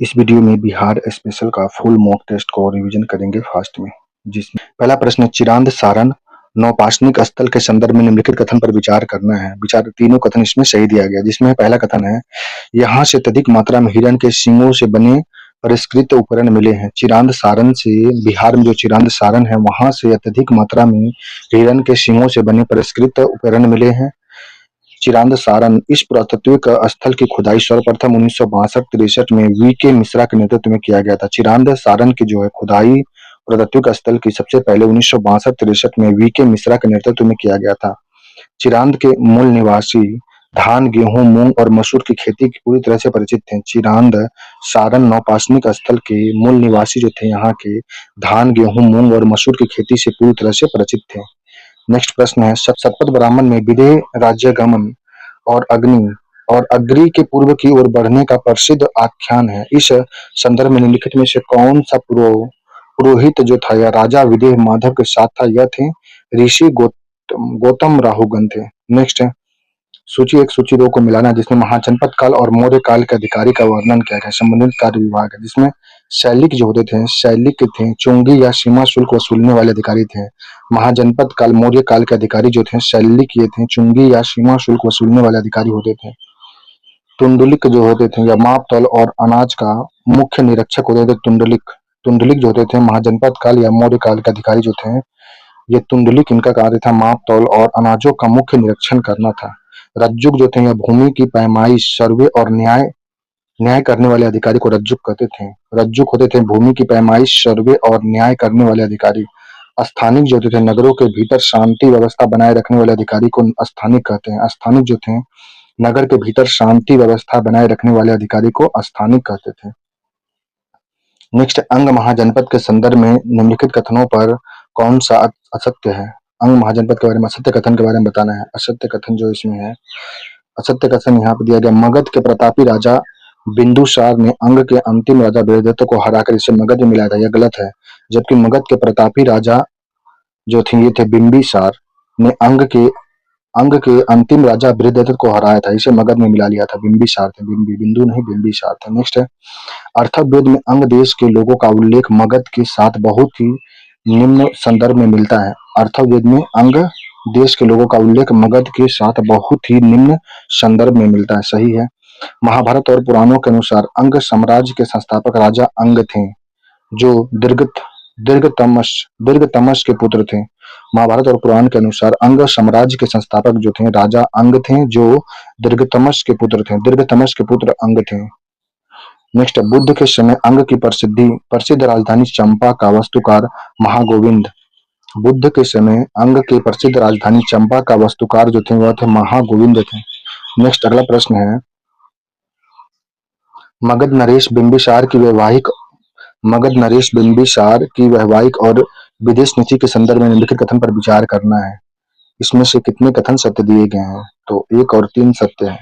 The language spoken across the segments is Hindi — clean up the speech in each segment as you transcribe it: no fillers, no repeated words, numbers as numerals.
इस वीडियो में बिहार स्पेशल का फुल मॉक टेस्ट को रिवीजन करेंगे फास्ट में। जिसमें पहला प्रश्न, चिरांद सारण नौपाषाणिक स्थल के संदर्भ में निम्नलिखित कथन पर विचार करना है। विचार तीनों कथन इसमें सही दिया गया। जिसमें पहला कथन है, यहाँ से अत्यधिक मात्रा में हिरण के सींगों से बने परिष्कृत उपकरण मिले हैं। चिरांद सारण से, बिहार में जो चिरांद सारण है वहां से अत्यधिक मात्रा में हिरण के सींगों से बने परिष्कृत उपकरण मिले हैं। चिरांद सारण इस पुरातात्विक स्थल की खुदाई सर्वप्रथम 1962-63 में वी.के. मिश्रा के नेतृत्व में किया गया था। चिरांद सारण की जो है खुदाई पुरातात्विक स्थल की सबसे पहले 1962-63 में वी.के. मिश्रा के नेतृत्व में किया गया था। चिरांद के मूल निवासी धान, गेहूं, मूंग और मसूर की खेती की पूरी तरह से परिचित थे। चिरांद सारण नौपाषाणिक स्थल के मूल निवासी जो थे यहाँ के धान, गेहूं, मूंग और मसूर की खेती से पूरी तरह से परिचित थे। नेक्स्ट प्रश्न है, शतपथ ब्राह्मण में विदेह राज्यगमन और अग्नि और अग्नि के पूर्व की ओर बढ़ने का प्रसिद्ध आख्यान है। इस संदर्भ में निम्नलिखित में से कौन सा पुरोहित जो था या राजा विदेह माधव के साथ था? यह थे ऋषि गौतम राहुगण थे। नेक्स्ट है, सूची एक सूची दो को मिलाना, जिसमें महाजनपद काल और मौर्य काल के अधिकारी का वर्णन किया गया। संबंधित कार्य विभाग है, जिसमें शैलिक जो होते थे, शैलिक थे चुंगी या सीमा शुल्क वसूलने वाले अधिकारी थे। महाजनपद काल मौर्य काल के अधिकारी जो थे शैलिक ये थे, चुंगी या सीमा शुल्क वसूलने वाले अधिकारी होते थे। तुंडलिक जो होते थे या माप तौल और अनाज का मुख्य निरीक्षक होते थे। तुंडलिक जो होते थे महाजनपद काल या मौर्य काल के अधिकारी जो थे, ये तुंडलिक, इनका कार्य था माप तौल और अनाजों का मुख्य निरीक्षण करना था। रज्जुक जो थे या भूमि की पैमाइश, सर्वे और न्याय करने वाले अधिकारी को रज्जुक कहते थे। रज्जुक होते थे भूमि की पैमाइश, सर्वे और न्याय करने वाले अधिकारी। स्थानिक जो होते थे नगरों के भीतर शांति व्यवस्था बनाए रखने वाले अधिकारी को स्थानिक कहते हैं। स्थानिक जो थे नगर के भीतर शांति व्यवस्था बनाए रखने वाले अधिकारी को स्थानिक कहते थे। नेक्स्ट, अंग महाजनपद के संदर्भ में निम्नलिखित कथनों पर कौन सा असत्य है? अंग महाजनपद के बारे में असत्य कथन के बारे में बताना है। असत्य कथन जो इसमें है, असत्य कथन यहाँ पे दिया गया, मगध के प्रतापी राजा बिंदुसार ने अंग के अंतिम राजा बृहदत्त को हराकर इसे मगध में मिलाया था। यह गलत है। जबकि मगध के प्रतापी राजा जो थे ये थे बिंबिसार ने अंग के अंतिम राजा बृहदत्त को हराया था, इसे मगध में मिला लिया था। बिंबिसार थे, बिंदु नहीं बिंबिसार थे। नेक्स्ट है, अर्थवेद में अंग देश के लोगों का उल्लेख मगध के साथ बहुत ही निम्न संदर्भ में मिलता है। अर्थवेद में अंग देश के लोगों का उल्लेख मगध के साथ बहुत ही निम्न संदर्भ में मिलता है। सही है। महाभारत और पुराणों के अनुसार अंग साम्राज्य के संस्थापक राजा अंग थे, जो दीर्घतमस के पुत्र थे। महाभारत और पुराण के अनुसार अंग साम्राज्य के संस्थापक जो थे राजा अंग थे, जो दीर्घतमस के पुत्र थे। दीर्घतमस के पुत्र अंग थे। नेक्स्ट, बुद्ध के समय अंग की प्रसिद्ध राजधानी चंपा का वास्तुकार महागोविंद। बुद्ध के समय अंग की प्रसिद्ध राजधानी चंपा का वास्तुकार जो थे वह थे महागोविंद थे। नेक्स्ट, अगला प्रश्न है, मगध नरेश बिंबिसार की वैवाहिक और विदेश नीति के संदर्भ में निम्नलिखित कथन पर विचार करना है। इसमें से कितने कथन सत्य दिए गए हैं? तो 1 और 3 सत्य है।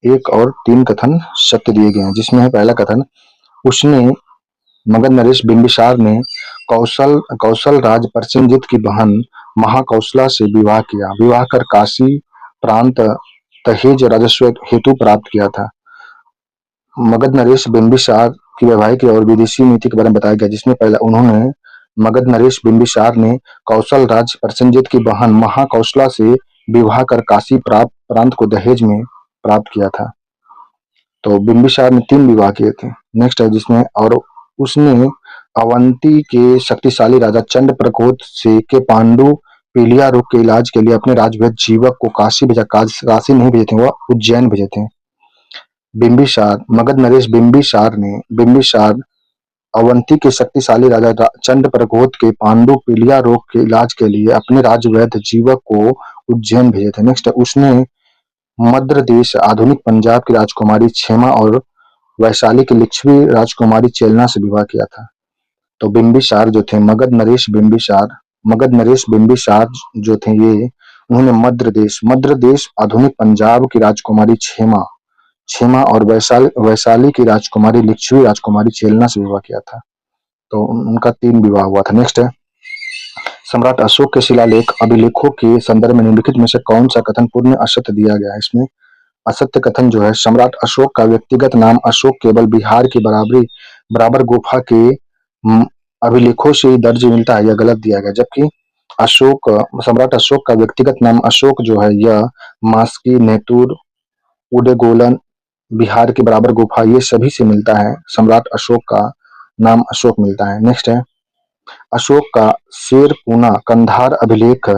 1 और 3 कथन सत्य दिए गए हैं। जिसमें है पहला कथन, उसने मगध नरेश बिंबिसार ने कौशल राज प्रसेनजित की बहन महाकौशला से विवाह किया। विवाह कर काशी प्रांत दहेज राजस्व हेतु प्राप्त किया था। मगध नरेश बिंबिसार की वैवाहिक और विदेशी नीति के बारे में बताया गया। जिसमें पहला, उन्होंने मगध नरेश बिंबिसार ने कौशल राज प्रसेनजित की बहन महाकौशला से विवाह कर काशी प्रांत को दहेज में प्राप्त किया था। तो बिंबिसार ने 3 विवाह किए थे। नेक्स्ट है, जिसमें और उसने अवंती के शक्तिशाली राजा चंद्रप्रकोट से के पांडु पीलिया रोग के इलाज के लिए अपने राजवैद्य जीवक को काशी भेजा। काशी नहीं भेजे थे, वह उज्जैन भेजे थे। मगध नरेश बिंबिसार अवंती के शक्तिशाली राजा चंद्रप्रकोट के पांडु पीलिया रोग के इलाज के लिए अपने राजवैद्य जीवक को उज्जैन भेजे थे। नेक्स्ट, उसने मद्र देश आधुनिक पंजाब की राजकुमारी क्षेमा और वैशाली की लिच्छवी राजकुमारी चेलना से विवाह किया था। तो बिंबिसार जो थे मगध नरेश बिंबिसार जो थे ये, उन्होंने मद्र देश आधुनिक पंजाब की राजकुमारी क्षेमा और वैशाली की राजकुमारी लिच्छवी राजकुमारी चेलना से विवाह किया था। तो उनका 3 विवाह हुआ था। नेक्स्ट है, सम्राट अशोक के शिलालेख अभिलेखों के संदर्भ में निम्नलिखित में से कौन सा कथन पूर्ण असत्य दिया गया है? इसमें असत्य कथन जो है, सम्राट अशोक का व्यक्तिगत नाम अशोक केवल बिहार की बराबर गुफा के म, अभिलेखों से ही दर्ज मिलता है, यह गलत दिया गया। जबकि सम्राट अशोक का व्यक्तिगत नाम अशोक जो है, यह मास्की, नेतुर, उडेगोलन, बिहार की बराबर गुफा, ये सभी से मिलता है। सम्राट अशोक का नाम अशोक मिलता है। नेक्स्ट है, अशोक का शेरकुना कंधार अभिलेख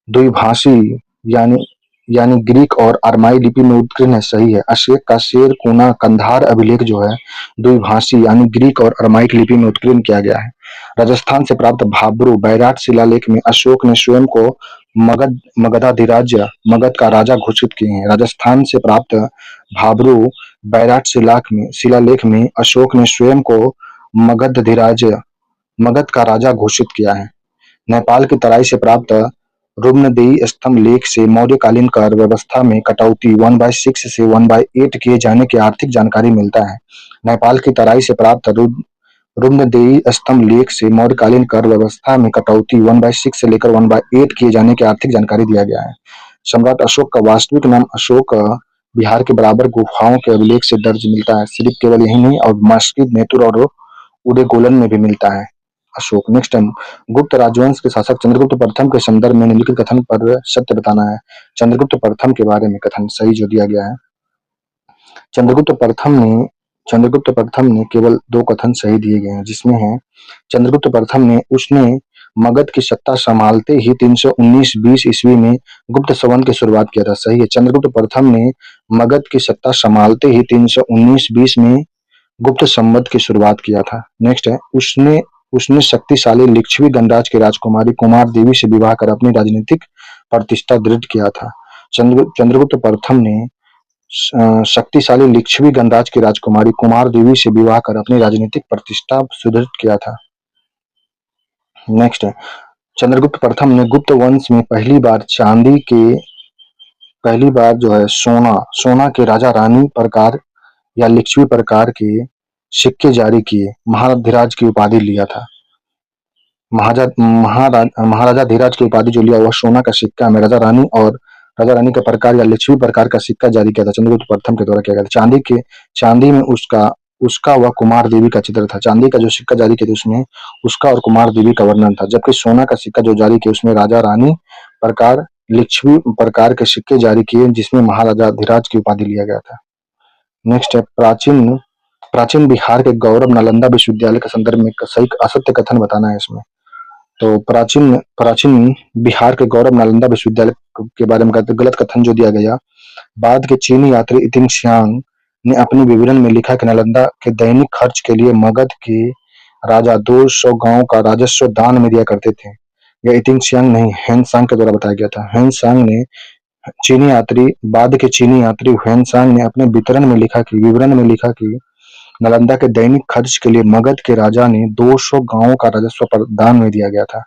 द्विभाषी यानी यानी ग्रीक और अरमाई लिपि में उत्कीर्ण है, सही है। अशोक का शेरकुना कंधार अभिलेख जो है द्विभाषी यानी ग्रीक और अरमाइक लिपि में उत्कीर्ण किया गया है। राजस्थान से प्राप्त भाब्रू बैराट शिलालेख में अशोक ने स्वयं को मगधाधिराज मगध का राजा घोषित किए हैं। राजस्थान से प्राप्त भाब्रू बैराट शिलालेख में अशोक ने स्वयं को मगधाधिराज मगध का राजा घोषित किया है। नेपाल की तराई से प्राप्त रुक्मदेही स्तंभ लेख से मौर्यकालीन कर व्यवस्था में कटौती 1/6 से 1/8 किए जाने की आर्थिक जानकारी मिलता है। नेपाल की तराई से प्राप्त रुक्मदेही स्तंभ लेख से मौर्यकालीन कर व्यवस्था में कटौती 1/6 से लेकर 1/8 किए जाने की आर्थिक जानकारी दिया गया है। सम्राट अशोक का वास्तविक नाम अशोक बिहार के बराबर गुफाओं के अभिलेख से दर्ज मिलता है। सिर्फ केवल यही नहीं, और मस्जिद, नेतुर और उडेगोलन में भी मिलता है अशोक। नेक्स्ट टाइम, गुप्त राजवंश के शासक चंद्रगुप्त प्रथम के संदर्भ में निम्नलिखित कथन पर सत्य बताना है। चंद्रगुप्त प्रथम के बारे में कथन सही जो दिया गया है, चंद्रगुप्त प्रथम ने चंद्रगुप्त प्रथम ने केवल 2 कथन सही दिए गए हैं, जिसमें है चंद्रगुप्त प्रथम ने उसने मगध की सत्ता संभालते ही 319-20 ईस्वी में गुप्त संवत की शुरुआत किया था, सही है। चंद्रगुप्त प्रथम ने मगध की सत्ता संभालते ही 319-20 में गुप्त संवत की शुरुआत किया था। नेक्स्ट है, उसने उसने शक्तिशाली लिच्छवी गणराज की राजकुमारी कुमार देवी से विवाह कर अपनी राजनीतिक प्रतिष्ठा दृढ़ किया था। चंद्रगुप्त प्रथम ने शक्तिशाली लिच्छवी गणराज की राजकुमारी कुमार देवी से विवाह कर अपनी राजनीतिक प्रतिष्ठा सुदृढ़ किया था। नेक्स्ट है, चंद्रगुप्त प्रथम ने गुप्त वंश में पहली बार जो है सोना के राजा रानी प्रकार या लिच्छवी प्रकार के सिक्के जारी किए, महाराधिराज की उपाधि लिया था। महाराजा धीराज की उपाधि जो लिया वह सोना का सिक्का में राजा रानी का प्रकार या लिच्छवी प्रकार का सिक्का जारी किया था, चंद्रगुप्त प्रथम के द्वारा किया गया था। चांदी में उसका व कुमार देवी का चित्र था। चांदी का जो सिक्का जारी किया था उसमें उसका और कुमार देवी का वर्णन था, जबकि सोना का सिक्का जो जारी किया उसमें राजा रानी प्रकार लिच्छवी प्रकार के सिक्के जारी किए, जिसमें महाराजा धीराज की उपाधि लिया गया था। नेक्स्ट है, प्राचीन बिहार के गौरव नालंदा विश्वविद्यालय के संदर्भ में सही असत्य कथन बताना है इसमें। तो प्राचीन बिहार के गौरव नालंदा विश्वविद्यालय के बारे में गलत कथन जो दिया गया, बाद के चीनी यात्री इतिंग शियांग ने अपने विवरण में लिखा कि नालंदा के दैनिक खर्च के लिए मगध के राजा 200 गांवों का राजस्व दान में दिया करते थे। यह इतिंग शियांग नहीं, हेनसांग के द्वारा बताया गया था। बाद के चीनी यात्री हेनसांग ने अपने विवरण में लिखा कि नालंदा के दैनिक खर्च के लिए मगध के राजा ने 200 गांवों का राजस्व दान में दिया गया था।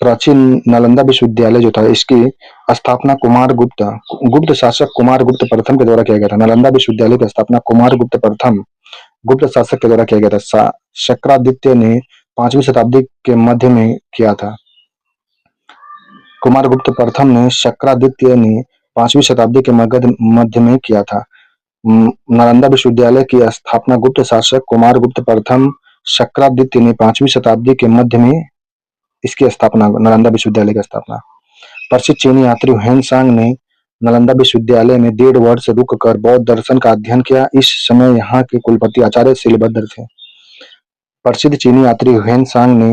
प्राचीन नालंदा विश्वविद्यालय जो था इसकी स्थापना गुप्त शासक कुमार गुप्त प्रथम के द्वारा किया गया था। नालंदा विश्वविद्यालय की स्थापना कुमार गुप्त प्रथम गुप्त शासक के द्वारा किया गया था। शक्रादित्य ने 5वीं शताब्दी के मध्य में किया था। कुमार गुप्त प्रथम ने शक्रादित्य ने 5वीं शताब्दी के मध्य में किया था। नालंदा विश्वविद्यालय की स्थापना गुप्त शासक कुमार गुप्त प्रथम शक्रादित्य ने 5वीं शताब्दी के मध्य में इसकी स्थापना नालंदा विश्वविद्यालय की स्थापना। प्रसिद्ध चीनी यात्री हेनसांग ने नालंदा विश्वविद्यालय में 1.5 वर्ष रुककर बौद्ध दर्शन का अध्ययन किया। इस समय यहाँ के कुलपति आचार्य शिलभद्र थे। प्रसिद्ध चीनी यात्री हेनसांग ने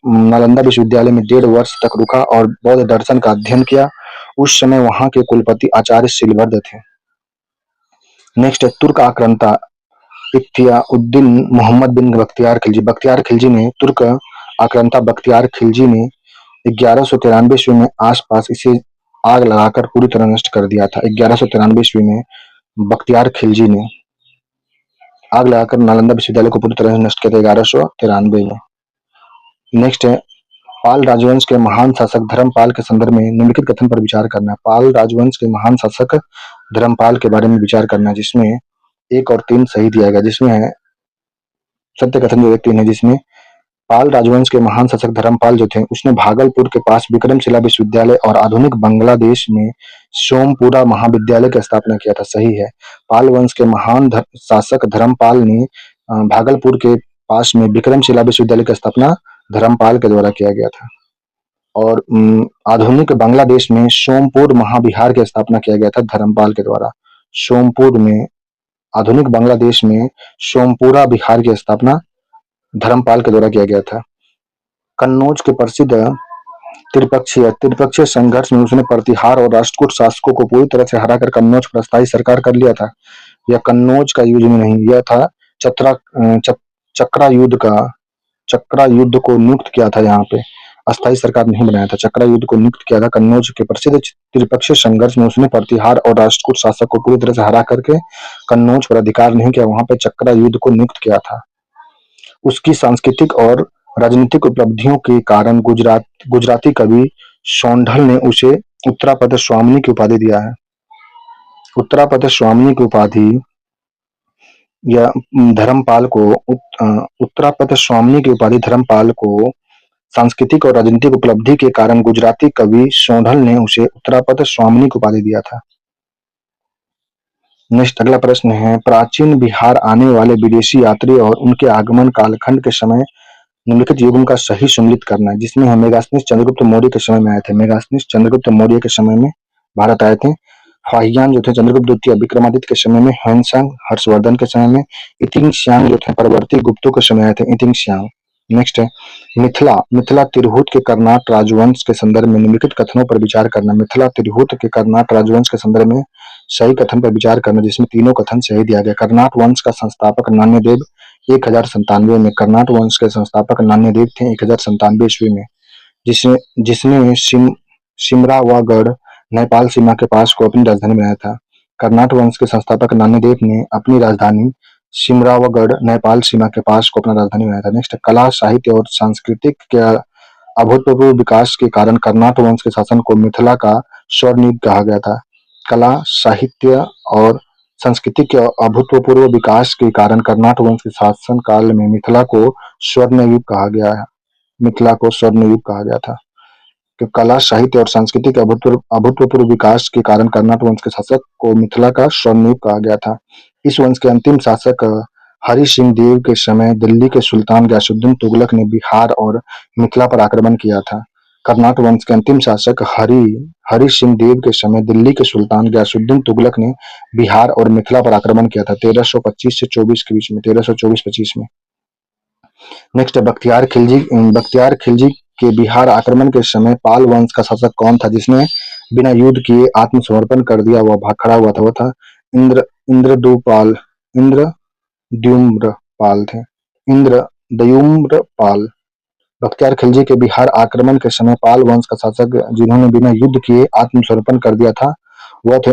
नालंदा विश्वविद्यालय में 1.5 वर्ष तक रुका और बौद्ध दर्शन का अध्ययन किया। उस समय वहां के कुलपति आचार्य शिलभद्र थे। नेक्स्ट है, तुर्क आक्रांता इख्तियाउद्दीन मोहम्मद बिन बख्तियार खिलजी ने तुर्क आक्रांता बख्तियार खिलजी ने 1193 ईस्वी में आसपास इसे आग लगाकर पूरी तरह नष्ट कर दिया था। 1193 ईस्वी में बख्तियार खिलजी ने आग लगाकर नालंदा विश्वविद्यालय को पूरी तरह से नष्ट किया था 1193 में। नेक्स्ट है, पाल राजवंश के महान शासक धर्मपाल के संदर्भ में निम्नलिखित कथन पर विचार करना है। पाल राजवंश के महान शासक धर्मपाल के बारे में विचार करना है, जिसमें 1 और 3 सही दिया गया, जिसमें है सत्य कथन जो 3 है, जिसमें पाल राजवंश के महान शासक धर्मपाल जो थे, उसने भागलपुर के पास विक्रमशिला विश्वविद्यालय और आधुनिक बांग्लादेश में सोमपुरा महाविद्यालय की स्थापना किया था। सही है। पाल वंश के महान शासक धर्मपाल ने भागलपुर के पास में विक्रमशिला विश्वविद्यालय की स्थापना धर्मपाल के द्वारा किया गया था। और आधुनिक बांग्लादेश में सोमपुर महाविहार की स्थापना किया गया था धर्मपाल के द्वारा। सोमपुर में आधुनिक बांग्लादेश में सोमपुरा विहार की स्थापना धर्मपाल के द्वारा किया गया था। कन्नौज के प्रसिद्ध त्रिपक्षीय संघर्ष में उसने प्रतिहार और राष्ट्रकूट शासकों को पूरी तरह से हराकर कन्नौज पर अस्थायी सरकार कर लिया था। यह कन्नौज का युद्ध में नहीं, यह था चक्रा युद्ध का। चक्रा युद्ध को नियुक्त किया था, यहाँ पे अस्थायी सरकार नहीं बनाया था, चक्रा युद्ध को नियुक्त किया था। कन्नौज के प्रसिद्ध त्रिपक्षीय संघर्ष में उसने प्रतिहार और राष्ट्रकूट शासक को पूरी तरह से हरा करके कन्नौज पर अधिकार नहीं किया, वहां पे चक्रा युद्ध को नियुक्त किया था। उसकी सांस्कृतिक और राजनीतिक उपलब्धियों के कारण गुजराती कवि सौंढल ने उसे उत्तरापद स्वामिनी की उपाधि दिया है। उत्तरापद स्वामिनी की उपाधि या धर्मपाल को उत्तरापद स्वामिनी की उपाधि धर्मपाल को सांस्कृतिक और राजनीतिक उपलब्धि के कारण गुजराती कवि सौंढल ने उसे उत्तरापद स्वामिनी की उपाधि दिया था। नेक्स्ट अगला प्रश्न है, प्राचीन बिहार आने वाले विदेशी यात्री और उनके आगमन कालखंड के समय निम्नलिखित युगों का सही सम्मिलित करना है, जिसमें हम मेगास्थनीज चंद्रगुप्त मौर्य के समय में आए थे। मेगास्थनीज चंद्रगुप्त मौर्य के समय में भारत आए थे। फाहियान जो थे चंद्रगुप्त द्वितीय विक्रमादित्य के समय में, ह्वेनसांग हर्षवर्धन के समय में, इतिंगश्यांग जो थे परवर्ती गुप्तों के समय आए थे, इतिंगश्यांग। नेक्स्ट है मिथिला तिरहुत के कर्नाट राजवंश के संदर्भ में निम्नलिखित कथनों पर विचार करना। मिथिला तिरहुत के कर्नाट राजवंश के संदर्भ में सही कथन पर विचार करना, जिसमें तीनों कथन सही दिया गया। कर्नाट वंश का संस्थापक नान्यदेव 1097 में, कर्नाट वंश के संस्थापक नान्यदेव थे 1097 ईस्वी में, जिसने शिमरावगढ़ नेपाल सीमा के पास को अपनी राजधानी बनाया था। कर्नाट वंश के संस्थापक नान्यदेव ने अपनी राजधानी शिमरावगढ़ नेपाल सीमा के पास को अपना राजधानी बनाया था। नेक्स्ट, कला साहित्य और सांस्कृतिक के अभूतपूर्व विकास के कारण कर्नाट वंश के शासन को मिथिला का स्वर्ण युग कहा गया था। कला साहित्य और संस्कृति के अभूतपूर्व विकास के कारण कर्नाट वंश के शासन काल में मिथिला को स्वर्ण युग कहा गया है। मिथिला को स्वर्ण युग कहा गया था कि कला साहित्य और संस्कृति के अभूतपूर्व विकास के कारण कर्नाट वंश के शासक को मिथिला का स्वर्ण युग कहा गया था। इस वंश के अंतिम शासक हरि सिंह देव के समय दिल्ली के सुल्तान गयासुद्दीन तुगलक ने बिहार और मिथिला पर आक्रमण किया था। कर्नाट वंश के अंतिम शासक हरि सिंह देव के समय दिल्ली के सुल्तान गयासुद्दीन तुगलक ने बिहार और मिथिला पर आक्रमण किया था 1325 से 24 के बीच में, 1324-25 में। नेक्स्ट, बख्तियार खिलजी के बिहार आक्रमण के समय पाल वंश का शासक कौन था, जिसने बिना युद्ध किए आत्मसमर्पण कर दिया, वह भाग खड़ा हुआ था? वो था इंद्रद्युम्रपाल थे, इंद्रद्युम्रपाल। बख्तियार खिलजी के बिहार आक्रमण के समय पाल वंश का शासक जिन्होंने बिना युद्ध किए आत्मसमर्पण कर दिया था, वह थे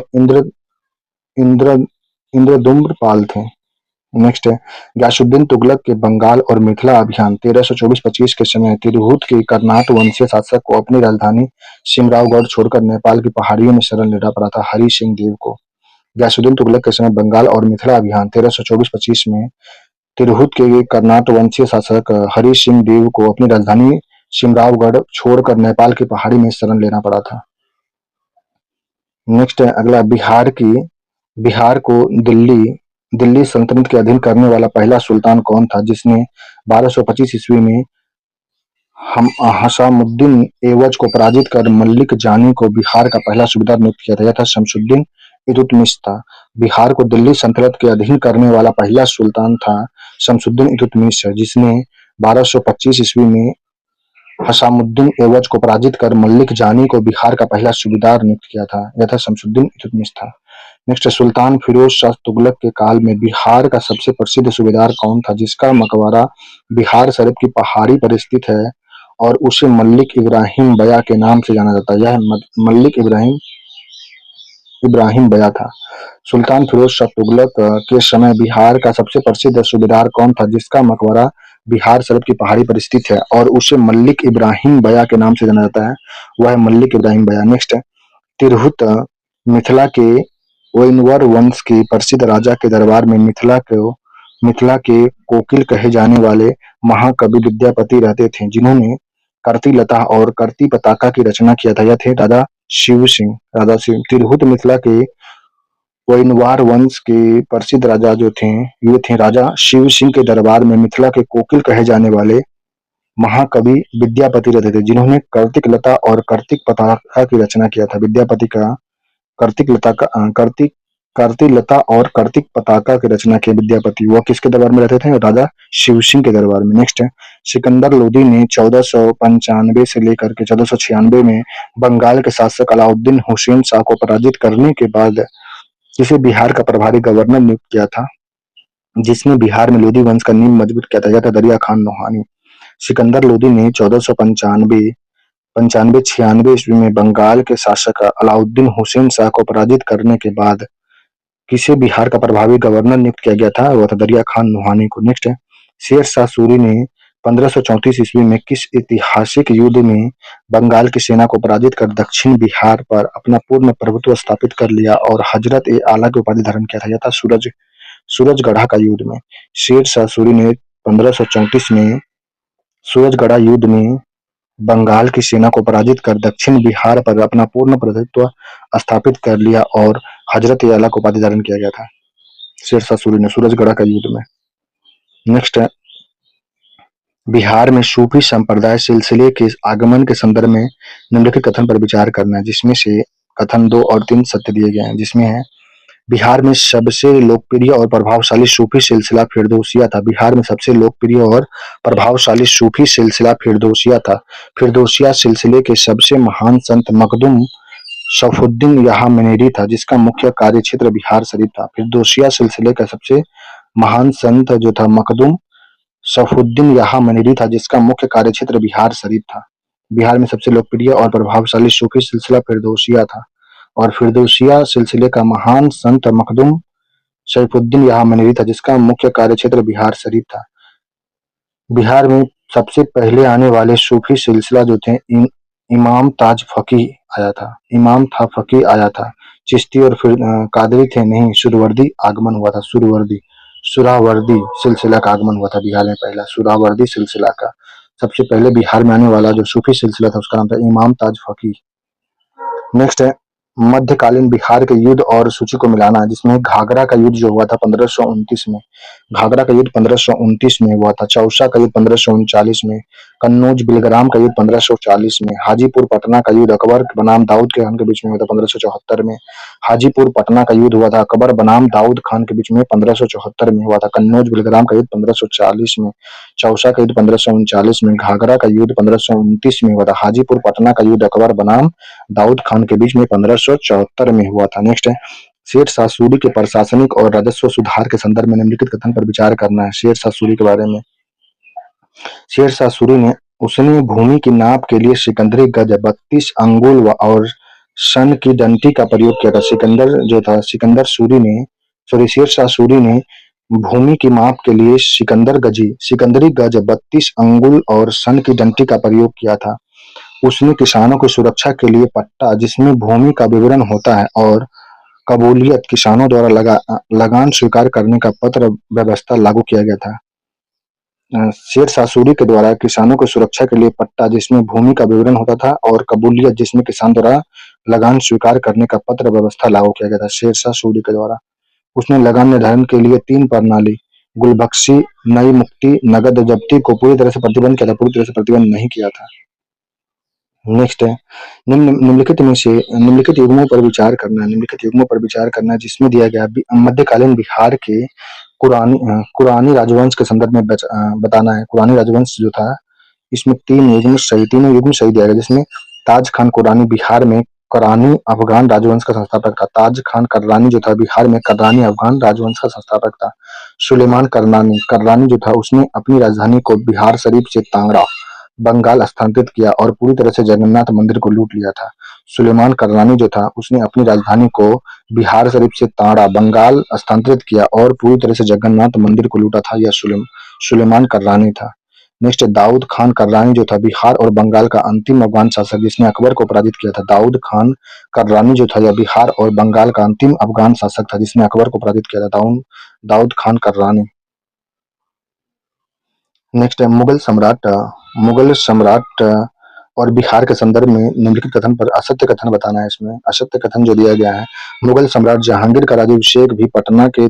इंद्रदुम्रपाल थे। नेक्स्ट है, गयासुद्दीन तुगलक के बंगाल और मिथिला अभियान 1324-25 के समय तिरहुत के कर्नाट वंशीय शासक को अपनी राजधानी सिमरावगढ़ छोड़कर नेपाल की पहाड़ियों में शरण लेना पड़ा था, हरि सिंह देव को। गयासुद्दीन तुगलक के समय बंगाल और मिथिला अभियान 1324-25 में तिरहुत के कर्नाट वंशीय शासक हरि सिंह देव को अपनी राजधानी सिमरावगढ़ छोड़कर नेपाल की पहाड़ी में शरण लेना पड़ा था। नेक्स्ट है अगला, बिहार को दिल्ली सल्तनत के अधीन करने वाला पहला सुल्तान कौन था, जिसने 1225 ईस्वी में हसामुद्दीन एवज को पराजित कर मल्लिक जानी को बिहार का पहला सूबेदार नियुक्त किया था? यह था शमसुद्दीन इल्तुतमिश था। बिहार को दिल्ली सल्तनत के अधीन करने वाला पहला सुल्तान था शमसुद्दीन इल्तुतमिश, जिसने 1225 ईस्वी में हसामुद्दीन एवज को पराजित कर मल्लिक जानी को बिहार का पहला सूबेदार नियुक्त किया था। यह था शमसुद्दीन इल्तुतमिश था। नेक्स्ट, सुल्तान फिरोज शाह तुगलक के काल में बिहार का सबसे प्रसिद्ध सूबेदार कौन था, जिसका मकबरा बिहार शरीफ की पहाड़ी पर स्थित है और उसे मल्लिक इब्राहिम बया के नाम से जाना जाता है? यह मल्लिक इब्राहिम बया था। सुल्तान फिरोज शाह तुगलक के समय बिहार का सबसे प्रसिद्ध सूबेदार कौन था, जिसका मकबरा बिहार शरीफ की पहाड़ी पर स्थित है और उसे मल्लिक इब्राहिम बया के नाम से जाना जाता है? वह है मल्लिक इब्राहिम बया। नेक्स्ट, तिरहुत मिथिला के ओइनवर वंश के प्रसिद्ध राजा के दरबार में मिथिला के कोकिल कहे जाने वाले महाकवि विद्यापति रहते थे, जिन्होंने कर्तिलता और कर्तिपताका की रचना किया था। यह थे राजा शिव सिंह। राजा शिव तिरहुत मिथिला के कोइनवार वंश के प्रसिद्ध राजा जो थे, ये थे राजा शिव सिंह के दरबार में मिथिला के कोकिल कहे जाने वाले महाकवि विद्यापति रहते थे, जिन्होंने कार्तिक लता और कार्तिक पताका की रचना किया था। विद्यापति का कार्तिक लता का कार्तिक कार्तिक लता और कार्तिक पताका की रचना की विद्यापति। वह किसके दरबार में रहते थे? राजा शिव सिंह के दरबार में। नेक्स्ट है, सिकंदर लोदी ने 1495 से लेकर के 1496 में बंगाल के शासक अलाउद्दीन हुसैन शाह को पराजित करने के बाद इसे बिहार का प्रभारी गवर्नर नियुक्त किया था, जिसने बिहार में लोदी वंश का नींव मजबूत किया था। यह था दरिया खान नौहानी। सिकंदर लोदी ने 1495 पंचानवे 96 ईस्वी में बंगाल के शासक अलाउद्दीन हुसैन शाह को पराजित करने के बाद किसे बिहार का प्रभावी गवर्नर नियुक्त किया गया था? वह था दरिया खान नौहानी को। नेक्स्ट है, शेर शाह सूरी ने 1534 ईस्वी में किस ऐतिहासिक युद्ध में बंगाल की सेना को पराजित कर दक्षिण बिहार पर अपना पूर्ण प्रभुत्व स्थापित कर लिया और हजरत ए आला की उपाधि धारण किया था? यह था सूरजगढ़ा का युद्ध में। शेर शाह सूरी ने 1534 में सूरजगढ़ा युद्ध में बंगाल की सेना को पराजित कर दक्षिण बिहार पर अपना पूर्ण प्रभुत्व स्थापित कर लिया और हजरत ए आला को उपाधि धारण किया गया था शेर शाह सूरी ने सूरजगढ़ा का युद्ध में। नेक्स्ट है, बिहार में सूफी संप्रदाय सिलसिले के आगमन के संदर्भ में निम्नलिखित कथन पर विचार करना है, जिसमें से कथन 2 और 3 सत्य दिए गए हैं। जिसमें है, बिहार में सबसे लोकप्रिय और प्रभावशाली सूफी सिलसिला फिरदौसिया था। बिहार में सबसे लोकप्रिय और प्रभावशाली सूफी सिलसिला फिरदौसिया था। फिरदौसिया सिलसिले के सबसे महान संत मखदूम शफुद्दीन यहाँ मनेरी था, जिसका मुख्य कार्यक्षेत्र बिहार शरीफ था। फिरदौसिया सिलसिले का सबसे महान संत जो था मखदूम शफुद्दीन यहाँ मनेरी था, जिसका मुख्य कार्यक्षेत्र बिहार शरीफ था। बिहार में सबसे लोकप्रिय और प्रभावशाली सूफी सिलसिला फिरदौसिया था और फिरदौसिया सिलसिले का महान संत मखदूम सैफुद्दीन यहाँ मनेरी था, जिसका मुख्य कार्यक्षेत्र बिहार शरीफ था। बिहार में सबसे पहले आने वाले सूफी सिलसिला जो थे इमाम ताज फकी आया था। इमाम था फकी आया था। चिश्ती और फिर कादरी थे नहीं। सुरवर्दी आगमन हुआ था। सुरावर्दी सिलसिला का आगमन हुआ था बिहार में पहला। सुरावर्दी सिलसिला का सबसे पहले बिहार में आने वाला जो सूफी सिलसिला था उसका नाम था इमाम ताज फकी। नेक्स्ट है, मध्यकालीन बिहार के युद्ध और सूची को मिलाना है, जिसमें घाघरा का युद्ध जो हुआ था 1529 में। घाघरा का युद्ध 1529 में हुआ था। चौसा का युद्ध 1539 में। कन्नौज बिलग्राम का युद्ध 1540 में। हाजीपुर पटना का युद्ध अकबर बनाम दाऊद खान के बीच में हुआ था 1574 में। हाजीपुर पटना का युद्ध हुआ था अकबर बनाम दाऊद खान के बीच में 1574 में हुआ था। कन्नौज बिलग्राम का युद्ध 1540 में। चौसा का युद्ध 1539 में। घाघरा का युद्ध 1529 में हुआ था। हाजीपुर पटना का युद्ध अकबर बनाम दाऊद खान के बीच में 1574 में हुआ था। नेक्स्ट है, शेर शाह सूरी के प्रशासनिक और राजस्व सुधार के संदर्भ में निम्नलिखित कथन पर विचार करना है। शेर शाह सूरी के बारे में। शेर शाह सूरी ने उसने भूमि की नाप के लिए सिकंदरी गज 32 अंगुल और सन की दंती का प्रयोग किया था। शेर शाह सूरी ने भूमि की माप के लिए सिकंदरी गज 32 अंगुल और सन की दंती का प्रयोग किया था। उसने किसानों की सुरक्षा के लिए पट्टा, जिसमें भूमि का विवरण होता है, और कबूलियत किसानों द्वारा लगान स्वीकार करने का पत्र व्यवस्था लागू किया गया था। शेर शाह सूरी के द्वारा किसानों की सुरक्षा के लिए पट्टा, जिसमें भूमि का विवरण होता था, और कबूलियत, जिसमें किसान द्वारा लगान स्वीकार करने का पत्र व्यवस्था लागू किया गया था। शेर शाह सूरी के द्वारा उसने लगान निर्धारण के लिए 3 प्रणाली गुलबख्शी, नई मुक्ति, नगद जब्ती को पूरी तरह से प्रतिबंध किया था। पूरी तरह से प्रतिबंध नहीं किया था। नेक्स्ट है, निम्नलिखित युग्मों पर विचार करना है। निम्नलिखित युग्मों पर विचार करना है, जिसमें दिया गया मध्यकालीन बिहार के कुरानी राजवंश के संदर्भ में बताना है। कुरानी राजवंश जो था, इसमें 3 युग्म सही, तीनों युग्म सही दिया गया, जिसमें ताज खान कुरानी बिहार में करानी अफगान राजवंश का संस्थापक था। ताज खान कर्रानी जो था बिहार में करानी अफगान राजवंश का संस्थापक था। सुलेमान कर्रानी जो था, उसने अपनी राजधानी को बिहार शरीफ से तांगड़ा बंगाल स्थानांतरित किया और पूरी तरह से जगन्नाथ मंदिर को लूट लिया था। सुलेमान कर्रानी जो था, उसने अपनी राजधानी को बिहार शरीफ से तांड़ा बंगाल स्थानांतरित किया और पूरी तरह से जगन्नाथ मंदिर को लूटा था। यह सुलेमान कर्रानी था। नेक्स्ट, दाऊद खान कर्रानी जो था, बिहार और बंगाल का अंतिम अफगान शासक, जिसने अकबर को पराजित किया था। दाऊद खान कर्रानी जो था, यह बिहार और बंगाल का अंतिम अफगान शासक था, जिसने अकबर को पराजित किया था। दाऊद खान कर्रानी। नेक्स्ट है मुगल सम्राट और बिहार के संदर्भ में निम्नलिखित कथन पर असत्य कथन बताना है। इसमें असत्य कथन जो दिया गया है, मुगल सम्राट जहांगीर का राज्याभिषेक भी पटना के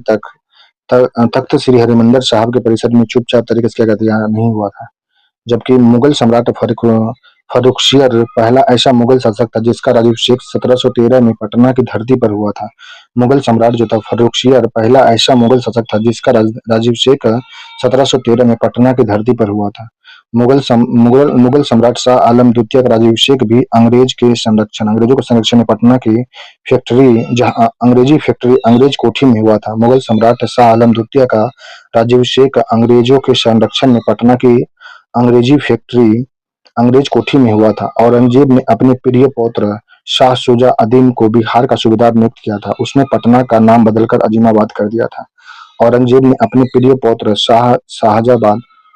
तख्त श्री हरिमंदिर साहिब के परिसर में चुपचाप तरीके से क्या कहते हैं नहीं हुआ था। जबकि मुगल सम्राट फर्रुखशियर पहला ऐसा मुगल शासक था जिसका राज्याभिषेक 1713 में पटना की धरती पर हुआ था। मुगल सम्राट जो था फर्रुखशियर पहला ऐसा मुगल शासक था जिसका राज्याभिषेक 1713 में पटना की धरती पर हुआ था। मुगल सम्राट शाह आलम द्वितीय का राज्याभिषेक भी अंग्रेजों के संरक्षण में पटना की फैक्ट्री जहां अंग्रेजी फैक्ट्री अंग्रेज कोठी में हुआ था। मुगल सम्राट शाह आलम द्वितीय का राज्याभिषेक अंग्रेजों के संरक्षण में पटना की अंग्रेजी फैक्ट्री अंग्रेज कोठी में हुआ था। औरंगजेब ने अपने प्रिय पौत्र शाह शुजा अदीन को बिहार का सूबेदार नियुक्त किया था। उसने पटना का नाम बदलकर अजीमाबाद कर दिया था। औरंगजेब ने अपने प्रिय पौत्र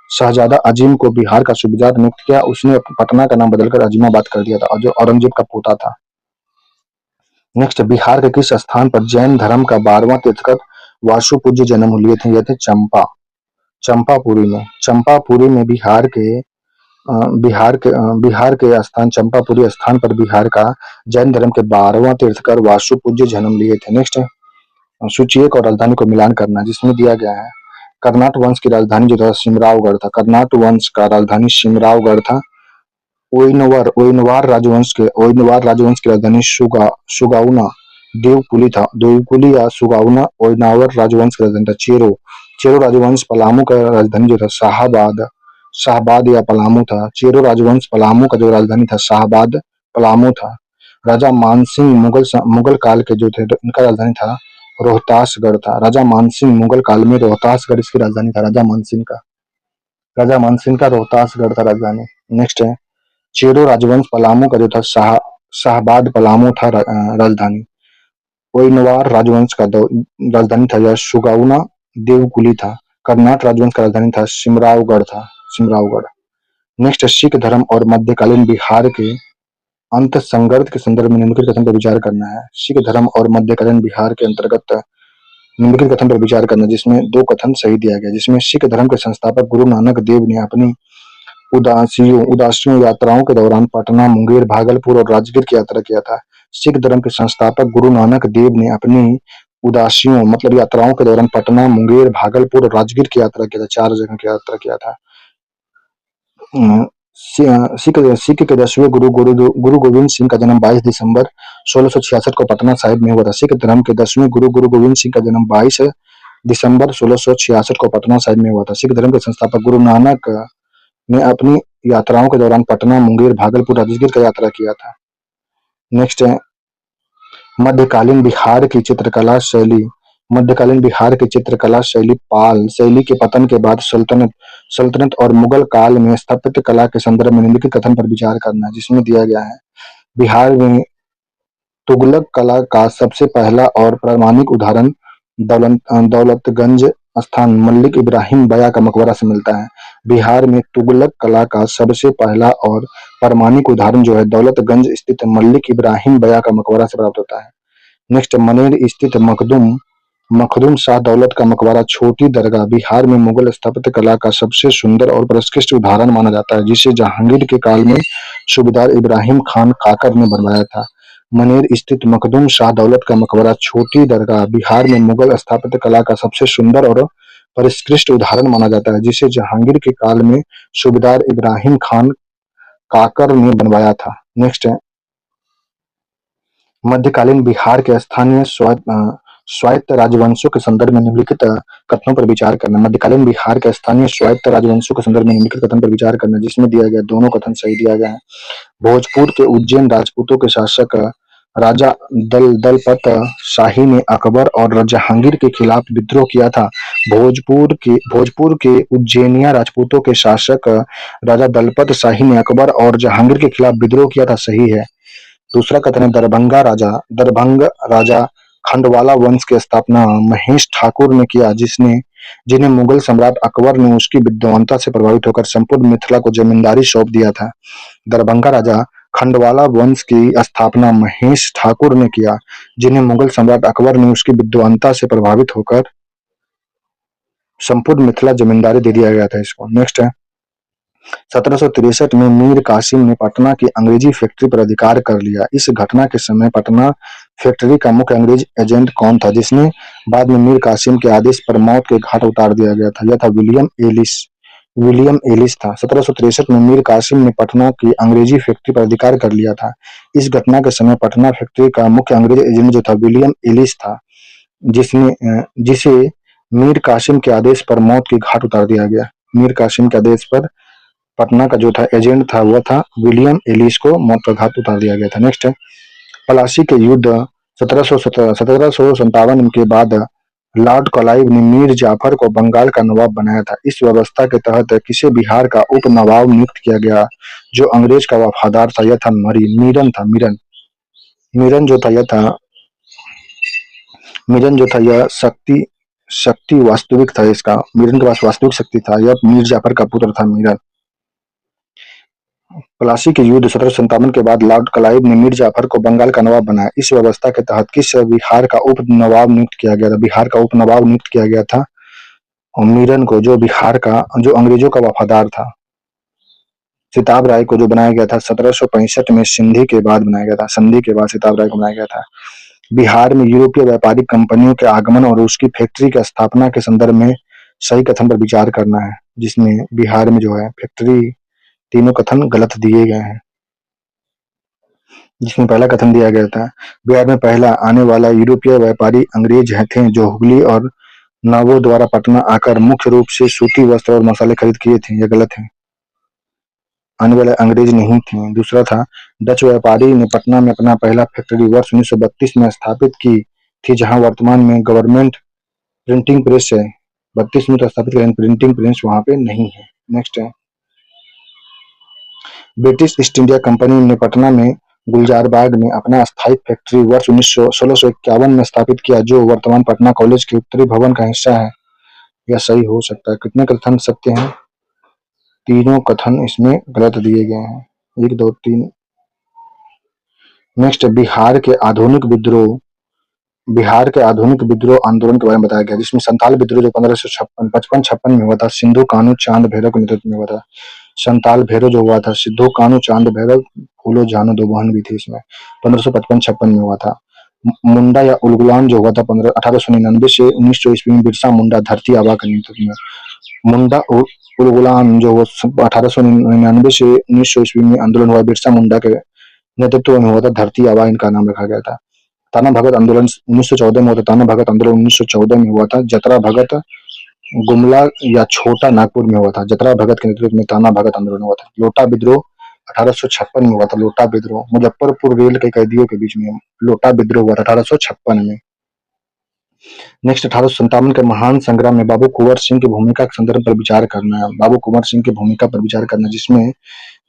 शाहजादा अजीम को बिहार का सूबेदार नियुक्त किया। उसने पटना का नाम बदलकर अजीमाबाद कर दिया था और जो औरंगजेब का पोता था। नेक्स्ट, बिहार के किस स्थान पर जैन धर्म का 12वां तीर्थंकर वासु पूज्य जन्म लिए थे? यह थे चंपापुरी में। चंपापुरी में बिहार के स्थान चंपापुरी स्थान पर बिहार का जैन धर्म के 12वां तीर्थंकर वासु पूज्य जन्म लिए थे। नेक्स्ट, सूचिएक और राजधानी को मिलान करना, जिसमें दिया गया है कर्नाट वंश की राजधानी जो था सिमरावगढ़ था। कर्नाट वंश का राजधानी सिमरावगढ़ था। ओइनवार राजवंश की राजधानी सुगाउना देवकुली था। देवकुली या सुगाउना ओइनावर राजवंश की राजधानी था। चेरो राजवंश पलामू का राजधानी जो था शाहबाद या पलामू था। चेरो राजवंश पलामू का जो राजधानी था शाहबाद पलामू था। राजा मानसिंह मुगल काल के जो थे इनका राजधानी था रोहतासगढ़ था। राजा मानसिंह मुगल काल में रोहतासगढ़ इसकी राजधानी था। राजा मानसिंह का रोहतासगढ़ था राजधानी। नेक्स्ट है चेरो राजवंश पलामू का जो था शाहबाद पलामू था राजधानी। कोइनवार राजवंश का राजधानी था या सुगाउना देवकुली था। कर्नाट राजवंश का राजधानी था सिमरावगढ़। नेक्स्ट, सिख धर्म और मध्यकालीन बिहार के अंत संघर्ष के संदर्भ में निम्नलिखित कथन पर विचार करना है। सिख धर्म और मध्यकालीन बिहार के अंतर्गत निम्नलिखित कथन पर विचार करना, जिसमें दो कथन सही दिया गया। जिसमें सिख धर्म के संस्थापक गुरु नानक देव ने अपनी उदासियों यात्राओं के दौरान पटना, मुंगेर, भागलपुर और राजगीर की यात्रा किया था। सिख धर्म के संस्थापक गुरु नानक देव ने अपनी उदासियों मतलब यात्राओं के दौरान पटना, मुंगेर, भागलपुर और राजगीर की यात्रा किया था। 4 जगह की यात्रा किया था। सिख के 10वें गुरु गोविंद सिंह का जन्म 22 दिसंबर 1666 को पटना साहिब में हुआ था। सिख धर्म के 10वें गुरु गोविंद सिंह का जन्म 22 दिसंबर 1666 को पटना साहिब में हुआ था। सिख धर्म के संस्थापक गुरु नानक ने अपनी यात्राओं के दौरान पटना, मुंगेर, भागलपुर, राजगीर का यात्रा किया था। नेक्स्ट है मध्यकालीन बिहार की चित्रकला शैली पाल शैली के पतन के बाद सल्तनत और मुगल काल में स्थापत्य कला के संदर्भ में निम्नलिखित कथन पर विचार करना, जिसमें दिया गया है बिहार में तुगलक कला का सबसे पहला और प्रामाणिक उदाहरण दौलतगंज स्थान मल्लिक इब्राहिम बया का मकबरा से मिलता है। बिहार में तुगलक कला का सबसे पहला और प्रामाणिक उदाहरण जो है दौलतगंज स्थित मल्लिक इब्राहिम बया का मकबरा से प्राप्त होता है। नेक्स्ट, मनेर स्थित मखदूम शाह दौलत का मकबरा छोटी दरगाह बिहार में मुगल स्थापत्य कला का सबसे सुंदर और उत्कृष्ट उदाहरण माना जाता है, जिसे जहांगीर के काल में सूबेदार इब्राहिम खान काकर ने बनवाया था। मनेर स्थित मखदूम शाह दौलत का मकबरा छोटी दरगाह बिहार में मुगल स्थापत्य कला का सबसे सुंदर और परिष्कृत उदाहरण माना जाता है, जिसे जहांगीर के काल में सूबेदार इब्राहिम खान काकर ने बनवाया था। नेक्स्ट है मध्यकालीन बिहार के स्थानीय स्वायत्त राजवंशों के संदर्भ में निम्नलिखित कथनों पर विचार करना। मध्यकालीन बिहार के स्थानीय स्वायत्त राजवंशों के संदर्भ में निम्नलिखित कथन पर विचार करना, जिसमें दिया गया दोनों कथन सही दिया गया है। भोजपुर के उज्जैन राजपूतों के शासक राजा दलपत शाही ने अकबर और जहांगीर के खिलाफ विद्रोह किया था। भोजपुर के उज्जैनिया राजपूतों के शासक राजा दलपत शाही ने अकबर और जहांगीर के खिलाफ विद्रोह किया था, सही है। दूसरा कथन है दरभंगा राजा खंडवाला वंश की स्थापना महेश ठाकुर ने किया, जिन्हें मुगल सम्राट अकबर ने उसकी विद्वता से प्रभावित होकर संपूर्ण मिथिला को जमींदारी सौंप दिया था। दरभंगा राजा खंडवाला वंश की स्थापना महेश ठाकुर ने किया, जिन्हें मुगल सम्राट अकबर ने उसकी विद्वता से प्रभावित होकर संपूर्ण मिथिला जमींदारी दे दिया गया था इसको। नेक्स्ट है 1763 में मीर कासिम ने पटना की अंग्रेजी फैक्ट्री पर अधिकार कर लिया। इस घटना के समय पटना फैक्ट्री का मुख्य अंग्रेज एजेंट कौन था जिसने बाद में मीर कासिम के आदेश पर मौत के घाट उतार दिया गया था? यह था विलियम एलिस। विलियम एलिस था। 1763 में मीर कासिम ने पटना की अंग्रेजी फैक्ट्री पर अधिकार कर लिया था। इस घटना के समय पटना फैक्ट्री का मुख्य अंग्रेज एजेंट जो था विलियम एलिस था, जिसे मीर कासिम के आदेश पर मौत की घाट उतार दिया गया। मीर कासिम के आदेश पर पटना का जो था एजेंट था वह था विलियम एलिस को मौत का घाट उतार दिया गया था। नेक्स्ट है प्लासी के युद्ध 1757 के बाद लॉर्ड क्लाइव ने मीर जाफर को बंगाल का नवाब बनाया था। इस व्यवस्था के तहत किसे बिहार का उप नवाब नियुक्त किया गया जो अंग्रेज का वफादार था? यह था मीरन था। मीरन जो था यह था मीरन जो था यह शक्ति शक्ति वास्तविक था। इसका मीरन के पास वास्तविक शक्ति था। यह मीर जाफर का पुत्र था मीरन। प्लासी के युद्ध 1757 के बाद लॉर्ड क्लाइव ने मीर जाफर को बंगाल का नवाब बनाया। इस व्यवस्था के तहत किस बिहार का उप नवाब नियुक्त किया गया था? बिहार का उप नवाब नियुक्त किया गया था और मीरन को, जो बिहार का जो अंग्रेजों का वफादार था। सिताब राय को जो बनाया गया था 1765 में संधि के बाद बनाया गया था। संधि के बाद सिताब राय को बनाया गया था। बिहार में यूरोपीय व्यापारिक कंपनियों के आगमन और उसकी फैक्ट्री की स्थापना के संदर्भ में सही कथन पर विचार करना है, जिसमें बिहार में जो है फैक्ट्री, तीनों कथन गलत दिए गए हैं। जिसमें पहला कथन दिया गया था बिहार में पहला आने वाला यूरोपीय व्यापारी अंग्रेज थे जो हुगली और नागौर द्वारा पटना आकर मुख्य रूप से सूती वस्त्र और मसाले खरीद किए थे। यह गलत है, आने वाले अंग्रेज नहीं थे। दूसरा था डच व्यापारी ने पटना में अपना पहला फैक्ट्री वर्ष 1932 में स्थापित की थी, जहां वर्तमान में गवर्नमेंट प्रिंटिंग प्रेस है। 32 में तो स्थापित करें, प्रिंटिंग प्रेस वहां पे नहीं है। नेक्स्ट है ब्रिटिश ईस्ट इंडिया कंपनी ने पटना में गुलजारबाग में अपना अस्थायी फैक्ट्री वर्ष 1651 में स्थापित किया, जो वर्तमान पटना कॉलेज के उत्तरी भवन का हिस्सा है। यह सही हो सकता है। कितने कथन सत्य हैं? तीनों कथन इसमें गलत दिए गए हैं। 1 2 3। नेक्स्ट बिहार के आधुनिक विद्रोह आंदोलन के बारे में बताया गया, जिसमें संथाल विद्रोह जो 1556 में हुआ था, सिंधु कान्हू चांद भैरव के नेतृत्व में हुआ था। संताल भैरव जो हुआ था, सिद्धू कान्हू चांद भैरव, फूलो जानो दो बहन भी थी इसमें, 1555-56 में हुआ था। मुंडा या उलगुलान जो हुआ था 1899 से 1900 ईस्वी में बिरसा मुंडा धरती आबा के नेतृत्व में। मुंडा उलगुलान जो 1899 से 1900 ईस्वी में आंदोलन हुआ, बिरसा मुंडा के नेतृत्व में हुआ था, धरती आबा इनका नाम रखा गया था। ताना भगत आंदोलन 1914 में हुआ था। ताना भगत आंदोलन 1914 में हुआ था। जतरा भगत गुमला या छोटा नागपुर में हुआ था। जतरा भगत के नेतृत्व में ताना भगत आंदोलन हुआ था। लोटा विद्रोह 1856 में हुआ था। लोटा विद्रोह मुजफ्फरपुर रेल के कैदियों के बीच में लोटा विद्रोह हुआ था 1856 में। नेक्स्ट 1857 के महान संग्राम में बाबू कुंवर सिंह की भूमिका के संदर्भ पर विचार करना है। बाबू कुंवर सिंह की भूमिका पर विचार करना, जिसमें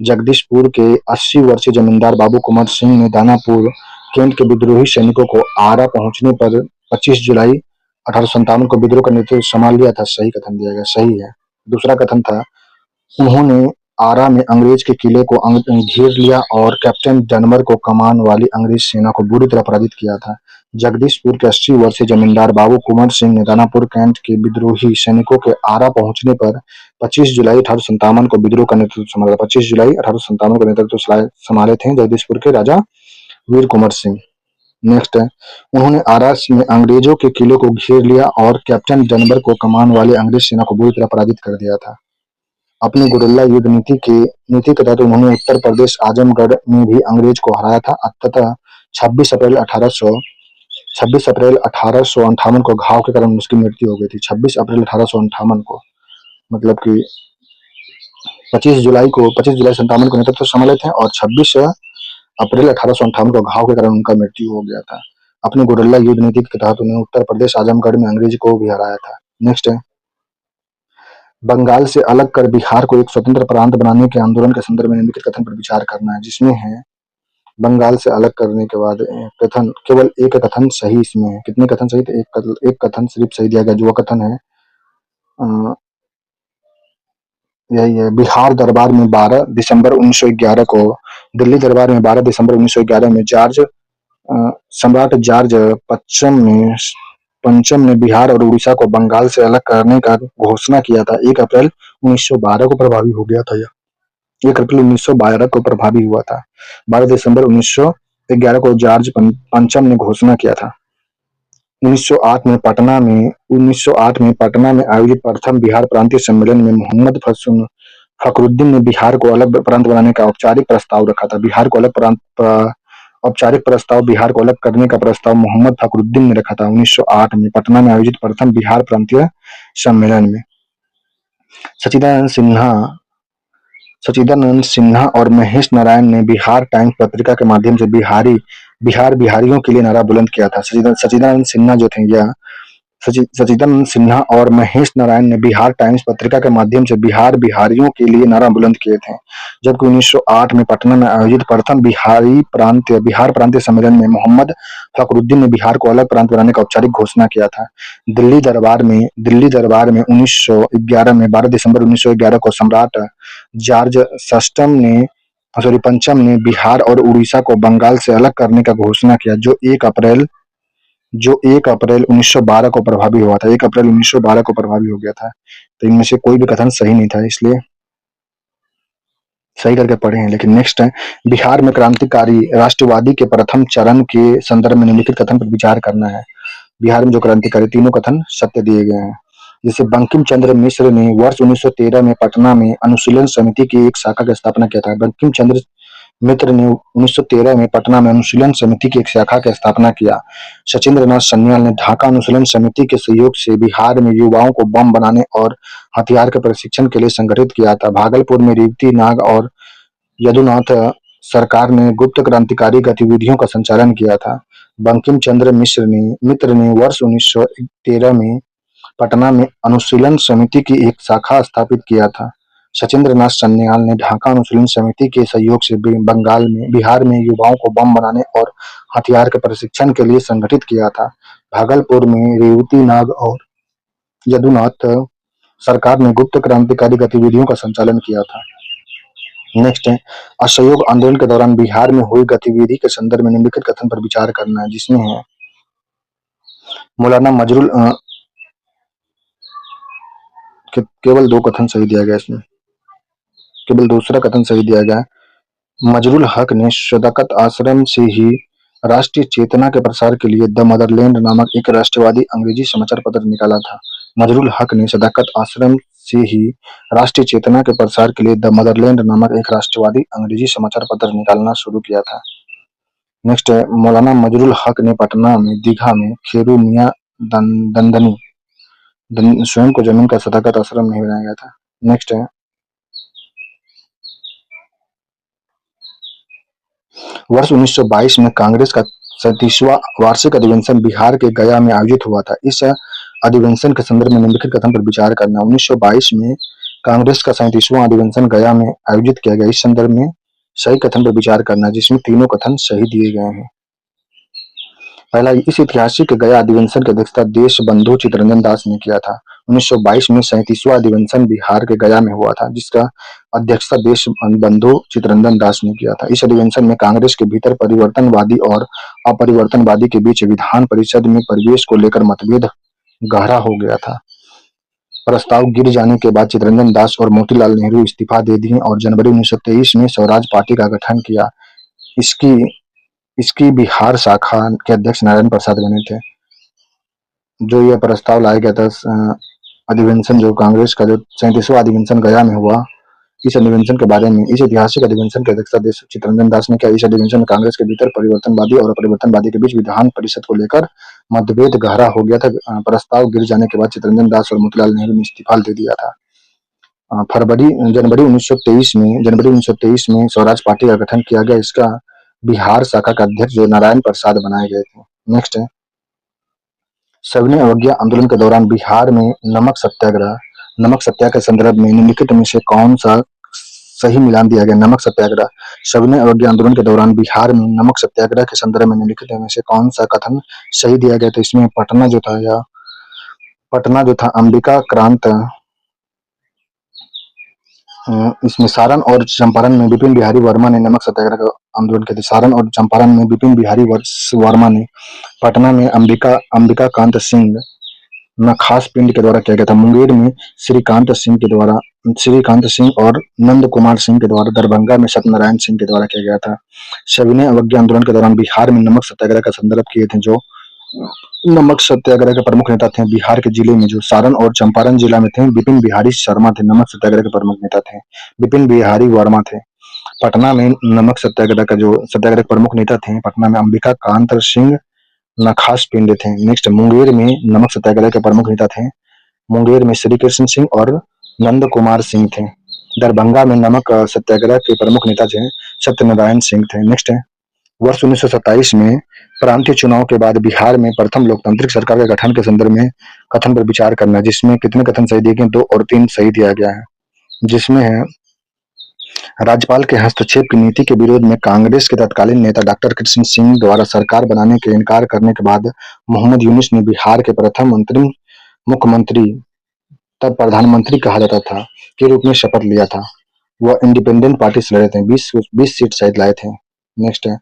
जगदीशपुर के 80 वर्षीय जमींदार बाबू कुंवर सिंह ने दानापुर कैंट के विद्रोही सैनिकों को आरा पहुंचने पर 25 जुलाई 1857 को विद्रोह का नेतृत्व संभाल लिया था। सही कथन दिया गया, सही है। दूसरा कथन था उन्होंने आरा में अंग्रेज के किले को घेर लिया और कैप्टन डनमर को कमान वाली अंग्रेज सेना को बुरी तरह पराजित किया था। जगदीशपुर के 80 वर्षीय जमींदार बाबू कुंवर सिंह ने दानापुर कैंट के विद्रोही सैनिकों के आरा पहुंचने पर 25 जुलाई 1857 को विद्रोह का नेतृत्व संभाला। 25 जुलाई 1857 को नेतृत्व संभाले थे जगदीशपुर के राजा वीर कुंवर सिंह। नेक्स्ट है उन्होंने आरा में अंग्रेजों के किले को घेर लिया और कैप्टन डनबर को कमान वाली अंग्रेज सेना को बुरी तरह पराजित कर दिया था। अपनी गुरिल्ला युद्ध नीति के तहत उन्होंने उत्तर प्रदेश आजमगढ़ में भी अंग्रेज को हराया था तथा 26 अप्रैल 1858 को घाव के कारण उसकी मृत्यु हो गई थी। 26 अप्रैल 1858 को, मतलब कि 25 जुलाई 57 को नेतृत्व संभाले थे और 26 अप्रैल 1858 को घाव के कारण उनका मृत्यु हो गया था। अपनी गुरिल्ला युद्ध नीति के तहत उन्होंने उत्तर प्रदेश आजमगढ़ में अंग्रेज को भी हराया था। नेक्स्ट है बंगाल से अलग कर बिहार को एक स्वतंत्र प्रांत बनाने के आंदोलन के संदर्भ में निम्नलिखित कथन पर विचार करना है, जिसमें है बंगाल से अलग करने के बाद कथन, केवल एक कथन सही इसमें है। कितने कथन सही थे? एक कथन सिर्फ सही दिया गया, जो कथन है यही है। बिहार दरबार में 12 दिसंबर 1911 को, दिल्ली दरबार में 12 दिसंबर 1911 में सम्राट जॉर्ज 25 ने पंचम ने बिहार और उड़ीसा को बंगाल से अलग करने का घोषणा किया था। 1 अप्रैल 1912 को प्रभावी हो गया था यह। 1 अप्रैल 1912 को प्रभावी हुआ था। 12 दिसंबर 1911 को जॉर्ज पंचम ने घोषणा किया था। 1908 में पटना में आयोजित प्रथम बिहार प्रांतीय सम्मेलन में मोहम्मद फखरुद्दीन ने बिहार को अलग प्रांत बनाने का औपचारिक प्रस्ताव रखा था। औपचारिक प्रस्ताव बिहार को अलग करने का प्रस्ताव मोहम्मद फखरुद्दीन ने रखा था 1908 में पटना में आयोजित प्रथम बिहार प्रांतीय सम्मेलन में। सच्चिदानंद सिन्हा और महेश नारायण ने बिहार टाइम्स पत्रिका के माध्यम से बिहारियों के लिए नारा बुलंद किया था। सच्चिदानंद सिन्हा और महेश नारायण ने बिहार टाइम्स पत्रिका के माध्यम से बिहारियों के लिए नारा बुलंद किए थे। जबकि 1908 में पटना में आयोजित प्रथम बिहार प्रांतीय सम्मेलन में मोहम्मद फखरुद्दीन ने बिहार को अलग प्रांत बनाने का औपचारिक घोषणा किया था। दिल्ली दरबार में 1911 में 12 दिसंबर 1911 को सम्राट जॉर्ज पंचम ने बिहार और उड़ीसा को बंगाल से अलग करने का घोषणा किया, जो 1 अप्रैल 1912 को प्रभावी हुआ था। 1 अप्रैल 1912 को प्रभावी हो गया था। तो इनमें से कोई भी कथन सही नहीं था, इसलिए सही करके पढ़े हैं। लेकिन नेक्स्ट है, बिहार में क्रांतिकारी राष्ट्रवादी के प्रथम चरण के संदर्भ में निम्नलिखित कथन पर विचार करना है। बिहार में जो क्रांतिकारी, तीनों कथन सत्य दिए गए हैं। जैसे बंकिम चंद्र मिश्र ने वर्ष 1913 में पटना में अनुशीलन समिति की एक शाखा की स्थापना किया था। बंकिम चंद्र मित्र ने 1913 में पटना में अनुशीलन समिति की एक शाखा की स्थापना किया। सचिंद्र नाथ सान्याल ने ढाका अनुशीलन समिति के सहयोग से बिहार में युवाओं को बम बनाने और हथियार के प्रशिक्षण के लिए संगठित किया था। भागलपुर में रेवती नाग और यदुनाथ सरकार ने गुप्त क्रांतिकारी गतिविधियों का संचालन किया था। बंकिम चंद्र मित्र ने वर्ष 1913 में पटना में अनुशीलन समिति की एक शाखा स्थापित किया था। सचिंद्र नाथ सान्याल ने ढाका अनुशीलन समिति के सहयोग से बिहार में युवाओं को बम बनाने और हथियार के प्रशिक्षण के लिए संगठित किया था। भागलपुर में रेवती नाग और यदुनाथ सरकार ने गुप्त क्रांतिकारी गतिविधियों का संचालन किया था। नेक्स्ट है, असहयोग आंदोलन के दौरान बिहार में हुई गतिविधि के संदर्भ में निम्नलिखित कथन पर विचार करना है, जिसमें है मौलाना मजरुल केवल 2 कथन सही दिया गया, इसमें केवल दूसरा कथन सही दिया गया। मजरुल हक ने सदाकत आश्रम से ही राष्ट्रीय चेतना के प्रसार के लिए द मदरलैंड नामक एक राष्ट्रवादी अंग्रेजी समाचार पत्र निकाला था। मजरुल हक ने सदाकत आश्रम से ही राष्ट्रीय चेतना के प्रसार के लिए द मदरलैंड नामक एक राष्ट्रवादी अंग्रेजी समाचार पत्र निकालना शुरू किया था। नेक्स्ट है, मौलाना मजरुल हक ने पटना में दीघा में खेरू मियां दंदनी स्वयं को जमीन का सदाकत आश्रम नहीं बनाया गया था। नेक्स्ट है, वर्ष 1922 में कांग्रेस का 37वां वार्षिक अधिवेशन बिहार के गया में आयोजित हुआ था। इस अधिवेशन के संदर्भ में निम्नलिखित कथन पर विचार करना। 1922 में कांग्रेस का 37वां अधिवेशन गया में आयोजित किया गया। इस संदर्भ में सही कथन पर विचार करना, जिसमें तीनों कथन सही दिए गए हैं। पहला, इस ऐतिहासिक गया अधिवेशन की अध्यक्षता देश बंधु चित्तरंजन दास ने किया था। 1922 में 37वां अधिवेशन बिहार के गया में हुआ था, जिसका अध्यक्षता देश बंधु चित्तरंजन दास ने किया था। इस अधिवेशन में कांग्रेस के भीतर परिवर्तनवादी और अपरिवर्तनवादी के बीच विधान परिषद में प्रवेश को लेकर मतभेद गहरा हो गया था। प्रस्ताव गिर जाने के बाद चित्तरंजन दास और मोतीलाल नेहरू इस्तीफा दे दिए और जनवरी 1923 में स्वराज पार्टी का गठन किया। इसकी बिहार शाखा के अध्यक्ष नारायण प्रसाद बने थे। जो यह प्रस्ताव लाया गया था, अधिवेशन जो कांग्रेस का जो 37वां अधिवेशन गया में हुआ, इस अधिवेशन के बारे में, इस ऐतिहासिक अधिवेशन की अध्यक्षता देश चित्तरंजन दास ने किया। इस अधिवेशन में कांग्रेस के भीतर परिवर्तनवादी और अपरिवर्तनवादी के बीच विधान परिषद को लेकर मतभेद गहरा हो गया था। प्रस्ताव गिर जाने के बाद चित्तरंजन दास और मोतीलाल नेहरू ने इस्तीफा दे दिया था। जनवरी 1923 में स्वराज पार्टी का गठन किया गया। इसका बिहार शाखा का अध्यक्ष जो नारायण प्रसाद बनाए गए थे। नेक्स्ट है, सविनय अवज्ञा आंदोलन के दौरान बिहार में नमक सत्याग्रह के संदर्भ में निम्नलिखित में से कौन सा सही मिलान दिया गया। नमक सत्याग्रह, सविनय अवज्ञा आंदोलन के दौरान बिहार में नमक सत्याग्रह के संदर्भ में निम्नलिखित में से कौन सा कथन सही दिया गया। तो इसमें पटना जो था अंबिका क्रांत इसमें सारण और चंपारण में विपिन बिहारी वर्मा ने नमक सत्याग्रह का आंदोलन किया था। सारण और चंपारण में विपिन बिहारी वर्मा ने, पटना में अंबिका कांत सिंह नखास पिंड के द्वारा किया गया था। मुंगेर में श्रीकांत सिंह और नंद कुमार सिंह के द्वारा, दरभंगा में सत्यनारायण सिंह के द्वारा किया गया था। सविनय अवज्ञा आंदोलन के दौरान बिहार में नमक सत्याग्रह का संदर्भ किए थे। जो नमक सत्याग्रह के प्रमुख नेता थे बिहार के जिले में, जो सारण और चंपारण जिला में थे, विपिन बिहारी शर्मा थे। नमक सत्याग्रह के प्रमुख नेता थे विपिन बिहारी वर्मा थे। पटना में नमक सत्याग्रह के प्रमुख नेता थे, पटना में अंबिका कांत सिंह नखास पिंड थे। नेक्स्ट, मुंगेर में नमक सत्याग्रह के प्रमुख नेता थे, मुंगेर में श्री कृष्ण सिंह और नंद कुमार सिंह थे। दरभंगा में नमक सत्याग्रह के प्रमुख नेता थे सत्यनारायण सिंह थे। नेक्स्ट है, वर्ष 1927 में प्रांतीय चुनाव के बाद बिहार में प्रथम लोकतांत्रिक सरकार के गठन के संदर्भ में कथन पर विचार करना, जिसमें कितने कथन सही दिए गए? 2 और 3 सही दिया गया है। जिसमें है, राज्यपाल के हस्तक्षेप की नीति के विरोध में कांग्रेस के तत्कालीन नेता डॉक्टर कृष्ण सिंह द्वारा सरकार बनाने के इनकार करने के बाद मोहम्मद यूनुस ने बिहार के प्रथम अंतरिम मुख्यमंत्री, तब प्रधानमंत्री कहा जाता था, के रूप में शपथ लिया था। वह इंडिपेंडेंट पार्टी से लड़े थे, 20 सीट शायद लाए थे। नेक्स्ट है,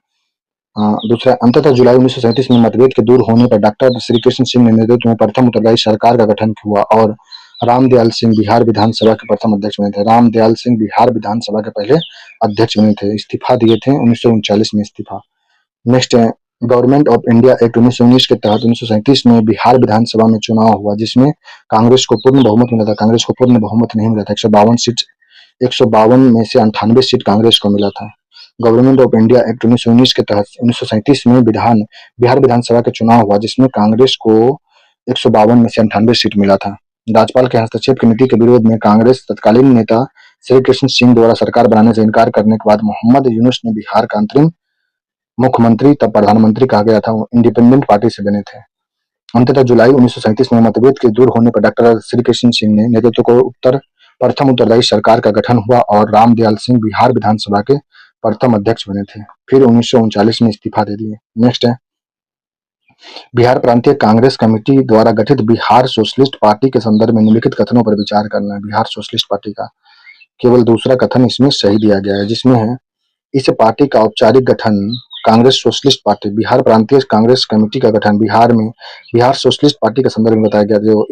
दूसरा, अंततः जुलाई 1937 में मतभेद के दूर होने पर डॉक्टर श्री कृष्ण सिंह के नेतृत्व में प्रथम उत्तरदायी सरकार का गठन हुआ और रामदयाल सिंह बिहार विधानसभा के प्रथम अध्यक्ष बने थे। रामदयाल सिंह बिहार विधानसभा के पहले अध्यक्ष बने थे। इस्तीफा दिए थे 1939 में इस्तीफा। नेक्स्ट है, गवर्नमेंट ऑफ इंडिया एक्ट 1919 के तहत 1937 में बिहार विधानसभा में चुनाव हुआ, जिसमें कांग्रेस को पूर्ण बहुमत मिला था। कांग्रेस को पूर्ण बहुमत नहीं मिला था, 152 में से 98 सीट कांग्रेस को मिला था। गवर्नमेंट ऑफ इंडिया एक्ट 1919 के तहत 1937 में बिहार विधानसभा के चुनाव हुआ, जिसमें कांग्रेस को 152 में से 98 सीट मिला था। राज्यपाल के हस्तक्षेप की नीति के विरोध में कांग्रेस तत्कालीन नेता श्री कृष्ण सिंह द्वारा सरकार बनाने से इनकार करने के बाद मोहम्मद यूनुस ने बिहार का अंतरिम मुख्यमंत्री, तब प्रधानमंत्री कहा गया था, वो इंडिपेंडेंट पार्टी से बने थे। अंततः जुलाई 1937 में मतभेद के दूर होने पर डॉक्टर श्री कृष्ण सिंह ने नेतृत्व को प्रथम उत्तरदायी सरकार का गठन हुआ और रामदयाल सिंह बिहार विधानसभा के प्रथम अध्यक्ष बने थे। फिर 1939 में इस्तीफा दे दिए। नेक्स्ट है, बिहार प्रांतीय कांग्रेस कमेटी द्वारा गठित बिहार सोशलिस्ट पार्टी के संदर्भ में निम्नलिखित कथनों पर विचार करना है। बिहार सोशलिस्ट पार्टी का केवल दूसरा कथन इसमें सही दिया गया है, जिसमें है, इस पार्टी का औपचारिक गठन कांग्रेस सोशलिस्ट पार्टी, बिहार प्रांतीय कांग्रेस कमेटी का गठन बिहार में बिहार सोशलिस्ट पार्टी के संदर्भ में बताया गया। जो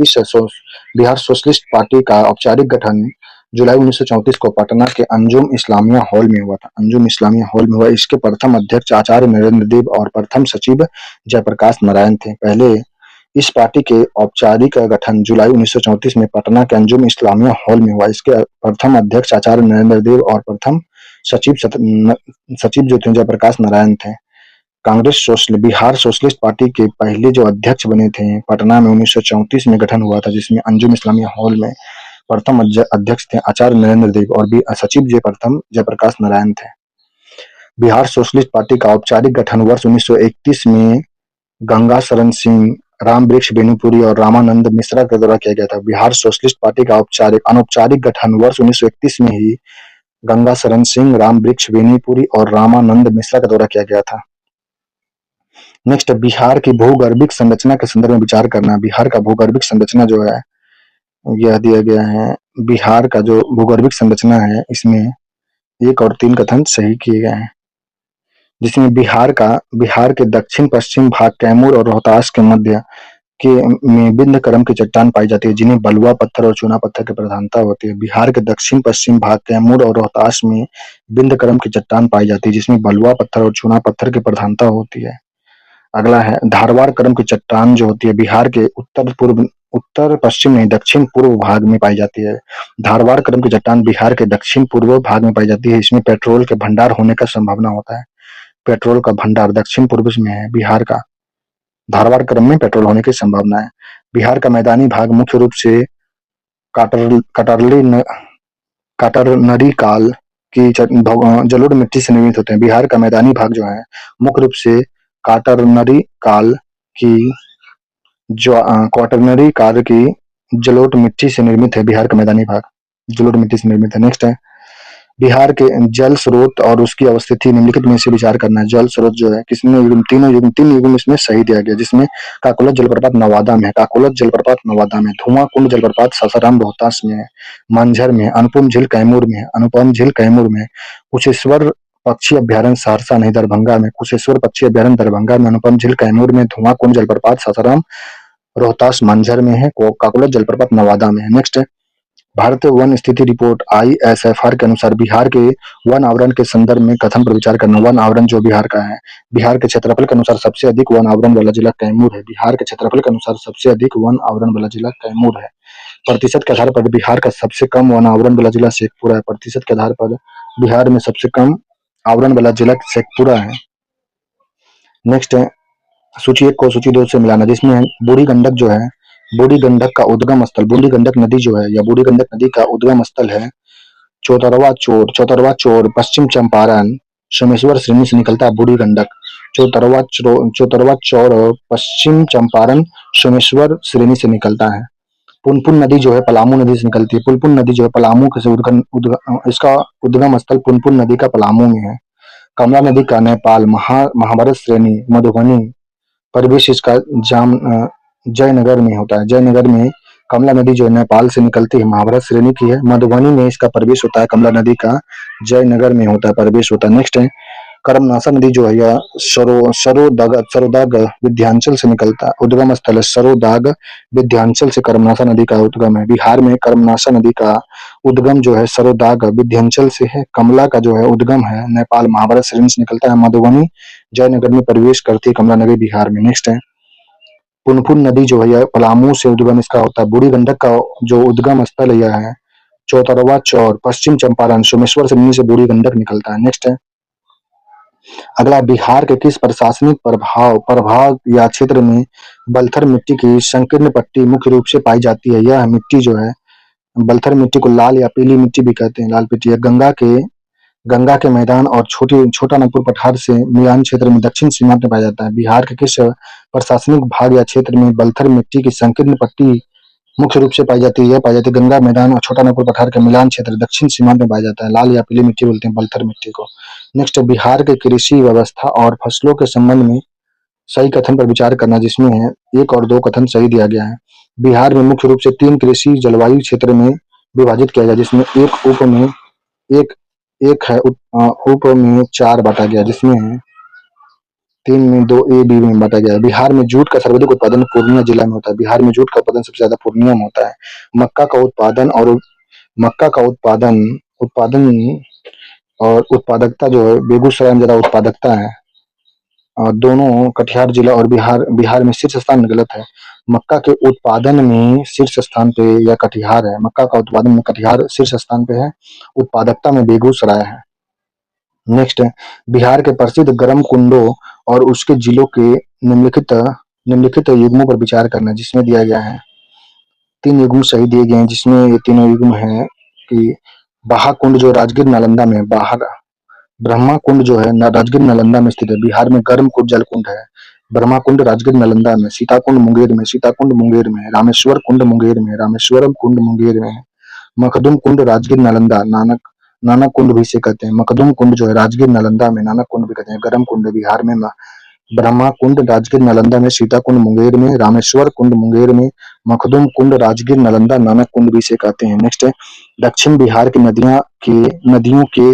बिहार सोशलिस्ट पार्टी का औपचारिक गठन जुलाई 1934 को पटना के अंजुम इस्लामिया हॉल में हुआ था। अंजुम इस्लामिया हॉल में हुआ। इसके प्रथम अध्यक्ष आचार्य नरेंद्र देव और प्रथम सचिव जयप्रकाश नारायण थे। पहले इस पार्टी के औपचारिक गठन जुलाई 1934 में पटना के अंजुम इस्लामिया हॉल में हुआ। इसके प्रथम अध्यक्ष आचार्य नरेंद्र देव और प्रथम सचिव जो थे जयप्रकाश नारायण थे। बिहार सोशलिस्ट पार्टी के पहले जो अध्यक्ष बने थे पटना में 1934 में गठन हुआ था, जिसमें अंजुम इस्लामिया हॉल में प्रथम अध्यक्ष थे आचार्य नरेंद्र देव और सचिव प्रथम जयप्रकाश नारायण थे। बिहार सोशलिस्ट पार्टी का औपचारिक गठन वर्ष 1931 में गंगा शरण सिंह, राम वृक्ष बेनीपुरी और रामानंद मिश्रा के द्वारा किया गया था। बिहार सोशलिस्ट पार्टी का अनौपचारिक गठन वर्ष 1931 में ही गंगा शरण सिंह, राम वृक्ष बेनीपुरी और रामानंद मिश्रा का द्वारा किया गया था। नेक्स्ट, बिहार की भूगर्भिक संरचना के संदर्भ में विचार करना। बिहार का भूगर्भिक संरचना जो है यह दिया गया है। बिहार का जो भूगर्भिक संरचना है इसमें 1 और 3 कथन सही किए गए हैं, जिसमें बिहार के दक्षिण पश्चिम भाग कैमूर और रोहतास के मध्य में बिंद क्रम की चट्टान पाई जाती है, जिन्हें बलुआ पत्थर और चूना पत्थर की प्रधानता होती है। बिहार के दक्षिण पश्चिम भाग कैमूर और रोहतास में बिंद क्रम की चट्टान पाई जाती है, जिसमें बलुआ पत्थर और चूना पत्थर की प्रधानता होती है। अगला है, धारवाड़ क्रम की चट्टान जो होती है बिहार के उत्तर पश्चिम नहीं, दक्षिण पूर्व भाग में पाई जाती है। धारवाड़ क्रम की चट्टान बिहार के दक्षिण पूर्व भाग में पाई जाती है। इसमें पेट्रोल के भंडार होने का संभावना होता है। पेट्रोल का भंडार दक्षिण पूर्व में है बिहार का। धारवाड़ क्रम में पेट्रोल होने की संभावना है। बिहार का मैदानी भाग मुख्य रूप से काटरनरी काल की जलोढ़ मिट्टी से निर्मित होते हैं। बिहार का मैदानी भाग जो है मुख्य रूप से क्वाटरनरी काल की जलोढ़ मिट्टी से निर्मित है। बिहार का मैदानी भाग जलोढ़ मिट्टी से निर्मित है। नेक्स्ट है, बिहार के जल स्रोत और उसकी अवस्थिति निम्नलिखित में से विचार करना है। जल स्रोत जो है किसमें युग्म, तीन युग्म इसमें सही दिया गया, जिसमें काकोलत जलप्रपात नवादा में है, काकोलत जलप्रपात नवादा में, धुआं कुंड जलप्रपात सासाराम रोहतास में है, मंझर में, अनुपम झील कैमूर में, अनुपम झील कैमूर में, कुशेश्वर पक्षी अभ्यारण्य सहरसा नहीं दरभंगा में, कुशेश्वर पक्षी अभ्यारण्य दरभंगा में, अनुपम झील कैमूर में, धुआं कुंड जलप्रपात सासाराम रोहतास मंझर में है, काकोलत जलप्रपात नवादा में है। नेक्स्ट है, भारतीय वन स्थिति रिपोर्ट ISFR के अनुसार बिहार के वन आवरण के संदर्भ में कथन पर विचार करना। वन आवरण जो बिहार का है, बिहार के क्षेत्रफल के अनुसार सबसे अधिक वन आवरण वाला जिला कैमूर है। बिहार के क्षेत्रफल के अनुसार सबसे अधिक वन आवरण वाला जिला कैमूर है। प्रतिशत के आधार पर बिहार का सबसे कम वन आवरण वाला जिला शेखपुरा है। प्रतिशत के आधार पर बिहार में सबसे कम आवरण वाला जिला शेखपुरा है। नेक्स्ट है, सूची 1 को सूची 2 से मिलाना, जिसमें बूढ़ी गंडक जो है, बूढ़ी गंडक का उद्गम स्थल, बूढ़ी गंडक नदी जो है या बूढ़ी गंडक नदी का उद्गम स्थल है चौतरवा चोर, चौतरवा चोर पश्चिम चंपारण सोमेश्वर श्रेणी से निकलता है। बूढ़ी गंडक चौतरवा चौर पश्चिम चंपारण सोमेश्वर श्रेणी से निकलता है। पुनपुन नदी जो है पलामू नदी से निकलती है। पुनपुन नदी जो है पलामू से इसका उद्गम स्थल पुनपुन नदी का पलामू में है। कमला नदी का नेपाल महाभारत श्रेणी मधुबनी परिवेश इसका जयनगर में होता है। जयनगर में कमला नदी जो है नेपाल से निकलती है, महाभारत श्रेणी की है। मधुबनी में इसका प्रवेश होता है, कमला नदी का जयनगर में होता है, प्रवेश होता है। नेक्स्ट है, करमनासा नदी जो है या सरोदाग विंध्याचल से निकलता है, उद्गम स्थल है सरोदाग विंध्याचल से करमनासा नदी का उद्गम है। बिहार में करमनासा नदी का उद्गम जो है सरोदाग विंध्याचल से है। कमला का जो है उद्गम है नेपाल महाभारत श्रेणी से निकलता है। मधुबनी जयनगर में प्रवेश करती है कमला नदी बिहार में। नेक्स्ट है, पुनपुन नदी जो है यह पलामू से उद्गम इसका होता है। बूढ़ी गंडक का जो उद्गम स्थल यह है चौतरवा चौर पश्चिम चंपारण सोमेश्वर श्रेणी से बूढ़ी गंडक निकलता है। नेक्स्ट है, अगला, बिहार के किस प्रशासनिक प्रभाग या क्षेत्र में बलथर मिट्टी की संकीर्ण पट्टी मुख्य रूप से पाई जाती है। यह मिट्टी जो है बलथर मिट्टी को लाल या पीली मिट्टी भी कहते हैं, लाल मिट्टी है। गंगा के मैदान और छोटा नागपुर पठार से मिलान क्षेत्र में दक्षिण सीमा में पाया जाता है। बिहार के किस प्रशासनिक भाग या क्षेत्र में बलथर मिट्टी की संकीर्ण पट्टी मुख्य रूप से पाई जाती है। यह पाई जाती है गंगा मैदान और छोटा नागपुर पठार के मिलान क्षेत्र दक्षिण सीमा में पाया जाता है। लाल या पीली मिट्टी बोलते हैं बलथर मिट्टी को। नेक्स्ट, बिहार के कृषि व्यवस्था और फसलों के संबंध में सही कथन पर विचार करना, जिसमें है 1 और 2 कथन सही दिया गया है। बिहार में मुख्य रूप से 3 कृषि जलवायु क्षेत्र में विभाजित किया गया, जिसमें एक है उप में 4 बांटा गया, जिसमें है 3 में 2 ए बी में बांटा गया है। बिहार में जूट का सर्वाधिक उत्पादन पूर्णिया जिला में होता है। बिहार में जूट का उत्पादन सबसे ज्यादा पूर्णिया में होता है। मक्का का उत्पादन और उत्पादकता जो है बेगूसराय में ज्यादा उत्पादकता है। दोनों कटिहार जिला और बिहार में शीर्ष स्थान गलत है। मक्का के उत्पादन में शीर्ष स्थान पे या कटिहार है। मक्का का उत्पादन में कटिहार शीर्ष स्थान पे है, उत्पादकता में बेगूसराय है। नेक्स्ट है, बिहार के प्रसिद्ध गर्म कुंडों और उसके जिलों के निम्नलिखित युग्मों पर विचार करना, जिसमें दिया गया है 3 युग्म सही दिए गए हैं, जिसमें ये तीनों युग्म है कि बाहा कुंड जो राजगीर नालंदा में, ब्रह्मा कुंड जो है राजगीर नालंदा में स्थित है। बिहार में गर्म कुंड जल कुंड है, ब्रह्मा कुंड राजगीर नालंदा में, सीताकुंड मुंगेर में, रामेश्वर कुंड मुंगेर में, रामेश्वरम कुंड मुंगेर में है। मखदुम कुंड राजगीर नालंदा, नानक कुंड भी इसे कहते हैं। मखदुम कुंड जो है राजगीर नालंदा में, नानक कुंड भी कहते हैं। गर्म कुंड बिहार में ब्रह्मा कुंड राजगीर नालंदा में, सीताकुंड मुंगेर में, रामेश्वर कुंड मुंगेर में, मखदुम कुंड राजगीर नालंदा, नानक कुंड भी इसे कहते हैं। नेक्स्ट है, दक्षिण बिहार की नदियों के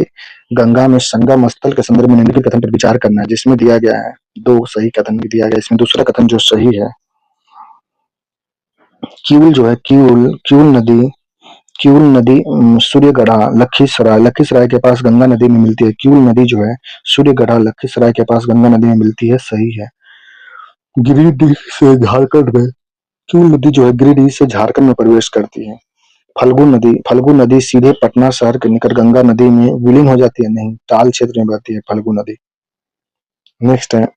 गंगा में संगम स्थल के संदर्भ में निम्नलिखित कथन पर विचार करना है, जिसमें दिया गया है 2 सही कथन भी दिया गया। इसमें दूसरा कथन जो सही है, किऊल जो है किऊल नदी सूर्यगढ़ा लखीसराय के पास गंगा नदी में मिलती है। किऊल नदी जो है सूर्यगढ़ा लखीसराय के पास गंगा नदी में मिलती है, सही है। गिरिडीह से झारखंड में किऊल नदी जो है गिरिडीह से झारखंड में प्रवेश करती है। फल्गु नदी सीधे पटना शहर के निकट गंगा नदी में विलीन हो जाती है, नहीं, ताल क्षेत्र में बहती है फल्गु नदी। नेक्स्ट है,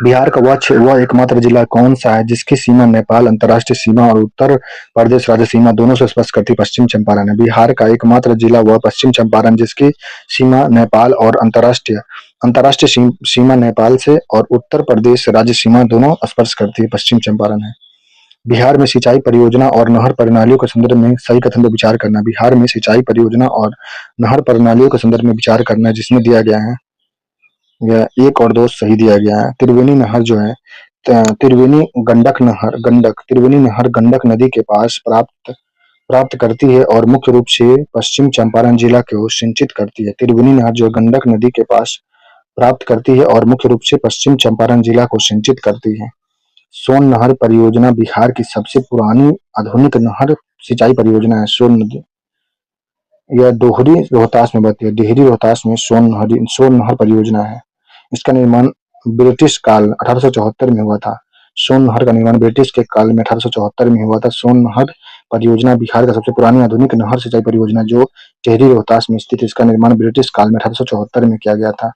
बिहार का वह एकमात्र जिला कौन सा है जिसकी सीमा नेपाल अंतर्राष्ट्रीय सीमा और उत्तर प्रदेश राज्य सीमा दोनों से स्पर्श करती पश्चिम चंपारण है। बिहार का एकमात्र जिला वह पश्चिम चंपारण जिसकी सीमा नेपाल और अंतर्राष्ट्रीय सीमा नेपाल से और उत्तर प्रदेश राज्य सीमा दोनों स्पर्श करती है, पश्चिम चंपारण है। बिहार में सिंचाई परियोजना और नहर प्रणालियों के संदर्भ में सही कथन पर विचार करना। बिहार में सिंचाई परियोजना और नहर प्रणालियों के संदर्भ में विचार करना, जिसमें दिया गया है यह 1 और 2 सही दिया गया है। त्रिवेणी नहर जो है त्रिवेणी नहर गंडक नदी के पास प्राप्त प्राप्त करती है और मुख्य रूप से पश्चिम चंपारण जिला को सिंचित करती है। त्रिवेणी नहर जो गंडक नदी के पास प्राप्त करती है और मुख्य रूप से पश्चिम चंपारण जिला को सिंचित करती है। सोन नहर परियोजना बिहार की सबसे पुरानी आधुनिक नहर सिंचाई परियोजना है। सोन नदी यह दोहरी रोहतास में बहती है। डिहरी रोहतास में सोन नहर परियोजना है। इसका निर्माण ब्रिटिश काल 1874 में हुआ था। सोन नहर का निर्माण ब्रिटिश के काल में 1874 में हुआ था। सोन नहर परियोजना बिहार का सबसे पुरानी आधुनिक नहर सिंचाई परियोजना जो टिहरी रोहतास में स्थित है। इसका निर्माण ब्रिटिश काल में 1874 में किया गया था।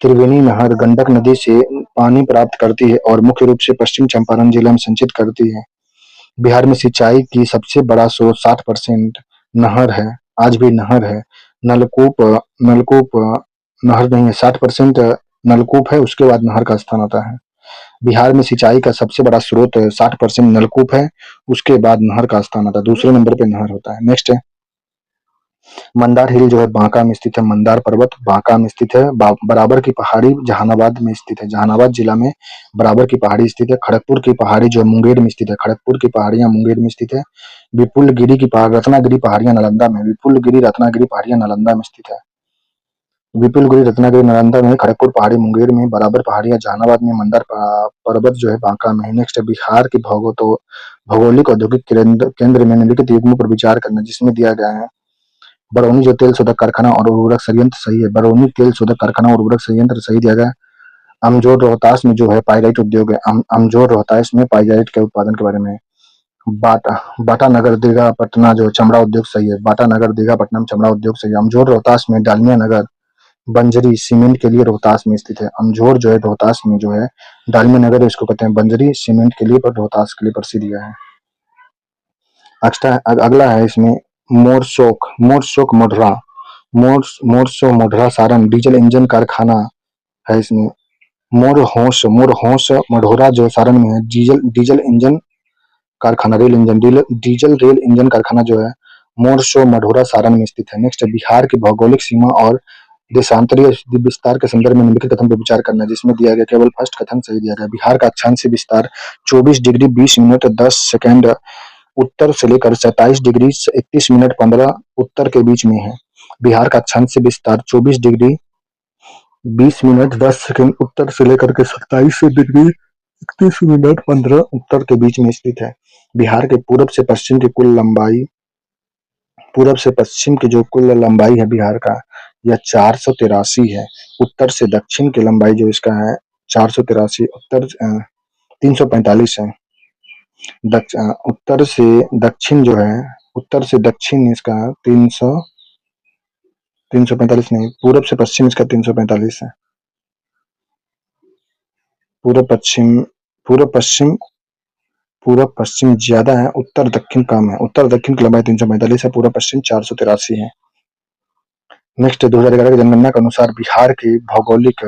त्रिवेणी नहर गंडक नदी से पानी प्राप्त करती है और मुख्य रूप से पश्चिम चंपारण जिला में संचित करती है। बिहार में सिंचाई की सबसे बड़ा स्रोत 60% नहर है, आज भी नहर है। नलकूप नलकूप नहर नहीं है, 60% नलकूप है, उसके बाद नहर का स्थान आता है। बिहार में सिंचाई का सबसे बड़ा स्रोत 60% नलकूप है, उसके बाद नहर का स्थान आता है, दूसरे नंबर पे नहर होता है। नेक्स्ट है मंदार हिल जो है बांका में स्थित है। मंदार पर्वत बांका में स्थित है। बराबर की पहाड़ी जहानाबाद में स्थित है। जहानाबाद जिला में बराबर की पहाड़ी स्थित है। खड़गपुर की पहाड़ी जो है मुंगेर में स्थित है। खड़गपुर की पहाड़ियां मुंगेर में स्थित है। विपुलगिरी की पहाड़ रत्नागिरी पहाड़ियां नालंदा में। विपुलगिरी रत्नागिरी पहाड़ियां नालंदा में स्थित है। विपुलगिरी रत्नागिरी नालंदा में, खड़गपुर पहाड़ी मुंगेर में, बराबर पहाड़ियां जहानाबाद में, मंदार पर्वत जो है बांका में है। नेक्स्ट है बिहार की भौगोलिक औद्योगिक केंद्र में निम्नलिखित युग्मों पर विचार करना, जिसमें दिया गया है बरौनी जो तेल शोधक कारखाना और उर्वरक संयंत्र सही है। बरौनी तेल शोधक कारखाना और उर्वरक संयंत्र सही दिया गया है। अमजोर रोहतास में जो है पाइराइट उद्योग है। अमजोर रोहतास में पाइराइट के उत्पादन के बारे में। बाटा बाटा नगर दीघा पटना जो चमड़ा उद्योग सही है। बाटा नगर दीघा पटना में चमड़ा उद्योग सही है। अमजोर रोहतास में डालमिया नगर बंजरी सीमेंट के लिए रोहतास में स्थित है। अमजोर जो है रोहतास में जो है डालमिया नगर इसको कहते हैं। बंजरी सीमेंट के लिए रोहतास के लिए प्रसिद्ध है। अगला है इसमें मोरशोक मोढ़रा सारण डीजल इंजन कारखाना है। इसमें मोरहोश मढ़ौरा जो सारण में है डीजल इंजन कारखाना डीजल रेल इंजन कारखाना जो है मोरशो मढ़ौरा सारण में स्थित है। नेक्स्ट है बिहार की भौगोलिक सीमा और देशांतरीय विस्तार के संदर्भ में निम्नलिखित कथन पर विचार करना, जिसमें दिया गया केवल फर्स्ट कथन सही दिया गया। बिहार का अक्षांशीय विस्तार 24 डिग्री 20 मिनट 10 सेकेंड उत्तर से लेकर 27 डिग्री 31 मिनट 15 उत्तर के बीच में है। बिहार का अक्षांशीय विस्तार 24 डिग्री 20 मिनट 10 सेकेंड उत्तर से लेकर के 27 डिग्री 31 मिनट 15 उत्तर के बीच में स्थित है। बिहार के पूरब से पश्चिम की जो कुल लंबाई है बिहार का यह 483 है। उत्तर से दक्षिण की लंबाई जो इसका है 483, उत्तर 345 है। उत्तर से दक्षिण इसका 345 नहीं, पूरब से पश्चिम इसका 345 है। पूरब पश्चिम ज्यादा है, उत्तर दक्षिण कम है। उत्तर दक्षिण की लंबाई 345 है, पूरब पश्चिम 483 है। नेक्स्ट 2011 की जनगणना के अनुसार बिहार की भौगोलिक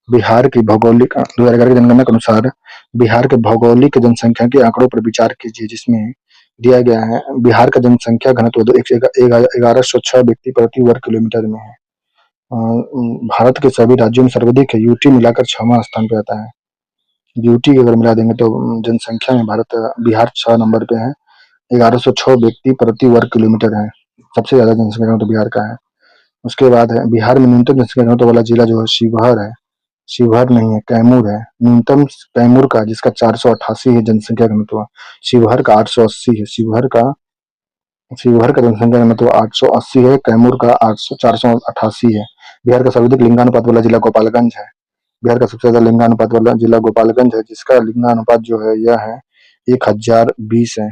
2011 की जनसंख्या के आंकड़ों पर विचार कीजिए, जिसमें दिया गया है बिहार का जनसंख्या घनत्व 1106 व्यक्ति प्रति वर्ग किलोमीटर में है। भारत के सभी राज्यों में सर्वाधिक है। यूटी मिलाकर 6वां स्थान पे आता है। यूटी अगर मिला देंगे तो जनसंख्या में बिहार 6 नंबर पे है। 1106 व्यक्ति प्रति वर्ग किलोमीटर है, सबसे ज्यादा जनसंख्या तो बिहार का है। उसके बाद है बिहार में न्यूनतम जनसंख्या घनत्व वाला जिला जो है शिवहर है। शिवहर नहीं है, कैमूर है। न्यूनतम कैमूर का जिसका 488 है जनसंख्या घनत्व। शिवहर का 880 है। शिवहर का जनसंख्या घनत्व 880 है। कैमूर का 488 है। बिहार का सर्वाधिक लिंगानुपात वाला जिला गोपालगंज है। बिहार का सबसे ज्यादा लिंगानुपात वाला जिला गोपालगंज है, जिसका लिंगानुपात जो है यह है 1020 है,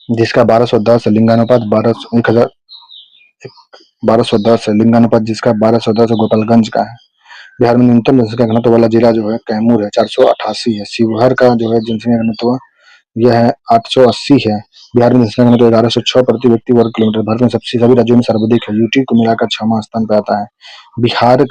जिसका 1210 है। लिंगानुपात 1210 है। लिंगानुपात जिसका 1210 गोपालगंज का है। बिहार में न्यूनतम जनसंख्या घनत्व वाला जिला जो है कैमूर है, 488 है। शिवहर का जो है जनसंख्या घनत्व यह है 880 है। बिहार में जनसंख्या घनत्व 1106 प्रति व्यक्ति वर्ग किलोमीटर। भारत में सभी राज्यों में सर्वाधिक है। यूटी को मिलाकर 6वां स्थान पर आता है। बिहार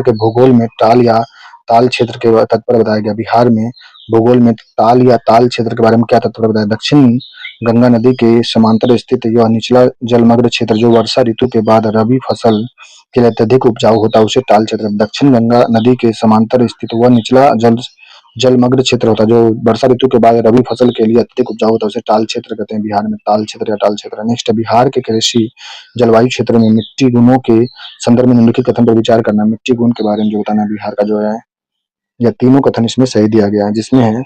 के भूगोल में ताल क्षेत्र के तट पर बताया गया। बिहार में भूगोल में ताल या ताल क्षेत्र के बारे में क्या तत्व बताया? दक्षिण गंगा नदी के समांतर स्थित यह निचला जलमग्न क्षेत्र जो वर्षा ऋतु के बाद रबी फसल के लिए अत्यधिक उपजाऊ होता है उसे ताल क्षेत्र। दक्षिण गंगा नदी के समांतर स्थित वह निचला जलमग्न क्षेत्र होता है जो वर्षा ऋतु के बाद रबी फसल के लिए अत्यधिक उपजाऊ होता है उसे ताल क्षेत्र कहते हैं। बिहार में ताल क्षेत्र या टाल क्षेत्र। नेक्स्ट, बिहार के कृषि जलवायु क्षेत्र में मिट्टी गुणों के संदर्भ में निम्नलिखित कथन पर विचार करना। मिट्टी गुण के बारे में जो बताना बिहार का जो है, या तीनों कथन इसमें सही दिया गया है, जिसमें है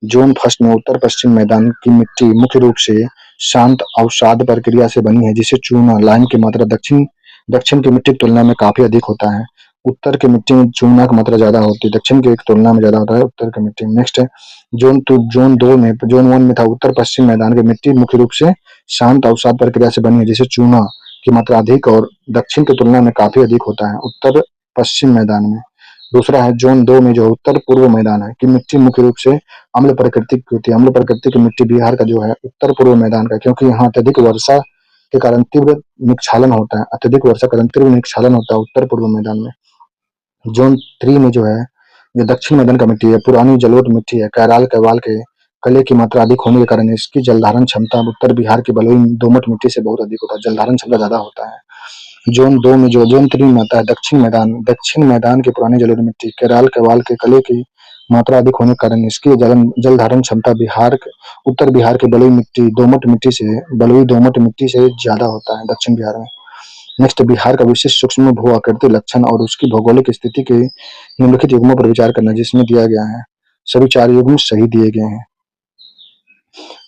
जोन फर्स्ट में उत्तर पश्चिम मैदान की मिट्टी मुख्य रूप से शांत अवसाद प्रक्रिया से बनी है जिसे चूना लाइम की मात्रा दक्षिण दक्षिण की मिट्टी की तुलना में काफी अधिक होता है। उत्तर की मिट्टी में चूना की मात्रा ज्यादा होती है, दक्षिण की तुलना में ज्यादा होता है उत्तर की मिट्टी में। नेक्स्ट है जोन दो में, जोन वन में था उत्तर पश्चिम मैदान की मिट्टी मुख्य रूप से शांत अवसाद प्रक्रिया से बनी है जिसे चूना की मात्रा अधिक और दक्षिण की तुलना में काफी अधिक होता है उत्तर पश्चिम मैदान में। दूसरा है जोन दो में जो उत्तर पूर्व मैदान है कि मिट्टी मुख्य रूप से अम्ल प्रकृति की होती है। अम्ल प्रकृति की मिट्टी बिहार का जो है उत्तर पूर्व मैदान का, क्योंकि यहाँ अत्यधिक वर्षा के कारण तीव्र निक्षालन होता है, अत्यधिक वर्षा के कारण तीव्र निक्षालन होता है उत्तर पूर्व मैदान में। जोन थ्री में जो है ये दक्षिण मैदान का मिट्टी है, पुरानी जलोढ़ मिट्टी है, कैराल कैवाल के कले की मात्रा अधिक होने के कारण इसकी जलधारण क्षमता उत्तर बिहार की बलुई दोमट मिट्टी से बहुत अधिक होता है, जलधारण क्षमता ज्यादा होता है। जोन दो में जो जोन थ्री में आता है दक्षिण मैदान की पुरानी जलोढ़ मिट्टी केराल केवाल के कले की मात्रा अधिक होने के कारण इसकी जल धारण क्षमता उत्तर बिहार के बलुई दोमट मिट्टी से ज्यादा होता है दक्षिण बिहार में। नेक्स्ट, बिहार का विशिष्ट सूक्ष्म भू आकृति लक्षण और उसकी भौगोलिक स्थिति के निम्नलिखित युग्मों पर विचार करना, जिसमें दिया गया है सभी 4 युग्म सही दिए गए हैं।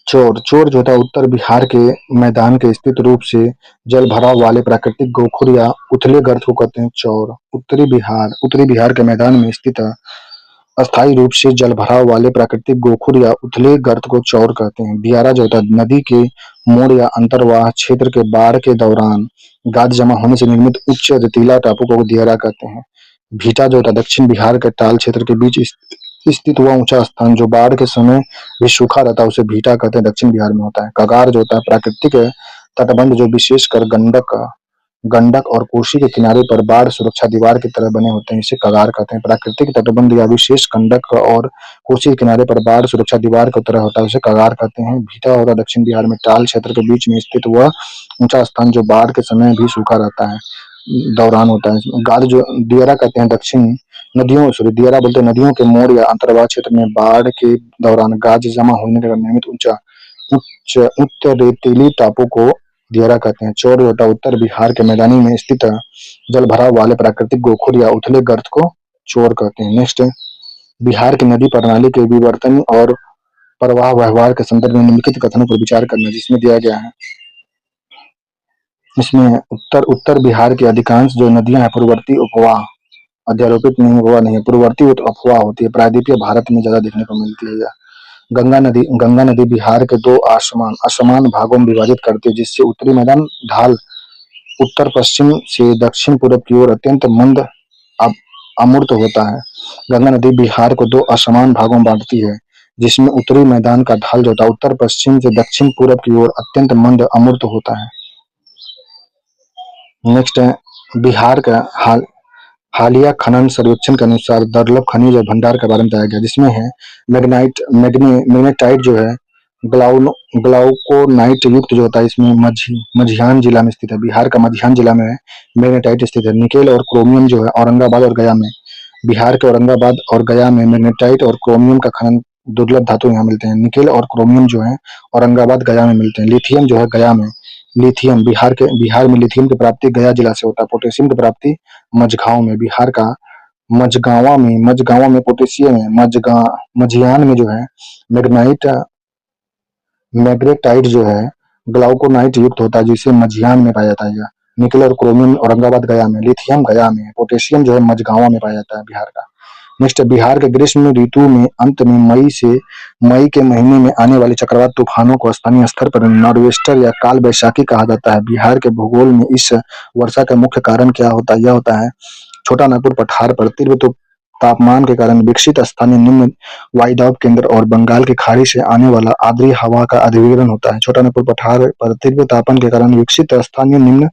चोर जो था उत्तर बिहार के मैदान के स्थित रूप से जल भराव वाले प्राकृतिक गोखुर या उथले गर्त को कहते हैं चौर। उत्तरी बिहार के मैदान में स्थित अस्थायी रूप से जल भराव वाले प्राकृतिक गोखुर या उथले गर्त को चौर कहते हैं। दियारा जो होता है नदी के मोड़ या अंतर्वाह क्षेत्र के बाढ़ के दौरान गाद जमा होने से निर्मित उच्च रेतीला टापू को दियारा कहते हैं। भीटा जो होता है दक्षिण बिहार के टाल क्षेत्र के बीच स्थित हुआ ऊंचा स्थान जो बाढ़ के समय भी सूखा रहता है उसे भीटा कहते हैं, दक्षिण बिहार में होता है। कगार जो होता है प्राकृतिक तटबंध जो विशेषकर गंडक और कोसी के किनारे पर बाढ़ सुरक्षा दीवार की तरह बने होते हैं, इसे कगार कहते हैं। प्राकृतिक तटबंध या विशेष गंडक और कोसी के किनारे पर बाढ़ सुरक्षा दीवार की तरह होता है, उसे कगार कहते हैं। भीटा होता है दक्षिण बिहार में टाल क्षेत्र के बीच में स्थित हुआ ऊंचा स्थान जो बाढ़ के समय भी सूखा रहता है, दौरान होता है। गाद जो दियारा कहते हैं दक्षिण दियारा बोलते हैं नदियों के मोड़ या अंतर्वाह क्षेत्र में बाढ़ के दौरान गाद जमा होने के निर्मित उच्च रेतीली टापू को दियारा कहते हैं। चौर होता उत्तर बिहार के मैदानी में स्थित जल भराव वाले प्राकृतिक गोखुर या उथले गर्त को चौर कहते हैं। नेक्स्ट, बिहार की नदी प्रणाली के विवर्तन और प्रवाह व्यवहार के संदर्भ में निम्नलिखित कथनों पर विचार करना, जिसमें दिया गया है इसमें उत्तर बिहार की अधिकांश जो नदियां हैं पूर्ववर्ती उपवाह अध्यारोपित नहीं हुआ नहीं है, पूर्ववर्ती अफवाह होती है, प्रायद्वीपीय भारत में ज्यादा देखने को मिलती है। गंगा नदी बिहार के दो असमान भागों में विभाजित करती है, जिससे उत्तरी मैदान ढाल उत्तर पश्चिम से दक्षिण पूर्व की ओर अत्यंत मंद अमूर्त होता है। गंगा नदी बिहार को दो असमान भागों में बांटती है, जिसमें उत्तरी मैदान का ढाल जो होता है उत्तर पश्चिम से दक्षिण पूर्व की ओर अत्यंत मंद अमूर्त होता है। नेक्स्ट है बिहार का हालिया खनन सर्वेक्षण के अनुसार दुर्लभ खनिज और भंडार के बारे में बताया गया, जिसमें है मैग्नेटाइट जो है ग्लाउकोनाइट युक्त जो होता है इसमें मझियान जिला में स्थित है। बिहार का मझियान जिला में मैग्नेटाइट स्थित है। निकेल और क्रोमियम जो है औरंगाबाद और गया में, बिहार के औरंगाबाद और गया में मैग्नेटाइट और क्रोमियम का खनन दुर्लभ धातु यहाँ मिलते हैं। निकेल और क्रोमियम जो है औरंगाबाद गया में मिलते हैं। लिथियम जो है गया में, बिहार में लिथियम की प्राप्ति गया जिला से होता है। पोटेशियम की प्राप्ति मझगांव में, बिहार का मझगांवा में पोटेशियम है। मझियान में जो है मैग्नेटाइट जो है ग्लाउकोनाइट युक्त होता है, जिसे मझियान में पाया जाता है। निकेल और क्रोमियम औरंगाबाद गया में, लिथियम गया में, पोटेशियम जो है मझगांवा में पाया जाता है बिहार का। नेक्स्ट, बिहार के ग्रीष्म ऋतु में अंत में मई के महीने में आने वाले चक्रवात तूफानों को स्थानीय स्तर पर नॉर्वेस्टर या काल बैसाखी कहा जाता है। बिहार के भूगोल में इस वर्षा का मुख्य कारण क्या होता है? यह होता है छोटा नागपुर पठार पर तीव्र तापमान के कारण विकसित स्थानीय निम्न वायुदाब केंद्र और बंगाल की खाड़ी से आने वाला आर्द्र हवा का अधिग्रहण होता है। छोटा नागपुर पठार पर तीव्र तापमान के कारण विकसित स्थानीय निम्न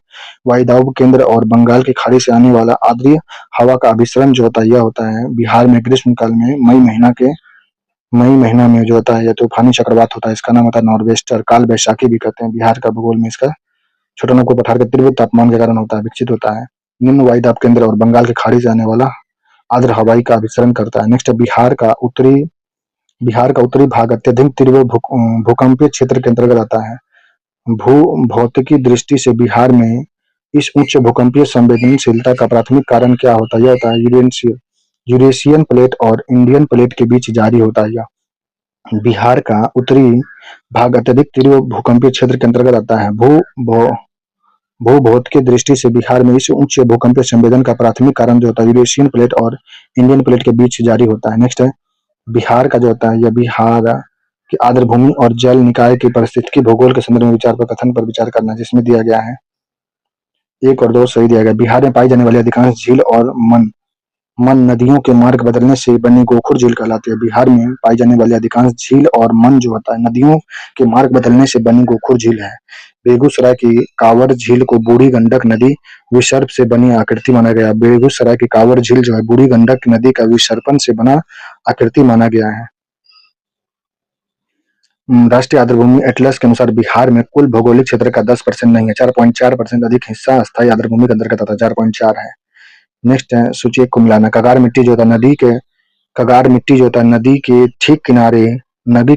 वायुदाब केंद्र और बंगाल की खाड़ी से आने वाला आर्द्र हवा का अभिसरण जो होता है यह होता है बिहार में ग्रीष्म काल में मई महीना के मई महीना में जो होता है यह तूफानी चक्रवात होता है, इसका नाम होता है नॉर्वेस्टर, काल वैशाखी भी कहते हैं। बिहार का भूगोल में इसका छोटानागपुर पठार के तीव्र तापमान के कारण होता है, विकसित होता है। निम्न वायुदाब केंद्र और बंगाल की खाड़ी से आने वाला आर्द्र हवाई का अभिसरण करता है। नेक्स्ट, बिहार का उत्तरी भाग अत्यधिक तीव्र भूकंपीय क्षेत्र के अंतर्गत आता है। भू भौतिकी दृष्टि से बिहार में इस उच्च भूकंपीय संवेदनशीलता का प्राथमिक कारण क्या होता है? यह होता है यूरेशियन प्लेट और इंडियन प्लेट के बीच जारी होता है। बिहार का उत्तरी भाग अत्यधिक तीव्र भूकंपीय क्षेत्र के अंतर्गत आता है। भूभौतिकीय दृष्टि से बिहार में इस उच्च भूकंपीय संवेदन का प्राथमिक कारण जो होता है यूरेशियन प्लेट और इंडियन प्लेट के बीच जारी होता है। नेक्स्ट है बिहार का जो होता है, यह बिहार की आर्द्र भूमि और जल निकाय की पारिस्थितिकी भूगोल के संदर्भ में विचार पर कथन पर विचार करना, जिसमें दिया गया है 1 और 2 सही दिया गया। बिहार में पाई जाने वाली अधिकांश झील और मन नदियों के मार्ग बदलने से बनी गोखुर झील कहलाती है। बिहार में पाई जाने वाली अधिकांश झील और मन जो होता है नदियों के मार्ग बदलने से बनी गोखुर झील है। बेगूसराय की कांवर झील को बूढ़ी गंडक नदी विसर्प से बनी आकृति माना गया। बेगूसराय की कांवर झील जो है बूढ़ी गंडक नदी का विसर्पण से बना आकृति माना गया है। राष्ट्रीय आर्द्रभूमि एटलस के अनुसार बिहार में कुल भौगोलिक क्षेत्र का 10% नहीं है, 4.4% अधिक हिस्सा अस्थायी आर्द्रभूमि के अंतर्गत आता है, 4.4 है। नेक्स्ट है सूची 1 को मिलाना। कगार मिट्टी जो होता है कगार मिट्टी जो होता है नदी के ठीक किनारे नदी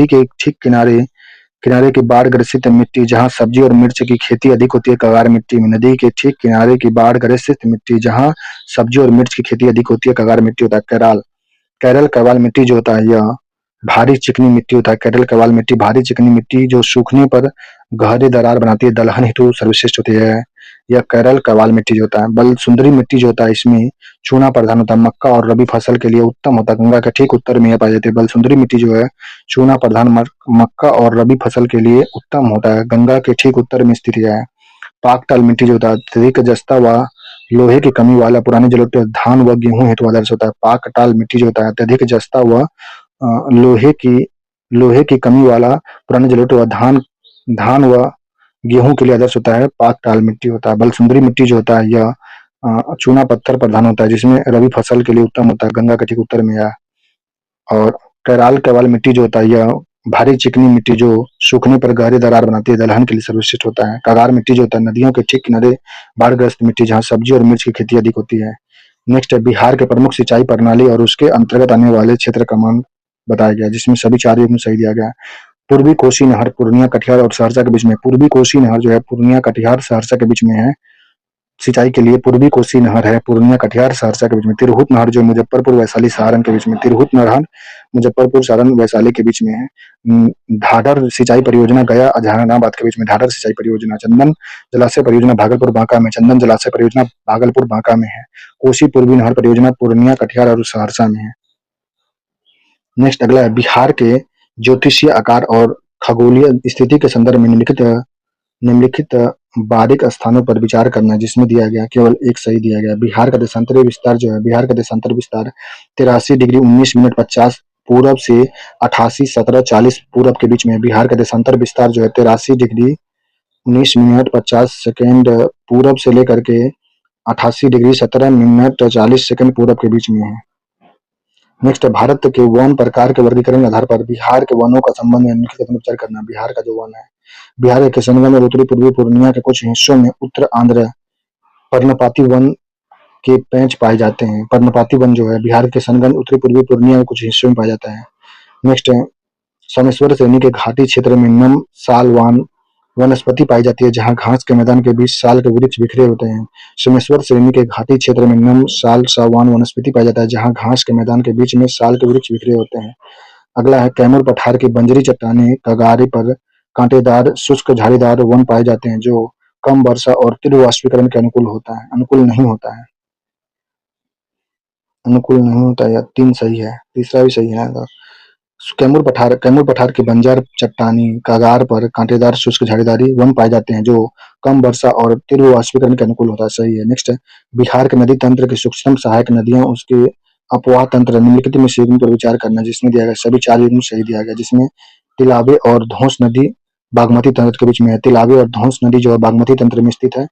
के ठीक किनारे की बाढ़ ग्रसित मिट्टी जहाँ सब्जी और मिर्च की खेती अधिक होती है कगार मिट्टी में। नदी के ठीक किनारे की बाढ़ ग्रसित मिट्टी जहाँ सब्जी और मिर्च की खेती अधिक होती है कगार मिट्टी होता है। केरल कैवाल मिट्टी जो होता है यह भारी चिकनी मिट्टी होता है। केरल कैवाल मिट्टी भारी चिकनी मिट्टी जो सूखने पर गहरी दरार बनाती है, दलहन हेतु सर्वश्रेष्ठ होती है। यह केरल कैवाल मिट्टी जो होता है। बल सुंदरी मिट्टी जो होता है इसमें चूना प्रधान होता है, मक्का और रबी फसल के लिए उत्तम होता है। गंगा के ठीक उत्तर में यह पाई जाती है। बल सुंदरी मिट्टी जो है चूना प्रधान मक्का और रबी फसल के लिए उत्तम होता है, गंगा के ठीक उत्तर में स्थित है। पाकटाल मिट्टी जो होता है अत्यधिक जस्ता व लोहे की कमी वाला पुराने जलोढ़ धान व गेहूं हेतु आदर्श होता है। पाकटाल मिट्टी जो होता है अत्यधिक जस्ता व लोहे की कमी वाला पुराने जलोढ़ व धान व गेहूं के लिए आदर्श होता है, पाकटाल मिट्टी होता है। बलसुंदरी मिट्टी जो होता है यह चूना पत्थर प्रधान होता है, जिसमें रबी फसल के लिए उत्तम होता है, गंगा के ठीक उत्तर में है। और कैराल कैवाल मिट्टी जो होता है यह भारी चिकनी मिट्टी जो सूखने पर गहरी दरार बनाती है, दलहन के लिए सर्वश्रेष्ठ होता है। कगार मिट्टी जो होता है नदियों के ठीक किनारे बाढ़ग्रस्त मिट्टी जहाँ सब्जी और मिर्च की खेती अधिक होती है। नेक्स्ट है बिहार के प्रमुख सिंचाई प्रणाली और उसके अंतर्गत आने वाले क्षेत्र का मान बताया गया, जिसमें सभी 4 युग्म सही दिया गया है। पूर्वी कोसी नहर पूर्णिया कटिहार और सहरसा के बीच में। पूर्वी कोसी नहर जो है पूर्णिया कटिहार सहरसा के बीच में है। सिंचाई के लिए पूर्वी कोसी नहर है पूर्णिया कटिहार सहरसा के बीच में। तिरहुत नहर जो मुजफ्फरपुर वैशाली सारण के बीच में। तिरहुत नहर मुजफ्फरपुर सारण वैशाली के बीच में है। ढाढर सिंचाई परियोजना गया जहानाबाद के बीच में। ढाढर सिंचाई परियोजना। चंदन जलाशय परियोजना भागलपुर बांका में। चंदन जलाशय परियोजना भागलपुर बांका में है। कोसी पूर्वी नहर परियोजना पूर्णिया कटिहार और सहरसा में है। नेक्स्ट अगला है बिहार के ज्योतिषीय आकार और खगोलीय स्थिति के संदर्भ में निम्नलिखित बारीक स्थानों पर विचार करना, जिसमें दिया गया केवल 1 सही दिया गया। बिहार का देशांतरी विस्तार जो है बिहार का देशांतर विस्तार 83 डिग्री 19 मिनट 50 पूरब से 88 17 40 पूरब के बीच में है। बिहार का देशांतर विस्तार जो है 83 डिग्री 19 मिनट 50 सेकेंड पूरब से लेकर के 88 डिग्री 17 मिनट 40 सेकेंड पूरब के बीच में है। नेक्स्ट भारत के वन प्रकार के वर्गीकरण के आधार पर बिहार के वनों का संबंध निम्नलिखित कथन विचार करना। बिहार का जो वन है बिहार के किशनगंज और उत्तरी पूर्वी पूर्णिया के कुछ हिस्सों में उत्तर आंध्र पर्णपाती वन के पेंच पाए जाते हैं। पर्णपाती वन जो है बिहार के किशनगंज उत्तरी पूर्वी पूर्णिया के कुछ हिस्सों में पाया जाता है। नेक्स्ट है सोमेश्वर श्रेणी के घाटी क्षेत्र में नम सालवान वनस्पति पाई जाती है, जहां घास के मैदान के बीच साल के वृक्ष बिखरे होते हैं। सोमेश्वर श्रेणी के घाटी क्षेत्र में नम साल सागवान वनस्पति पाया जाता है, जहां घास के मैदान के बीच में साल के वृक्ष बिखरे होते हैं। अगला है कैमूर पठार की बंजरी चट्टानें कगारे पर कांटेदार शुष्क झाड़ीदार वन पाए जाते हैं, जो कम वर्षा और तीव्र वाष्पीकरण के अनुकूल नहीं होता है। अनुकूल नहीं होता या 3 सही है, तीसरा भी सही है। कैमूर पठार की बंजर चट्टानी कगार पर कांटेदार शुष्क झाड़ीदारी वन पाए जाते हैं, जो कम वर्षा और तीव्र वाष्पीकरण के अनुकूल होता है। सही है। नेक्स्ट है बिहार के नदी तंत्र की सूक्ष्म सहायक नदियां उसके अपवाह तंत्र निम्नलिखित में से युग्म पर विचार करना, जिसमें दिया गया सभी 4 युग्म सही दिया गया, जिसमें तिलावे और धौंस नदी बागमती तंत्र के बीच में है। तिलावे और धौंस नदी जो है बागमती तंत्र में स्थित है।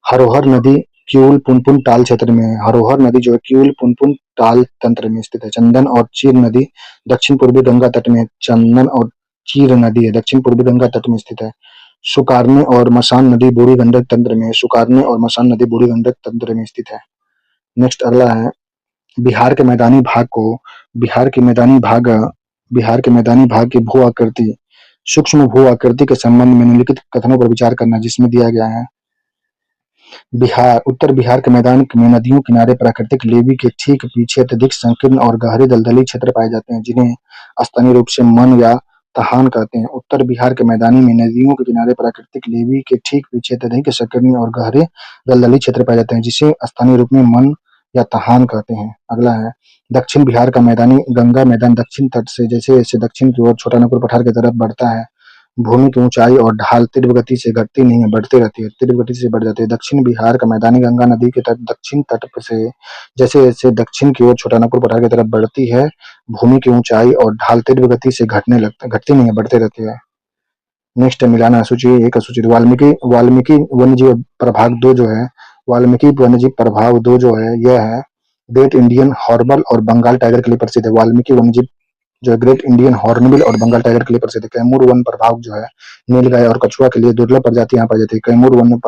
हरोहर नदी किऊल पुनपुन ताल क्षेत्र में है। हरोहर नदी जो है किऊल पुनपुन ताल तंत्र में स्थित है। चंदन और चीर नदी दक्षिण पूर्वी गंगा तट में है। चंदन और चीर नदी है दक्षिण पूर्वी गंगा तट में स्थित है। सुकारने और मसान नदी बूढ़ी गंडक तंत्र में है। सुकारने और मसान नदी बूढ़ी गंडक तंत्र में स्थित है। नेक्स्ट अगला है बिहार के मैदानी भाग को बिहार के मैदानी भाग बिहार के मैदानी भाग की भू आकृति सूक्ष्म भू आकृति के संबंध में निम्नलिखित कथनों पर विचार करना, जिसमें दिया गया है बिहार उत्तर बिहार के मैदान में नदियों किनारे प्राकृतिक लेवी के ठीक पीछे अत्यधिक संकीर्ण और गहरे दलदली क्षेत्र पाए जाते हैं, जिन्हें स्थानीय रूप से मन या तहान कहते हैं। उत्तर बिहार के मैदानी में नदियों के किनारे प्राकृतिक लेवी के ठीक पीछे अत्यधिक संकीर्ण और गहरे दलदली क्षेत्र पाए जाते हैं, जिसे स्थानीय रूप में मन या तहान कहते हैं। अगला है दक्षिण बिहार का मैदानी गंगा मैदान दक्षिण तट से जैसे जैसे दक्षिण की ओर छोटानागपुर पठार की तरफ बढ़ता है, भूमि की ऊंचाई और ढाल तीव्र गति से घटती नहीं है, बढ़ती रहती है, तीव्र गति से बढ़ जाती है। दक्षिण बिहार का मैदानी गंगा नदी के तट दक्षिण तट से जैसे जैसे दक्षिण की ओर छोटानागपुर पठार की तरफ बढ़ती है, भूमि की ऊंचाई और ढाल तीव्र गति से घटती नहीं है, बढ़ती रहती है। नेक्स्ट मिलाना सूची एक सूची वाल्मीकि वाल्मीकि वन्यजीव प्रभाग 2 जो है वाल्मीकि वन्यजीव प्रभाग 2 जो है यह है ग्रेट इंडियन हॉर्नबिल और बंगाल टाइगर के लिए प्रसिद्ध है। वाल्मीकि वन्यजीव जो है ग्रेट इंडियन हॉर्नबिल और बंगाल टाइगर के लिए प्रसिद्ध है। कैमूर वन प्रभाग जो है नीलगाय और कछुआ के लिए दुर्लभ प्रजाति यहाँ पाई जाती है। कैमूर वन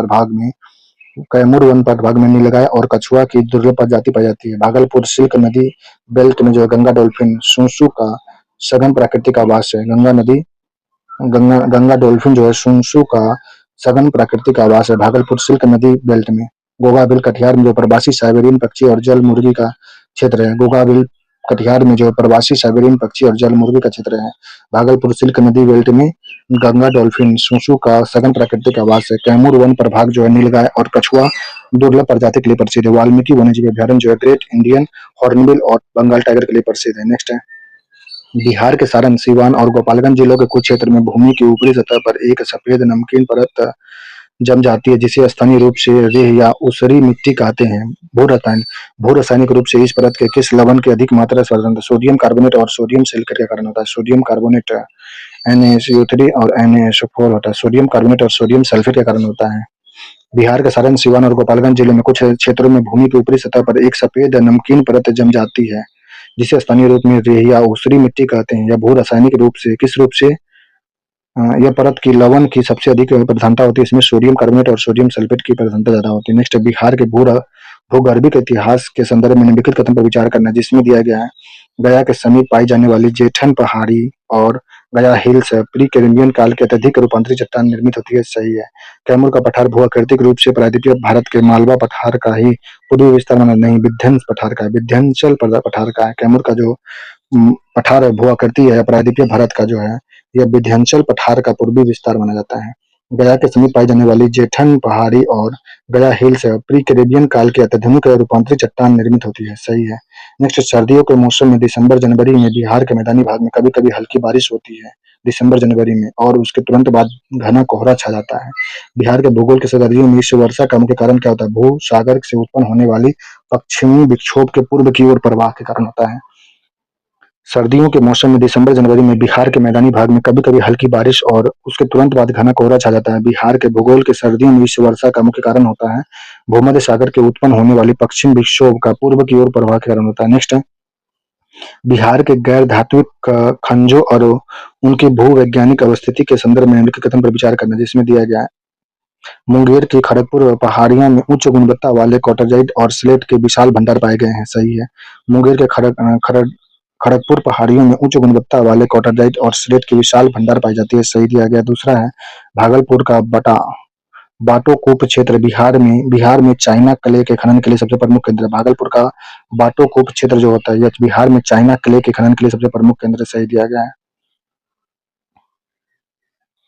प्रभाग में नीलगाय और कछुआ की दुर्लभ प्रजाति पाई जाती है। भागलपुर सिल्क नदी बेल्ट में जो है गंगा डॉल्फिन सुसु का सघन प्राकृतिक आवास है। गंगा डॉल्फिन जो है सुनसु का सघन प्राकृतिक आवास है भागलपुर सिल्क नदी बेल्ट में। गोगा बिल कटिहार में जो प्रवासी साइबेरियन पक्षी और जल मुर्गी का क्षेत्र है। गोगा बिल कटिहार में जो प्रवासी साइबेरियन पक्षी और जल मुर्गी का क्षेत्र है। भागलपुर सिल्क नदी बेल्ट में गंगा डॉल्फिन सुसु का सघन प्राकृतिक आवास है। कैमूर वन प्रभाग जो है नीलगाय और कछुआ दुर्लभ प्रजाति के लिए प्रसिद्ध है। वाल्मीकि वन्यजीव अभ्यारण्य जो है ग्रेट इंडियन हॉर्नबिल और बंगाल टाइगर के लिए प्रसिद्ध है। नेक्स्ट है बिहार के सारण, सीवान और गोपालगंज जिलों के कुछ क्षेत्र में भूमि की ऊपरी सतह पर एक सफेद नमकीन परत जम जाती है, जिसे स्थानीय रूप से रेह या ऊसरी मिट्टी कहते हैं। भू रासायनिक रूप से इस परत के किस लवण की अधिक मात्रा से होता है? सोडियम कार्बोनेट और सोडियम सल्फेट के कारण होता है। सोडियम कार्बोनेट NaSO3 और NaSO4 होता है। सोडियम कार्बोनेट और सोडियम सल्फेट के कारण होता है। बिहार के सारण, सीवान और गोपालगंज जिले में कुछ क्षेत्रों में भूमि की ऊपरी सतह पर एक सफेद नमकीन परत जम जाती है, जिसे स्थानीय रूप में रेह या ऊसरी मिट्टी कहते हैं। यह भू रासायनिक रूप से किस रूप से यह परत की लवण की सबसे अधिक प्रधानता होती है। इसमें सोडियम कार्बोनेट और सोडियम सल्फेट की प्रधानता ज्यादा होती है। नेक्स्ट बिहार के भूगर्भिक इतिहास के संदर्भ में निम्नलिखित कथन पर विचार करना, जिसमें दिया गया है गया के समीप पाई जाने वाली जेठन पहाड़ी और गया हिल्स प्री कैम्ब्रियन काल के अत्यधिक रूपांतरित चट्टान निर्मित होती है। सही है। कैमूर का पठार भूआकृतिक रूप से प्रायद्वीपीय भारत के मालवा पठार का ही पूर्वी विस्तार माना नहीं, विंध्याचल पठार का है। विंध्याचल पठार का है। कैमूर का जो पठार भूआकृति है प्रायद्वीपीय भारत का जो है यह विंध्याचल पठार का पूर्वी विस्तार माना जाता है। गया के समीप पाई जाने वाली जेठन पहाड़ी और गया हिल्स प्री कैम्ब्रियन काल के अत्याधुनिक रूपांतरित चट्टान निर्मित होती है। सही है। नेक्स्ट सर्दियों के मौसम में दिसंबर जनवरी में बिहार के मैदानी भाग में कभी कभी हल्की बारिश होती है दिसंबर जनवरी में, और उसके तुरंत बाद घना कोहरा छा जाता है। बिहार के भूगोल के सर्दियों में इस वर्षा का मुख्य कारण क्या होता है? भू सागर से उत्पन्न होने वाली पश्चिमी विक्षोभ के पूर्व की ओर प्रवाह के कारण होता है। सर्दियों के मौसम में दिसंबर जनवरी में बिहार के मैदानी भाग में कभी कभी हल्की बारिश और उसके तुरंत बाद घना कोहरा छा जाता है। बिहार के भूगोल के सर्दियों में इस वर्षा का मुख्य कारण होता है भूमध्य सागर के उत्पन्न होने वाली पश्चिम विक्षोभ का पूर्व की ओर प्रवाह के कारण होता है। नेक्स्ट है बिहार के गैर धात्विक खनिजों और उनकी भूवैज्ञानिक अवस्थिति के संदर्भ में निम्नलिखित कथन पर विचार करना, जिसमें दिया गया है मुंगेर की खड़गपुर पहाड़ियों में उच्च गुणवत्ता वाले कॉटरजाइट और स्लेट के विशाल भंडार पाए गए हैं। सही है। मुंगेर के खड़गपुर पहाड़ियों में उच्च गुणवत्ता वाले कॉटरजाइट और स्लेट के विशाल भंडार पाई जाती है। सही दिया गया। दूसरा है भागलपुर का बाटोकूप क्षेत्र बिहार में चाइना क्ले के खनन के लिए सबसे प्रमुख केंद्र है। भागलपुर का बाटोकूप क्षेत्र जो होता है यह बिहार में चाइना क्ले के खनन के लिए सबसे प्रमुख केंद्र है। सही दिया गया है।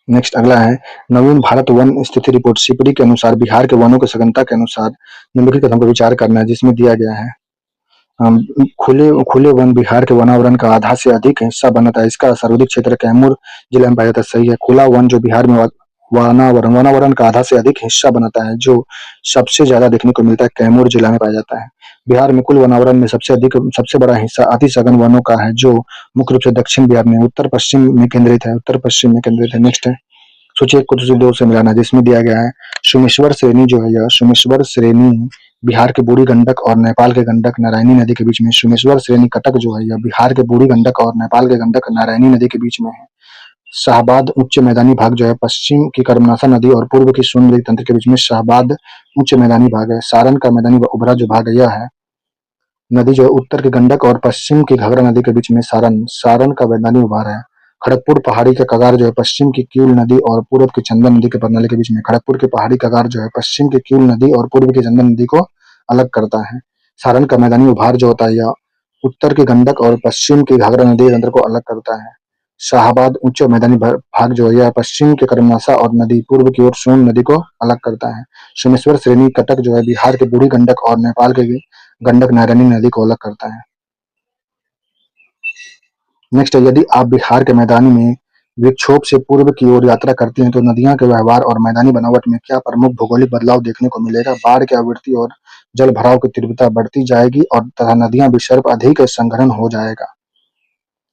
नेक्स्ट अगला है नवीन भारत वन स्थिति रिपोर्ट सिपरी के अनुसार बिहार के वनों की सघनता के अनुसार निम्नलिखित कथनों पर विचार करना है, जिसमें दिया गया है खुले वन बिहार के वनावरण का आधा से अधिक हिस्सा बनाता है। इसका सर्वाधिक क्षेत्र कैमूर जिले में पाया जाता है। सही है। खुला वन जो बिहार में वनावरण का आधा से अधिक हिस्सा बनाता है, जो सबसे ज्यादा देखने को मिलता है कैमूर जिला में पाया जाता है। बिहार में कुल वनावरण में सबसे बड़ा हिस्सा अति सघन वनों का है, जो मुख्य रूप से दक्षिण बिहार में उत्तर पश्चिम में केंद्रित है। नेक्स्ट है सूची 1 को सूची 2 से मिलाना, जिसमें दिया गया है सोमेश्वर श्रेणी जो है यह सोमेश्वर श्रेणी बिहार के बूढ़ी गंडक और नेपाल के गंडक नारायणी नदी के बीच में। सोमेश्वर श्रेणी कटक जो है यह बिहार के बूढ़ी गंडक और नेपाल के गंडक नारायणी नदी के बीच में है। शाहबाद उच्च मैदानी भाग जो है पश्चिम की कर्मनाशा नदी और पूर्व की सोन नदी तंत्र के बीच में शाहबाद उच्च मैदानी भाग है। सारण का मैदानी उभरा जो भाग है यह है। नदी जो है उत्तर की गंडक और पश्चिम की घाघरा नदी के बीच में सारण का मैदानी उभार है। खड़गपुर पहाड़ी का कगार जो है पश्चिम की किऊल नदी और पूर्व की चंदन नदी के प्रणाली के बीच में। खड़गपुर की पहाड़ी कगार जो है पश्चिम की किऊल नदी और पूर्व की चंदन नदी को अलग करता है। सारण का मैदानी उभार जो होता है यह उत्तर की गंडक और पश्चिम की घाघरा नदी तंत्र को अलग करता है। शाहबाद उच्च मैदानी भाग जो है यह पश्चिम के कर्मनाशा और नदी पूर्व की ओर सोन नदी को अलग करता है। सोमेश्वर श्रेणी कटक जो है बिहार के बूढ़ी गंडक और नेपाल के गंडक नारायणी नदी को अलग करता है। नेक्स्ट है, यदि आप बिहार के मैदानी में विक्षोभ से पूर्व की ओर यात्रा करते हैं तो नदियों के व्यवहार और मैदानी बनावट में क्या प्रमुख भौगोलिक बदलाव देखने को मिलेगा? बाढ़ की आवृत्ति और जल भराव की तीव्रता बढ़ती जाएगी और तथा नदियां विसर्प अधिक संघनन हो जाएगा।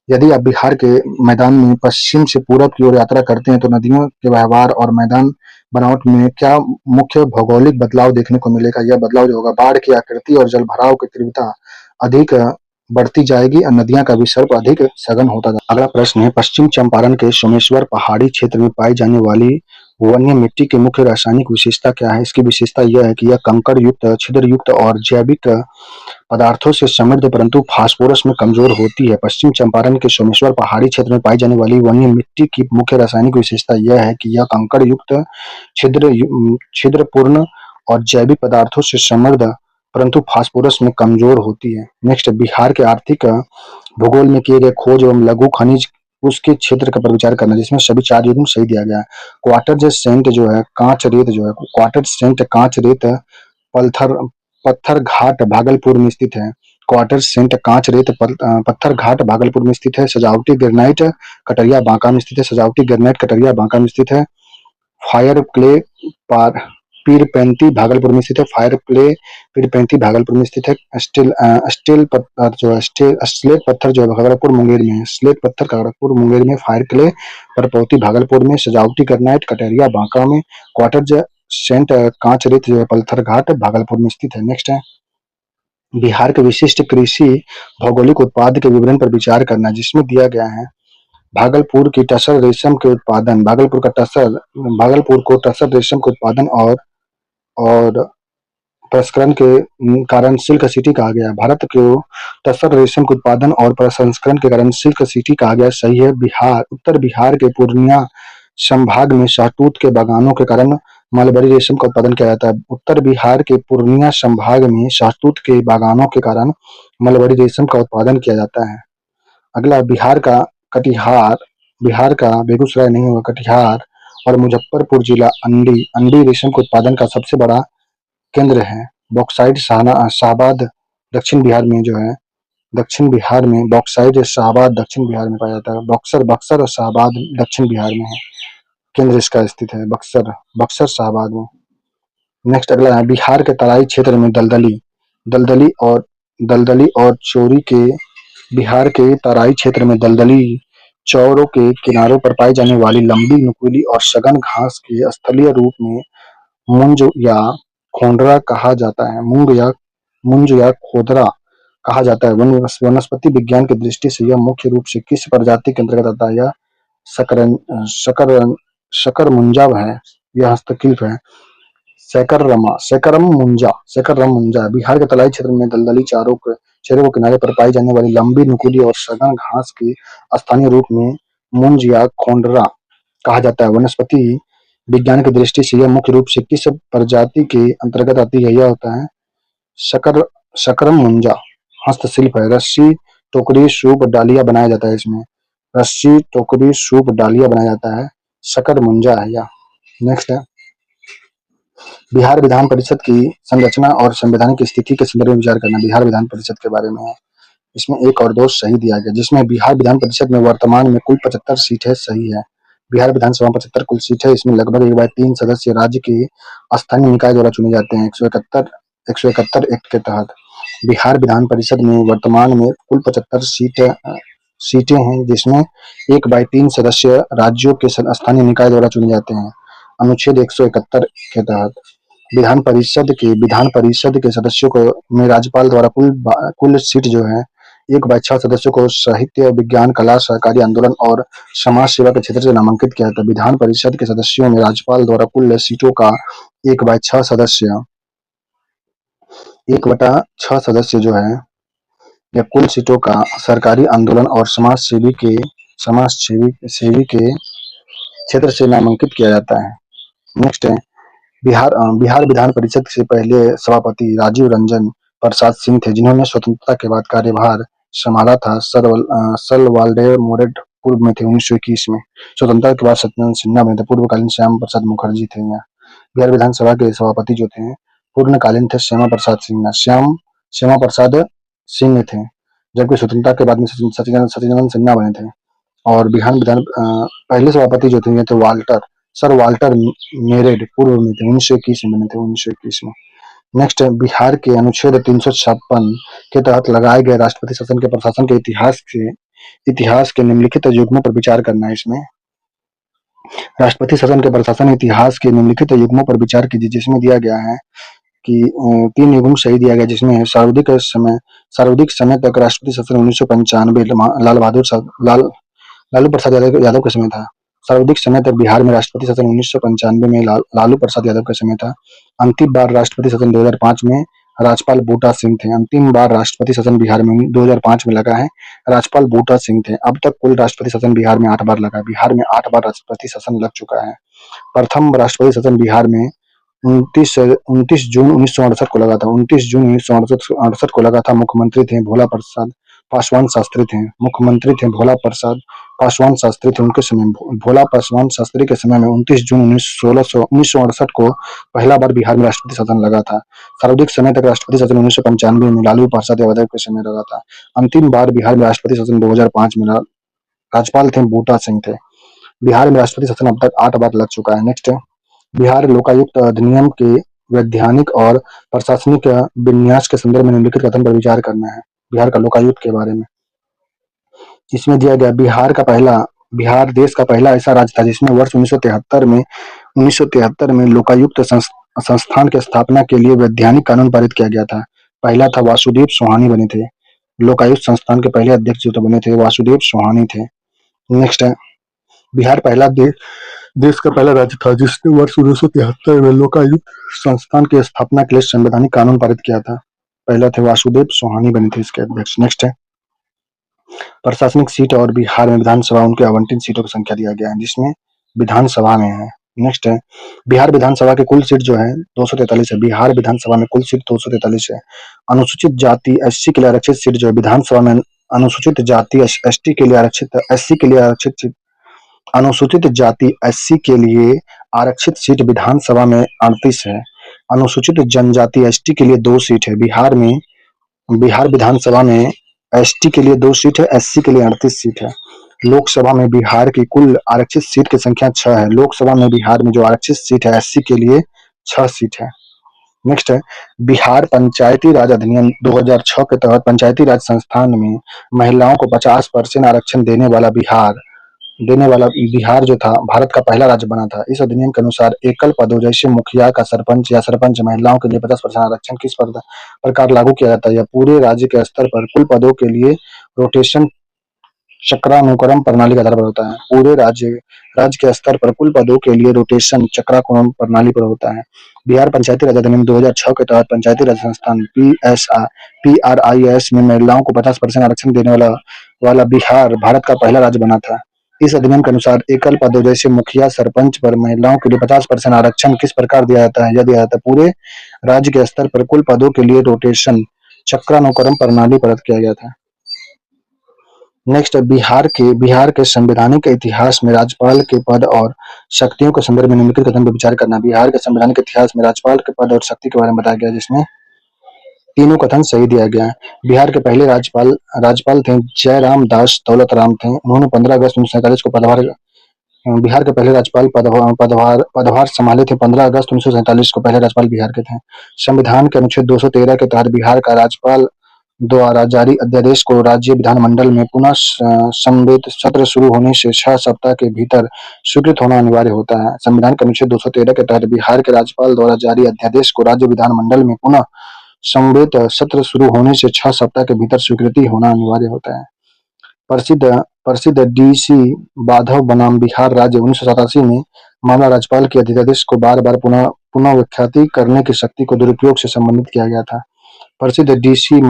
यदि आप बिहार के मैदान में पश्चिम से पूरब की ओर यात्रा करते हैं तो नदियों के व्यवहार और मैदान बनावट में क्या मुख्य भौगोलिक बदलाव देखने को मिलेगा? यह बदलाव जो होगा बाढ़ की आकृति और जल भराव की तीव्रता अधिक बढ़ती जाएगी और नदियां का विसर्प अधिक सघन होता जाएगा। अगला प्रश्न है, पश्चिम चंपारण के सोमेश्वर पहाड़ी क्षेत्र में पाई जाने वाली वन्य मिट्टी की मुख्य रासायनिक विशेषता क्या है? इसकी विशेषता यह है कि यह कंकड़ युक्त, छिद्र युक्त और जैविक पदार्थों से समृद्ध परंतु फास्फोरस में कमजोर होती है। पश्चिम चंपारण के सोमेश्वर पहाड़ी क्षेत्र में पाई जाने वाली वन्य मिट्टी की मुख्य रासायनिक विशेषता यह है कि यह कंकड़ युक्त, छिद्रपूर्ण और जैविक पदार्थों से समृद्ध परंतु फास्फोरस में कमजोर होती है। नेक्स्ट, बिहार के आर्थिक भूगोल में किए गए खोज एवं लघु खनिज उसके क्षेत्र पर विचार करना, जिसमें सभी 4 युग्म सही दिया गया है। क्वार्टर सेंट जो है कांच रेत जो है क्वार्टर सेंट कांच रेत पत्थर पत्थर घाट भागलपुर में स्थित है। क्वार्टर सेंट कांच रेत पत्थर घाट भागलपुर में स्थित है। सजावटी ग्रेनाइट कटरिया बांका में स्थित है। सजावटी ग्रेनाइट कटरिया बांका में स्थित है। फायर क्ले पीरपैंती भागलपुर में स्थित है। फायर क्ले पीरपैंती भागलपुर में स्थित है। स्टील पत्थर जो है स्लेट पत्थर जो है भागलपुर मुंगेर में है। स्लेट पत्थर खड़गपुर मुंगेर में। फायर क्ले परपौती भागलपुर में। सजावटी ग्रेनाइट कटरिया बांका में। क्वार्टर सेंट कांच रेत जो है पत्थर घाट भागलपुर में स्थित है। नेक्स्ट है, बिहार के विशिष्ट कृषि भौगोलिक उत्पाद के विवरण पर विचार करना, जिसमें दिया गया है भागलपुर की टसर रेशम के उत्पादन, भागलपुर को टसर रेशम के उत्पादन और प्रसंस्करण के कारण सिल्क सिटी कहा गया। भारत को टसर रेशम के उत्पादन और प्रसंस्करण के कारण सिल्क सिटी कहा गया। सही है। उत्तर बिहार के पूर्णिया संभाग में शहतूत के बागानों के कारण मलबरी रेशम का उत्पादन किया जाता है। उत्तर बिहार के पूर्णिया संभाग में शहतूत के बागानों के कारण मलबरी रेशम का उत्पादन किया जाता है। अगला, बिहार का बेगूसराय नहीं होगा, कटिहार और मुजफ्फरपुर जिला अंडी रेशम के उत्पादन का सबसे बड़ा केंद्र है। बॉक्साइट शाहबाद दक्षिण बिहार में जो है दक्षिण बिहार में बॉक्साइट शाहबाद दक्षिण बिहार में पाया जाता है। बक्सर और शाहबाद दक्षिण बिहार में है। केंद्र इसका स्थित है बक्सर शाहबाद में। नेक्स्ट अगला है, बिहार के तराई क्षेत्र में दलदली और चोरी के बिहार के तराई क्षेत्र में दलदली चौरों के किनारों पर पाई जाने वाली लंबी नुकीली और सघन घास के स्थलीय रूप में मुंज या खोंडरा कहा जाता है। मुंज या खोदरा कहा जाता है। वनस्पति विज्ञान की दृष्टि से यह मुख्य रूप से किस प्रजाति के अंतर्गत आता है? यह शकरमुंजा है। यह हस्तशिल्प है। सैकरम मुंजा बिहार के तराई क्षेत्र में दलदली चरों के किनारे पर पाई जाने वाली लंबी नुकीली और सघन घास के स्थानीय रूप में मुंज या खोंडरा कहा जाता है। वनस्पति विज्ञान की दृष्टि से यह मुख्य रूप से किस प्रजाति के अंतर्गत आती है? यह होता है शकरम मुंजा। हस्तशिल्प है। रस्सी टोकरी सूप डालिया बनाया जाता है। इसमें रस्सी टोकरी सूप डालिया बनाया जाता है। शकर मुंजा है यह। नेक्स्ट है, बिहार विधान परिषद की संरचना और संवैधानिक स्थिति के संदर्भ में विचार करना। बिहार विधान परिषद के बारे में है। इसमें 1 और 2 सही दिया गया, जिसमें बिहार विधान परिषद में वर्तमान में कुल 75 सीट है। सही है। बिहार विधानसभा 75 कुल सीट है। इसमें लगभग 1/3 सदस्य राज्य के स्थानीय निकाय द्वारा चुने जाते हैं। 171 एक्ट के तहत बिहार विधान परिषद में वर्तमान में कुल 75 सीटें हैं, जिसमें 1/3 सदस्य राज्यों के स्थानीय निकाय द्वारा चुने जाते हैं। अनुच्छेद 171 के तहत विधान परिषद के सदस्यों को में राज्यपाल द्वारा कुल सीट जो है 1/6 सदस्यों को साहित्य, विज्ञान, कला, सहकारी आंदोलन और समाज सेवा के क्षेत्र से नामांकित किया जाता है। विधान परिषद के सदस्यों में राज्यपाल द्वारा कुल सीटों का 1/6 सदस्य 1/6 सदस्य जो है या कुल सीटों का सरकारी आंदोलन और समाज सेवी के क्षेत्र से नामांकित किया जाता है। नेक्स्ट है बिहार विधान परिषद से पहले सभापति राजीव रंजन प्रसाद सिंह थे, जिन्होंने स्वतंत्रता के बाद कार्यभार संभाला था। सर वाल्डेयर मोरेट पूर्व में थे 1921 में। स्वतंत्रता के बाद सत्येंद्र सिन्हा बने थे। पूर्वकालीन श्यामा प्रसाद मुखर्जी थे। यहाँ बिहार विधानसभा के सभापति जो थे पूर्णकालीन थे श्यामा प्रसाद सिंह थे, जबकि स्वतंत्रता के बाद में सत्येंद्र सिन्हा बने थे। और बिहार विधान पहले सभापति जो थे ये थे सर वाल्टर मेरेड पूर्व में थे 1921 में बने थे 1921 में। नेक्स्ट है बिहार के अनुच्छेद 356 के तहत लगाए गए राष्ट्रपति शासन के प्रशासन के इतिहास के निम्नलिखित युग्मों पर विचार करना है। इसमें राष्ट्रपति शासन के प्रशासन इतिहास के निम्नलिखित युग्मों पर विचार कीजिए, जिसमें दिया गया है कि 3 युग्म सही दिया गया, जिसमें है सर्वाधिक समय तक राष्ट्रपति शासन 1995 लालू प्रसाद यादव के समय था। सर्वाधिक समय तक बिहार में राष्ट्रपति शासन 1995 में लालू प्रसाद यादव के समय था। अंतिम बार राष्ट्रपति शासन 2005 में राज्यपाल बूटा सिंह थे। अंतिम बार राष्ट्रपति शासन बिहार में 2005 में लगा है, राज्यपाल बूटा सिंह थे। अब तक कुल राष्ट्रपति शासन बिहार में 8 बार लगा। बिहार में 8 बार राष्ट्रपति शासन लग चुका है। प्रथम राष्ट्रपति शासन बिहार में 29 जून 1968 को लगा था। 29 जून 1968 को लगा था। मुख्यमंत्री थे भोला प्रसाद पासवान शास्त्री थे। उनके समय भोला पासवान शास्त्री के समय में 29 जून 1968 को पहला बार बिहार में राष्ट्रपति शासन लगा था। सर्वाधिक समय तक राष्ट्रपति शासन 1995 में लालू प्रसाद यादव के समय लगा था। अंतिम बार बिहार में राष्ट्रपति शासन 2005 में राज्यपाल थे बूटा सिंह थे। बिहार में राष्ट्रपति शासन अब तक 8 बार लग चुका है। नेक्स्ट है बिहार लोकायुक्त अधिनियम के वैधानिक और प्रशासनिक विन्यास के संदर्भ में निम्नलिखित कथन पर विचार करना है। बिहार का लोकायुक्त के बारे में इसमें दिया गया बिहार देश का पहला ऐसा राज्य था जिसमें वर्ष 1973 में लोकायुक्त संस्थान की स्थापना के लिए वैधानिक कानून पारित किया गया था। पहला था वासुदेव सोहानी बने थे। लोकायुक्त संस्थान के पहले अध्यक्ष जो बने थे वासुदेव सोहानी थे। नेक्स्ट है बिहार देश का पहला राज्य था जिसने वर्ष 1973 में लोकायुक्त संस्थान की स्थापना के लिए संवैधानिक कानून पारित किया था। पहला थे वासुदेव सोहानी बने थे इसके अध्यक्ष। नेक्स्ट है प्रशासनिक सीट और बिहार में विधानसभा उनके आवंटित सीटों की संख्या दिया गया है, जिसमें विधानसभा में है। नेक्स्ट है बिहार विधानसभा की कुल सीट जो है 243 है। बिहार विधानसभा में कुल सीट 243 है। अनुसूचित जाति एससी के लिए आरक्षित सीट जो है विधानसभा में अनुसूचित जाति एसटी के लिए आरक्षित एससी के लिए आरक्षित अनुसूचित जाति एससी के लिए आरक्षित सीट विधानसभा में 38 है। अनुसूचित जनजाति एसटी के लिए 2 सीट है। बिहार विधानसभा में एसटी के लिए 2 सीट है, एससी के लिए 38 सीट है। लोकसभा में बिहार की कुल आरक्षित सीट की संख्या 6 है। लोकसभा में बिहार में जो आरक्षित सीट है एससी के लिए 6 सीट है। नेक्स्ट है बिहार पंचायती राज अधिनियम 2006 के तहत पंचायती राज संस्थान में महिलाओं को 50% आरक्षण देने वाला बिहार जो था भारत का पहला राज्य बना था। इस अधिनियम के अनुसार एकल पदों जैसे मुखिया का सरपंच या सरपंच महिलाओं के लिए 50% आरक्षण किस प्रकार लागू किया जाता है। यह पूरे राज्य के स्तर पर कुल पदों के लिए रोटेशन चक्रानुक्रम प्रणाली का आधार पर होता है। पूरे राज्य के स्तर पर कुल पदों के लिए रोटेशन चक्रानुक्रम प्रणाली पर होता है। बिहार पंचायती राज अधिनियम 2006 के तहत पंचायती राज संस्थान PRIS में महिलाओं को 50% आरक्षण देने वाला बिहार भारत का पहला राज्य बना था। इस अधिनियम के अनुसार एकल पदों जैसे मुखिया सरपंच पर महिलाओं के लिए 50% आरक्षण किस प्रकार दिया जाता है। यह दिया जाता है पूरे राज्य के स्तर पर कुल पदों के लिए रोटेशन चक्रानुक्रम प्रणाली पर किया गया था। नेक्स्ट बिहार के संवैधानिक इतिहास में राज्यपाल के पद और शक्तियों के संदर्भ में निम्नलिखित कथन पर विचार करना। बिहार के संवैधानिक इतिहास में राज्यपाल के पद और शक्ति के बारे में बताया गया, जिसमें तीनों कथन सही दिया गया है। बिहार के पहले राज्यपाल थे जयराम दास दौलत राम थे। उन्होंने 15 अगस्त 1947 को बिहार के पहले राज्यपाल पदभार संभाले थे। 15 अगस्त 1947 को पहले राज्यपाल बिहार के थे। संविधान के अनुच्छेद 213 के तहत बिहार का राज्यपाल द्वारा जारी अध्यादेश को राज्य विधानमंडल में पुनः समवेत सत्र शुरू होने से 6 सप्ताह के भीतर स्वीकृत होना अनिवार्य होता है। संविधान के अनुच्छेद 213 के तहत बिहार के राज्यपाल द्वारा जारी अध्यादेश को राज्य विधानमंडल में पुनः समवेत सत्र शुरू होने से 6 सप्ताह के भीतर स्वीकृति होना अनिवार्य होता है। प्रसिद्ध प्रसिद्ध डीसी माधव बनाम बिहार राज्य 1987 में मामला राज्यपाल के अध्यादेश को बार-बार पुनर्व्याख्याति करने की शक्ति को दुरुपयोग से संबंधित किया गया था। प्रसिद्ध डीसी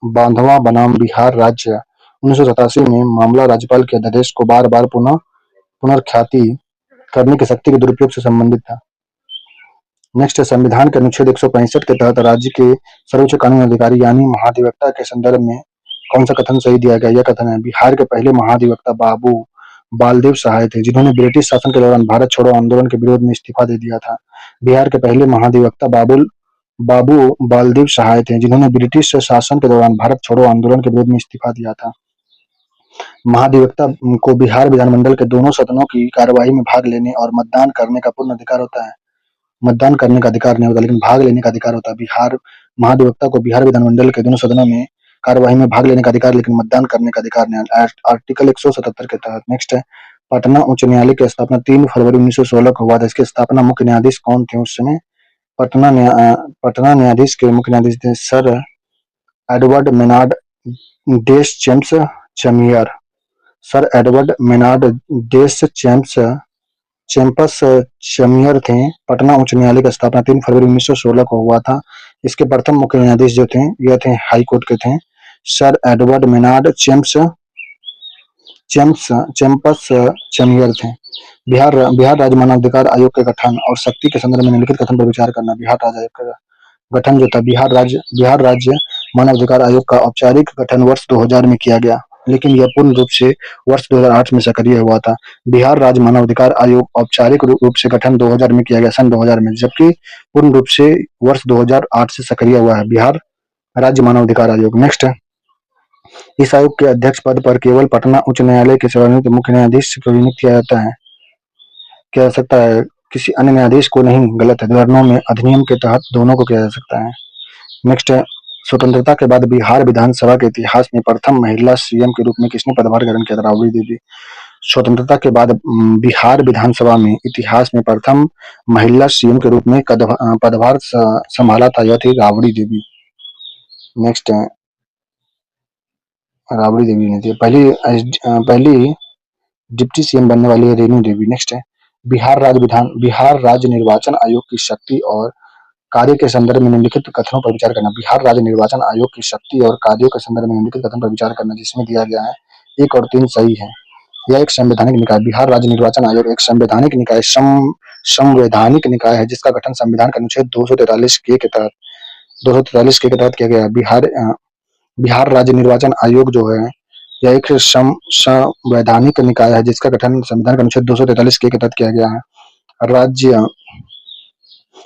बांधवा बनाम बिहार राज्य 1987 में मामला राज्यपाल के अध्यादेश को बार-बार पुनर्व्याख्याति करने की शक्ति के दुरुपयोग से संबंधित था। नेक्स्ट है संविधान के अनुच्छेद 165 के तहत राज्य के सर्वोच्च कानूनी अधिकारी यानी महाधिवक्ता के संदर्भ में कौन सा कथन सही दिया गया? यह कथन है, बिहार के पहले महाधिवक्ता बाबू बालदेव सहाय थे जिन्होंने ब्रिटिश शासन के दौरान भारत छोड़ो आंदोलन के विरोध में इस्तीफा दे दिया था। बिहार के पहले महाधिवक्ता बाबू बालदेव सहाय थे जिन्होंने ब्रिटिश शासन के दौरान भारत छोड़ो आंदोलन के विरोध में इस्तीफा दिया था। महाधिवक्ता को बिहार विधानमंडल के दोनों सदनों की कार्यवाही में भाग लेने और मतदान करने का पूर्ण अधिकार होता है। मतदान करने का अधिकार नहीं होता लेकिन भाग लेने का अधिकार होता है। बिहार महाधिवक्ता को बिहार विधानमंडल के दोनों सदनों में कार्यवाही में भाग लेने का अधिकार लेकिन मतदान करने का अधिकार नहीं। आर्टिकल 177 के तहत नेक्स्ट है पटना उच्च न्यायालय की स्थापना 3 फरवरी 1916 को हुआ था। इसकी स्थापना मुख्य न्यायाधीश कौन थे उस समय? पटना न्यायाधीश के मुख्य न्यायाधीश थे सर एडवर्ड मेनार्ड डेस चेम्स चेमियर। सर एडवर्ड मेनार्ड डेस चैम्पस चेमियर थे। पटना उच्च न्यायालय की स्थापना 3 फरवरी 1916 को हुआ था। इसके प्रथम मुख्य न्यायाधीश जो थे यह थे हाई कोर्ट के थे सर एडवर्ड मेनार्ड चैम्पस चेमियर थे। बिहार राज्य मानवाधिकार आयोग के गठन और शक्ति के संदर्भ में निम्नलिखित कथन पर विचार करना। बिहार राज्य आयोग का गठन जो था बिहार राज्य मानवाधिकार आयोग का औपचारिक गठन वर्ष 2000 में किया गया लेकिन यह पूर्ण रूप से वर्ष 2008 में सक्रिय हुआ था। बिहार राज्य मानवाधिकार आयोग औपचारिक रूप से गठन 2000 में किया गया सन 2000 में जबकि पूर्ण रूप से वर्ष 2008 से सक्रिय हुआ है बिहार राज्य मानवाधिकार आयोग। नेक्स्ट है इस आयोग के अध्यक्ष पद पर केवल पटना उच्च न्यायालय के सेवानिवृत्त मुख्य न्यायाधीश को नियुक्त किया जा सकता है किसी अन्य न्यायाधीश को नहीं। गलत है। 2009 में अधिनियम के तहत दोनों को किया जा सकता है। नेक्स्ट है स्वतंत्रता के बाद बिहार विधानसभा के इतिहास में प्रथम महिला सीएम के रूप में किसने पदभार ग्रहण किया था? राबड़ी देवी। स्वतंत्रता के बाद बिहार विधानसभा में इतिहास में प्रथम महिला सीएम के रूप में पदभार संभाला था यह थी राबड़ी देवी। नेक्स्ट है राबड़ी देवी ने थी पहली डिप्टी सीएम बनने वाली है रेणु देवी। नेक्स्ट है बिहार राज्य निर्वाचन आयोग की शक्ति और कार्य के संदर्भ में निम्नलिखित कथनों पर विचार करना। बिहार राज्य निर्वाचन आयोग की शक्ति और कार्यों के संदर्भ में निम्नलिखित कथन पर विचार करना जिसमें दिया गया है 1 और 3 सही है। यह एक संवैधानिक निकाय बिहार राज्य निर्वाचन आयोग एक संवैधानिक निकाय है जिसका गठन संविधान के अनुच्छेद 243 के तहत किया गया है। बिहार राज्य निर्वाचन आयोग जो है यह एक संवैधानिक निकाय है जिसका गठन संविधान के अनुच्छेद 243 के तहत किया गया है।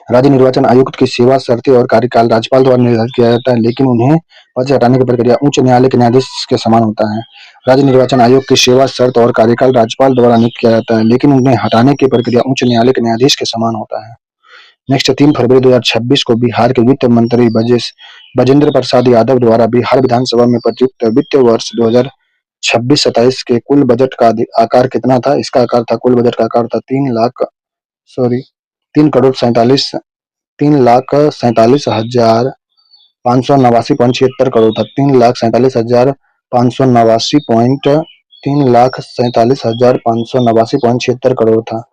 राज्य निर्वाचन आयुक्त की सेवा शर्तें और कार्यकाल राज्यपाल द्वारा निर्धारित किया जाता है लेकिन उन्हें पद से हटाने की प्रक्रिया उच्च न्यायालय के न्यायाधीश के समान होता है। राज्य निर्वाचन आयोग की सेवा शर्त और कार्यकाल राज्यपाल द्वारा नियुक्त किया जाता है लेकिन उन्हें हटाने की प्रक्रिया उच्च न्यायालय के न्यायाधीश के समान होता है। नेक्स्ट 3 फरवरी 2026 को बिहार के वित्त मंत्री बजेंद्र प्रसाद यादव द्वारा बिहार विधानसभा में प्रयुक्त वित्त वर्ष 2026-27 के कुल बजट का आकार कितना था? इसका आकार था कुल बजट का आकार था 3,47,589.76 करोड़ था। 3,47,589.76 करोड़ था।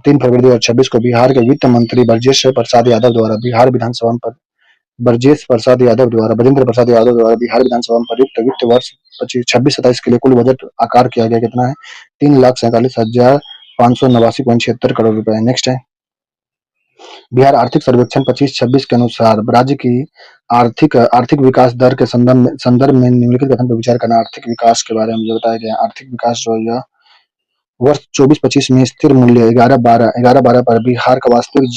3 फरवरी 2026 को बिहार के वित्त मंत्री बजेंद्र प्रसाद यादव द्वारा बिहार विधानसभा में प्रयुक्त वित्त वर्ष 26-27 के लिए कुल बजट आकार किया गया कितना है? 3,47,589.76 करोड़ रुपए। नेक्स्ट है बिहार आर्थिक सर्वेक्षण 25-26 के अनुसार राज्य की आर्थिक विकास दर के संदर्भ में निम्नलिखित कथन पर विचार करना। आर्थिक विकास के बारे में जो बताया गया आर्थिक विकास जो है वर्ष 24-25 में स्थिर मूल्य 11-12 पर बिहार का वास्तविक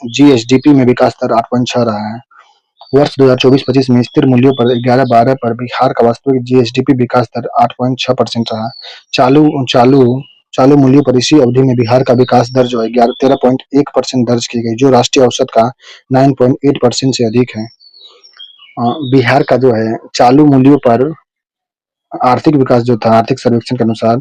जीएसडीपी में विकास दर 8.6 रहा है। वर्ष 2024-25 में स्थिर मूल्यों पर 11-12 पर बिहार का वास्तविक जीएसडीपी विकास दर 8.6% रहा। चालू मूल्यों पर इसी अवधि में बिहार का विकास दर जो है 13.1% दर्ज की गई जो राष्ट्रीय औसत का 9.8% से अधिक है। बिहार का जो है चालू मूल्यों पर आर्थिक विकास जो था, आर्थिक सर्वेक्षण के अनुसार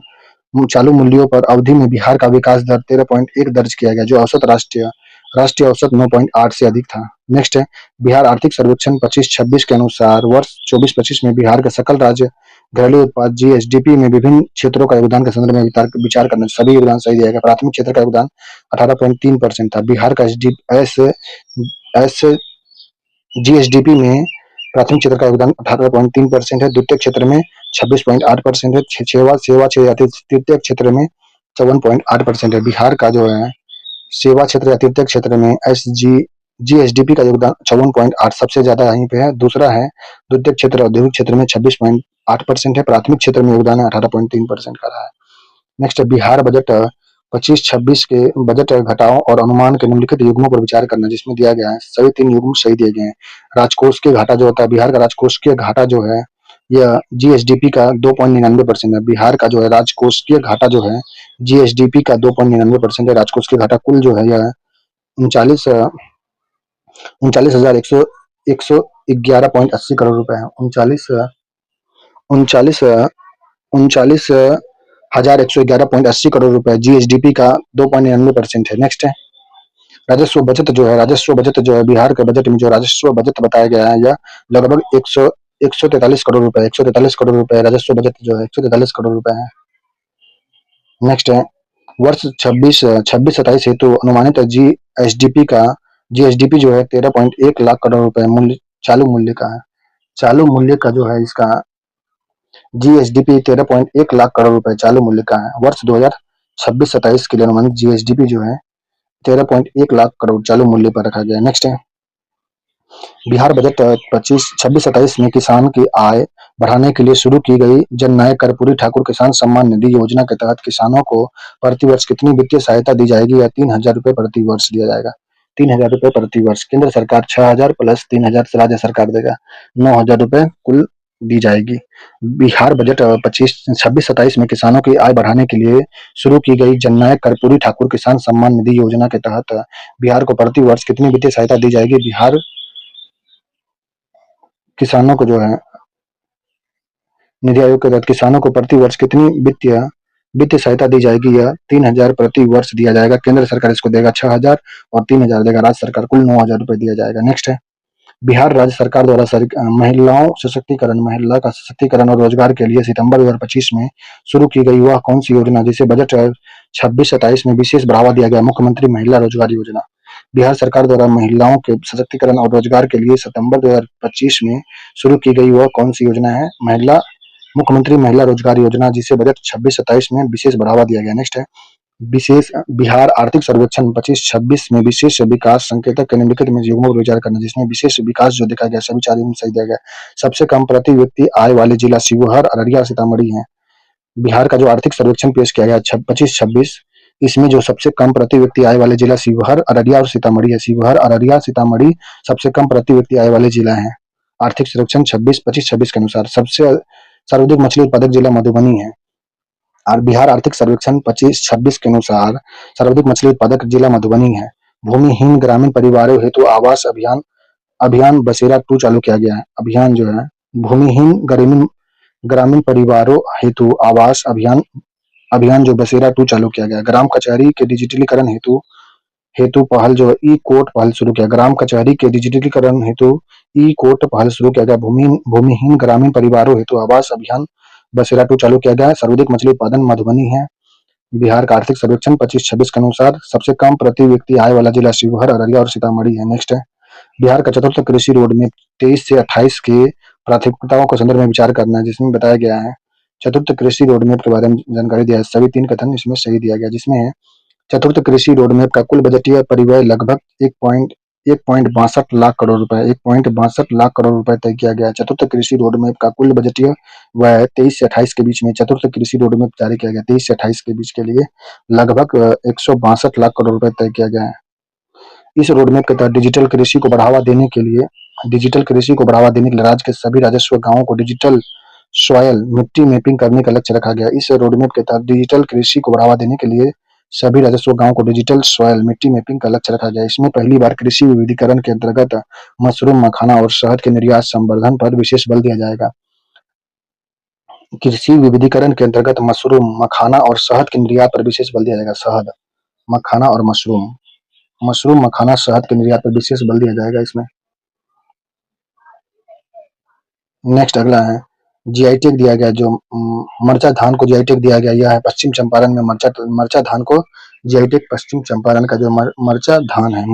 चालू मूल्यों पर अवधि में बिहार का विकास दर 13.1 दर्ज किया गया, जो औसत राष्ट्रीय राष्ट्रीय औसत 9.8 से अधिक था। नेक्स्ट है बिहार आर्थिक सर्वेक्षण 25-26 के अनुसार वर्ष 24-25 में बिहार का सकल राज्य घरेलू उत्पाद जीएसडीपी में विभिन्न क्षेत्रों का योगदान के संदर्भ में विचार करना सभी योगदान सही दिया गया। प्राथमिक क्षेत्र का योगदान 18.3% था। बिहार का एस जीएसडीपी में प्राथमिक क्षेत्र का योगदान 18.3% है। द्वितीय क्षेत्र में 26.8% है। सेवा सेवा तृतीय क्षेत्र में 54.8% है। बिहार का जो है सेवा क्षेत्र या तृतीय क्षेत्र में जीएसडीपी का योगदान 54.8 सबसे ज्यादा यहीं पे है। दूसरा है द्वितीय क्षेत्र औद्योगिक क्षेत्र में 26.8% है। प्राथमिक क्षेत्र में योगदान 18.3% का रहा है। नेक्स्ट बिहार बजट 25-26 के बजट घटाव और अनुमान के निम्नलिखित युग्मों पर विचार करना, जिसमें दिया गया है सभी 3 युग्म सही दिए गए हैं। राजकोषीय घाटा जो होता है, बिहार का राजकोषीय घाटा जो है यह जीएसडीपी का 2.99% है। बिहार का जो है राजकोषीय घाटा जो है जीएसडीपी का 2.99% है। राजकोषीय घाटा कुल जो है यह 39,111.80 करोड़ रुपए है। 39,111.80 करोड़ रुपए जीएसडीपी का 2.99% है। नेक्स्ट है राजस्व बजट जो है बिहार के बजट में जो राजस्व बजट बताया गया है यह लगभग 143 करोड़ रुपए 143 करोड़ रुपए राजस्व बजट जो है 143 करोड़ रुपए है। नेक्स्ट है वर्ष 26-27 हेतु अनुमानित जीएसडीपी जो है 13.1 लाख करोड़ रुपए मूल्य चालू मूल्य का है। चालू मूल्य का जो है इसका जीएसडीपी 13.1 लाख करोड़ रुपए चालू मूल्य का है। वर्ष 2026-27 के लिए अनुमानित जीएसडीपी जो है 13.1 लाख करोड़ चालू मूल्य पर रखा गया है। नेक्स्ट है बिहार बजट 26-27 में किसान की आय बढ़ाने के लिए शुरू की गई जननायक कर्पूरी ठाकुर किसान सम्मान निधि योजना के तहत किसानों को प्रति वर्ष कितनी वित्तीय सहायता दी जाएगी? या 3,000 रुपए प्रति वर्ष दिया जाएगा। 3,000 रुपए प्रति वर्ष। केंद्र सरकार 6,000 प्लस 3,000 राज्य सरकार देगा, 9,000 रुपए कुल दी जाएगी। बिहार बजट 26-27 में किसानों की आय बढ़ाने के लिए शुरू की गई जननायक कर्पूरी ठाकुर किसान सम्मान निधि योजना के तहत बिहार को प्रति वर्ष कितनी वित्तीय सहायता दी जाएगी? बिहार किसानों को जो है निधि आयोग के तहत किसानों को प्रति वर्ष कितनी वित्तीय सहायता दी जाएगी? या 3,000 प्रति वर्ष दिया जाएगा। केंद्र सरकार इसको देगा 6,000 और 3,000 देगा राज्य सरकार, कुल 9,000 रुपए दिया जाएगा। नेक्स्ट है बिहार राज्य सरकार द्वारा महिला का सशक्तिकरण और रोजगार के लिए सितंबर 2025 में शुरू की गई वह कौन सी योजना जिसे बजट 26-27 में विशेष बढ़ावा दिया गया? मुख्यमंत्री महिला रोजगार योजना। बिहार सरकार द्वारा महिलाओं के सशक्तिकरण और रोजगार के लिए सितंबर 2025 में शुरू की गई वह कौन सी योजना है? मुख्यमंत्री महिला रोजगार योजना, जिसे बजट 26-27 में विशेष बढ़ावा दिया गया। नेक्स्ट है विशेष बिहार आर्थिक सर्वेक्षण 25-26 में विशेष विकास संकेतक के निम्नलिखित में युग्मों पर विचार करना, जिसमें विशेष विकास जो देखा गया सभी 4 सही दिया गया। सबसे कम प्रति व्यक्ति आय वाले जिला शिवहर, अररिया, सीतामढ़ी है। बिहार का जो आर्थिक सर्वेक्षण पेश किया गया 25-26 इसमें जो सबसे कम प्रति व्यक्ति आय वाले जिला शिवहर, अररिया और सीतामढ़ी है। शिवहर, अररिया, सीतामढ़ी सबसे कम प्रति व्यक्ति आय वाले जिला हैं। आर्थिक सर्वेक्षण 25-26 के अनुसार सबसे सर्वाधिक मछली उत्पादक जिला मधुबनी है। और बिहार आर्थिक सर्वेक्षण 25-26 के अनुसार सर्वाधिक मछली उत्पादक जिला मधुबनी है। भूमिहीन ग्रामीण परिवारों हेतु आवास अभियान बसेरा 2 चालू किया गया है। अभियान जो है भूमिहीन ग्रामीण परिवारों हेतु आवास अभियान जो बसेरा 2 चालू किया गया। ग्राम कचहरी के डिजिटलीकरण हेतु पहल जो ई कोर्ट पहल शुरू किया। ग्राम कचहरी के डिजिटलीकरण हेतु ई कोर्ट पहल शुरू किया गया। भूमिहीन ग्रामीण परिवारों हेतु आवास अभियान बसेरा 2 चालू किया गया है। सर्वाधिक मछली उत्पादन मधुबनी है। बिहार का आर्थिक सर्वेक्षण 25-26 के अनुसार सबसे कम प्रति व्यक्ति आय वाला जिला शिवहर, अररिया और सीतामढ़ी है। नेक्स्ट है बिहार का चतुर्थ कृषि रोड मैप 23 से 28 के प्राथमिकताओं के संदर्भ में विचार करना है, जिसमें बताया गया है चतुर्थ कृषि रोड मैप के बारे में जानकारी दिया है। सभी 3 कथन इसमें सही दिया गया, जिसमें है चतुर्थ कृषि रोड मैप का कुल बजटीय परिव्यय लगभग 1.62 लाख करोड़ रुपए 1.62 लाख करोड़ रुपए तय किया गया है। चतुर्थ कृषि रोड मैप का कुल बजटीय व्यय 23 से 28 के बीच में चतुर्थ कृषि रोड मैप जारी किया गया। 23 से 28 के बीच के लिए लगभग 162 लाख करोड़ रुपए तय किया गया है। इस रोड मैप के तहत डिजिटल कृषि को बढ़ावा देने के लिए राज्य के सभी राजस्व गांवों को डिजिटल सॉयल मिट्टी मैपिंग करने का लक्ष्य रखा गया। इस रोड मैप के तहत डिजिटल कृषि को बढ़ावा देने के लिए सभी राजस्व गाँव को डिजिटल सॉइल मिट्टी मैपिंग का लक्ष्य रखा गया। इसमें पहली बार कृषि विविधीकरण के अंतर्गत मशरूम, मखाना और शहद के निर्यात संवर्धन पर विशेष बल दिया जाएगा। कृषि विविधीकरण के अंतर्गत मशरूम, मखाना और शहद के निर्यात पर विशेष बल दिया जाएगा। शहद, मखाना और मशरूम, मखाना, शहद के निर्यात पर विशेष बल दिया जाएगा इसमें। नेक्स्ट अगला है जीआई टैग दिया गया जो मरचा धान को जीआई टैग दिया गया। यह है पश्चिम चंपारण में मरचा धान को जीआई टैग पश्चिम चंपारण का जो मरचा धान है,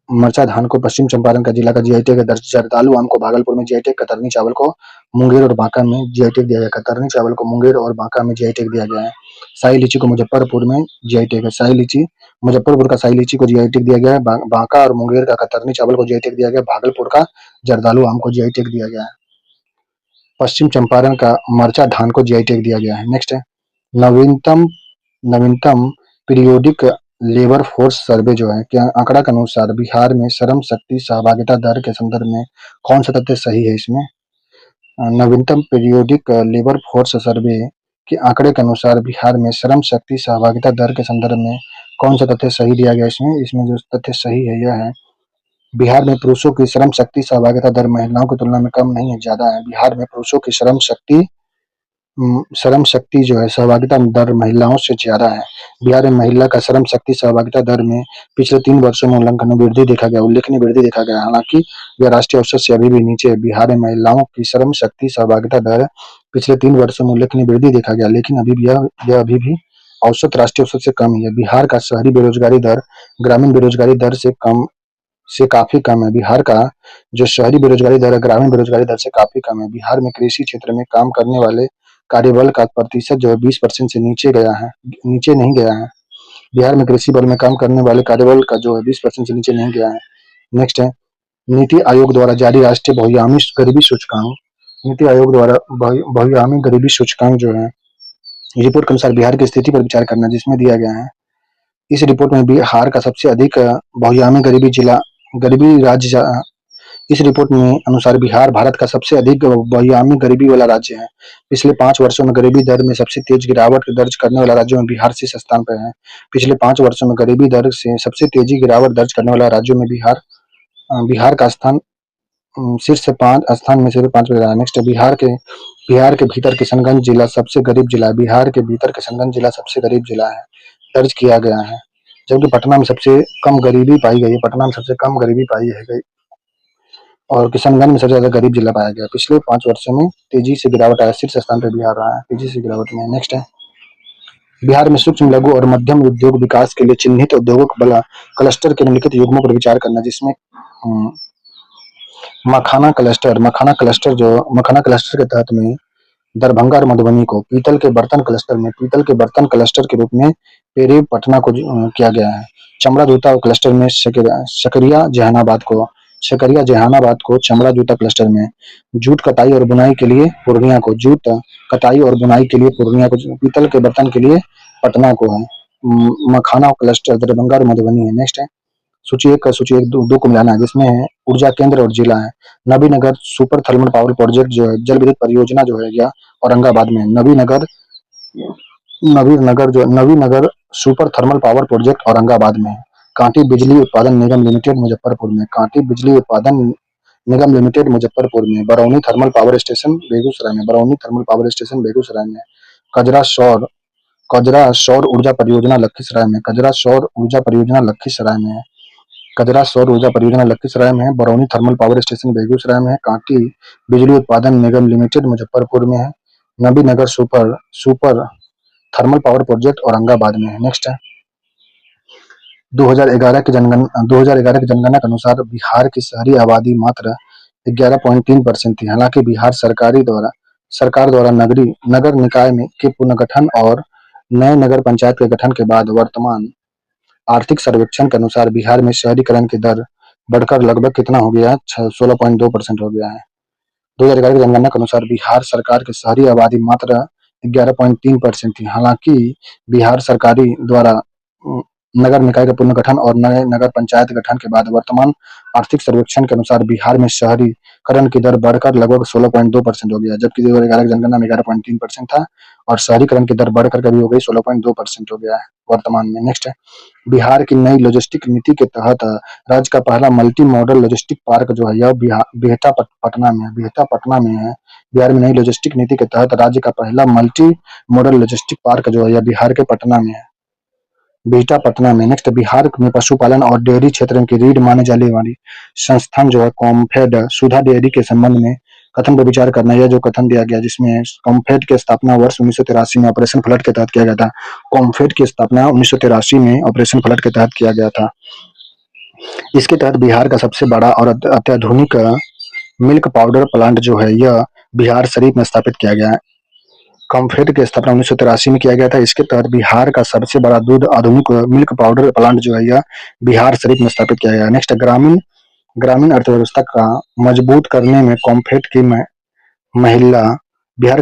मरचा धान को पश्चिम चंपारण का जिला का जीआई टैग है दर्ज। जर्दालू आम को भागलपुर में जीआई टैग, कतरनी चावल को मुंगेर और बांका में जीआई टैग दिया गया। कतरनी चावल को मुंगेर और बांका में जीआई टैग दिया गया है। शाही लीची को मुजफ्फरपुर में जीआई टैग है। शाही लीची, मुजफ्फरपुर का शाही लीची को जीआई टैग दिया गया है। बांका और मुंगेर का कतरनी चावल को जीआई टैग दिया गया। भागलपुर का जर्दालू आम को जीआई टैग दिया गया है। पश्चिम चंपारण का मरचा धान को जीआई टैग दिया गया है। नेक्स्ट है नवीनतम नवीनतम पीरियोडिक लेबर फोर्स सर्वे जो है क्या आंकड़ा के अनुसार बिहार में श्रम शक्ति सहभागिता दर के संदर्भ में कौन सा तथ्य सही है इसमें? नवीनतम पीरियोडिक लेबर फोर्स सर्वे के आंकड़े के अनुसार बिहार में श्रम शक्ति सहभागिता दर के संदर्भ में कौन सा तथ्य सही दिया गया इसमें? इसमें जो तथ्य सही है यह है बिहार में पुरुषों की श्रम शक्ति सहभागिता दर महिलाओं की तुलना में कम नहीं है, ज्यादा है। बिहार में पुरुषों की श्रम शक्ति जो है सहभागिता दर महिलाओं से ज्यादा है। बिहार में महिला का श्रम शक्ति सहभागिता दर में पिछले 3 वर्षों में उल्लेखनीय वृद्धि देखा गया। हालांकि यह राष्ट्रीय औसत से अभी भी नीचे है। बिहार में महिलाओं की श्रम शक्ति सहभागिता दर पिछले 3 वर्षों में उल्लेखनीय वृद्धि देखा गया, लेकिन यह अभी भी औसत राष्ट्रीय औसत से कम ही है। बिहार का शहरी बेरोजगारी दर ग्रामीण बेरोजगारी दर से काफी कम है। बिहार का जो शहरी बेरोजगारी दर है ग्रामीण बेरोजगारी दर से काफी कम है। बिहार में कृषि क्षेत्र में काम करने वाले कार्यबल का प्रतिशत जो है 20% से नीचे नहीं गया है। बिहार में कृषि बल में काम करने वाले कार्यबल का जो है 20% से नीचे नहीं गया है। नेक्स्ट है नीति आयोग द्वारा जारी राष्ट्रीय बहुआयामी गरीबी सूचकांक। नीति आयोग द्वारा बहुआयामी गरीबी सूचकांक जो है रिपोर्ट के अनुसार बिहार की स्थिति पर विचार करना जिसमें दिया गया है। इस रिपोर्ट में बिहार का सबसे अधिक बहुआयामी गरीबी राज्य इस रिपोर्ट में अनुसार बिहार भारत का सबसे अधिक बहुआयामी गरीबी वाला राज्य है। पिछले 5 वर्षों में गरीबी दर में सबसे तेज गिरावट दर्ज करने वाला राज्यों में बिहार शीर्ष स्थान पर है। पिछले 5 वर्षों में गरीबी दर से सबसे तेजी गिरावट दर्ज करने वाला राज्यों में बिहार का स्थान शीर्ष 5 स्थान में से 5 पे रहा है। नेक्स्ट बिहार के भीतर किशनगंज जिला सबसे गरीब जिला है। बिहार के भीतर किशनगंज जिला सबसे गरीब जिला है, दर्ज किया गया है। जबकि पटना में सबसे कम गरीबी पाई गई है। पटना में सबसे कम गरीबी पाई है गई और किशनगंज में सबसे ज्यादा गरीब जिला पाया गया। पिछले 5 वर्षों में तेजी से गिरावट आया, शीर्ष स्थान पर बिहार रहा है तेजी से गिरावट में। नेक्स्ट है बिहार में सूक्ष्म लघु और मध्यम उद्योग विकास के लिए चिन्हित उद्योगों बला क्लस्टर के निम्नलिखित युग्मों पर विचार करना जिसमें मखाना क्लस्टर के तहत में दरभंगा और मधुबनी को, पीतल के बर्तन क्लस्टर के रूप में पेरे पटना को किया गया है। चमड़ा जूता क्लस्टर में शकरिया जहानाबाद को चमड़ा जूता क्लस्टर में, जूट कताई और बुनाई के लिए पूर्णिया को, पीतल के बर्तन के लिए पटना को है। मखाना क्लस्टर दरभंगा और मधुबनी है। नेक्स्ट है सूची एक दो को मिलाना है जिसमें है ऊर्जा केंद्र और जिला है। Navinagar super thermal power project जो है जल विद्युत परियोजना जो है यह औरंगाबाद में। Navinagar super thermal power project Aurangabad में है। कांटी बिजली उत्पादन निगम लिमिटेड मुजफ्फरपुर में। Barauni thermal power station Begusarai में। कजरा सौर ऊर्जा परियोजना लखीसराय में है। Barauni thermal power station Begusarai में है। कांटी बिजली उत्पादन निगम लिमिटेड मुजफ्फरपुर में है। Nabinagar super thermal power project Aurangabad में है। नेक्स्ट है 2011 की जनगणना के अनुसार बिहार की शहरी आबादी मात्र 11.3% थी। हालांकि बिहार सरकार द्वारा नगर निकाय के पुनर्गठन और नए नगर पंचायत के गठन के बाद वर्तमान आर्थिक सर्वेक्षण के अनुसार बिहार में शहरीकरण की दर बढ़कर लगभग कितना हो गया है? 16.2% हो गया है। 2011 की जनगणना के अनुसार बिहार सरकार की शहरी आबादी मात्र 11.3% थी। हालांकि बिहार सरकारी द्वारा नगर निकाय का पुनर्गठन और नए नगर पंचायत गठन के बाद वर्तमान आर्थिक सर्वेक्षण के अनुसार बिहार में शहरी शहरीकरण की दर बढ़कर लगभग 16.2% हो गया, जबकि 2011 की जनगणना में 11.3% था और शहरीकरण की दर बढ़कर कभी हो गई 16.2% हो गया है वर्तमान में। नेक्स्ट है, बिहार की नई लॉजिस्टिक नीति के तहत राज्य का पहला मल्टी मॉडल लॉजिस्टिक पार्क जो है यह पटना में है। बिहटा पटना में है। बिहार में नई लॉजिस्टिक नीति के तहत राज्य का पहला मल्टी मॉडल लॉजिस्टिक पार्क जो है यह बिहार के पटना में है, बिहटा पटना में। नेक्स्ट, बिहार में पशुपालन और डेयरी क्षेत्र की रीढ़ माने जाने वाली संस्थान जो है कॉम्फेड सुधा डेयरी के संबंध में कथन पर विचार करना। यह जो कथन दिया गया जिसमें कॉम्फेड की स्थापना वर्ष 1983 में ऑपरेशन फ्लड के तहत किया गया था। कॉम्फेड की स्थापना 1983 में ऑपरेशन फ्लड के तहत किया गया था। इसके तहत बिहार का सबसे बड़ा और अत्याधुनिक मिल्क पाउडर प्लांट जो है यह बिहार शरीफ में स्थापित किया गया है। कॉम्फेड की स्थापना 1983 में किया गया था। इसके तहत बिहार का सबसे बड़ा दूध आधुनिक मिल्क पाउडर प्लांट जो है यह बिहार शरीफ में स्थापित किया गया है। नेक्स्ट, ग्रामीण ग्रामीण अर्थव्यवस्था का मजबूत करने में कॉम्फेड की महिला बिहार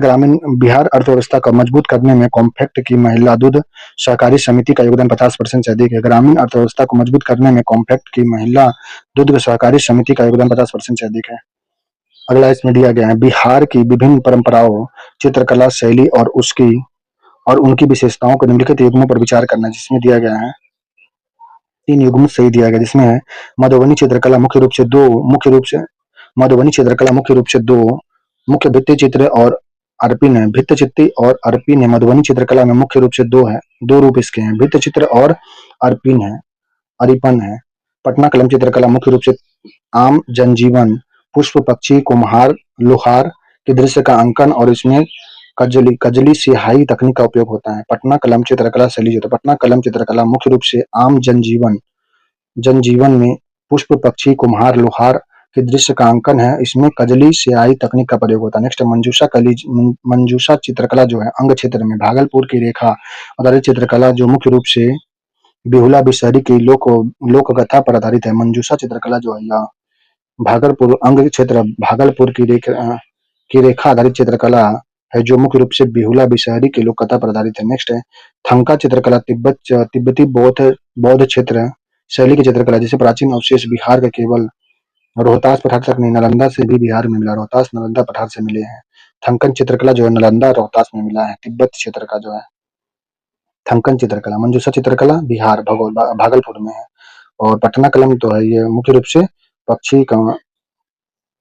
अर्थव्यवस्था को मजबूत करने में कॉम्फेड की महिला दूध सहकारी समिति का योगदान 50% से अधिक है। ग्रामीण अर्थव्यवस्था को मजबूत करने में कॉम्फेड की महिला दूध सहकारी समिति का योगदान 50% से अधिक है। अगला इसमें दिया गया है, बिहार की विभिन्न परंपराओं, चित्रकला शैली और उनकी विशेषताओं को निम्नलिखित युग्मों पर विचार करना, जिसमें दिया गया है 3 युग्म सही दिया गया, जिसमें है मधुबनी चित्रकला मुख्य रूप से दो मुख्य भित्ति चित्र और अर्पिन है। भित्त चित्र और अर्पिन है। मधुबनी चित्रकला में मुख्य रूप से दो रूप इसके हैं, भित्त चित्र और अर्पिन है अरिपन है। पटना कलम चित्रकला मुख्य रूप से आम जनजीवन, पुष्प पक्षी, कुम्हार, लोहार के दृश्य का अंकन और इसमें कजली सिहाई तकनीक का उपयोग होता है। पटना कलम चित्रकला शैली जो है, पटना कलम चित्रकला मुख्य रूप से आम जनजीवन में पुष्प पक्षी, कुम्हार, लोहार के दृश्य का अंकन है। इसमें कजली सिहाई तकनीक का प्रयोग होता है। नेक्स्ट, मंजूषा चित्रकला जो है अंग क्षेत्र में भागलपुर की रेखा आधारित चित्रकला जो मुख्य रूप से बिहुला बिशहरी की लोक कथा पर आधारित है। मंजूषा चित्रकला जो है यह भागलपुर की रेखा आधारित चित्रकला है जो मुख्य रूप से बिहुला बिशहरी की लोक कथा पर आधारित है। नेक्स्ट है थंका चित्रकला तिब्बती बौद्ध क्षेत्र शैली की चित्रकला, जिसे प्राचीन अवशेष बिहार के केवल रोहतास पठार तक नहीं, नालंदा से भी बिहार में मिला, रोहतास नालंदा पठार से मिले हैं। थंकन चित्रकला जो है नालंदा रोहतास में मिला है। तिब्बत क्षेत्र का जो है थंकन चित्रकला। मंजूषा चित्रकला बिहार भागलपुर में है। और पटना कलम तो है ये मुख्य रूप से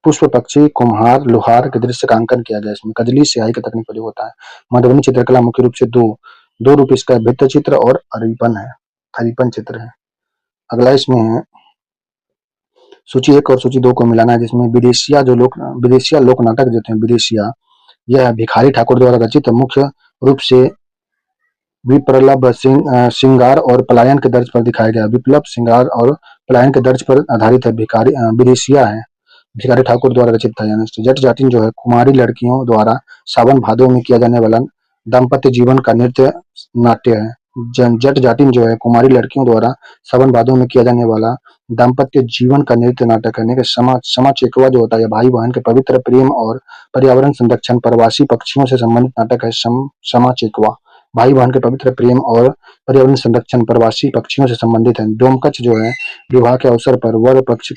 पुष्प पक्षी, कुम्हार, लोहार के दृश्य का अंकन किया गया। इसमें कजली सिहाई का तकनीक प्रयोग होता है। मधुबनी चित्रकला मुख्य रूप से दो रूप इसका भित्त चित्र और अरिपन चित्र है। अगला इसमें है सूची 1 और सूची 2 को मिलाना है, जिसमें विदेशिया लोक नाटक जो थे विदेशिया, यह भिखारी ठाकुर द्वारा रचित मुख्य रूप से विप्लव श्रृंगार और पलायन के दर्ज पर दिखाया गया। विप्लव श्रृंगार और पलायन के दर्ज पर आधारित है। विदेशिया है, भिखारी ठाकुर द्वारा रचित था। जट जाटिन जो है कुमारी लड़कियों द्वारा सावन भादो में किया जाने वाला दाम्पत्य जीवन का नृत्य नाट्य है। जट जाटिन जो है कुमारी लड़कियों द्वारा सावन भादो में किया जाने वाला दाम्पत्य जीवन का नृत्य नाटक है। क्षमा चेकवा जो होता है भाई बहन के पवित्र प्रेम और पर्यावरण संरक्षण प्रवासी पक्षियों से संबंधित नाटक है। क्षमा चेकवा भाई बहन के पवित्र प्रेम और पर्यावरण संरक्षण प्रवासी पक्षियों से संबंधित है। डोमकच जो है विवाह के अवसर पर वर पक्ष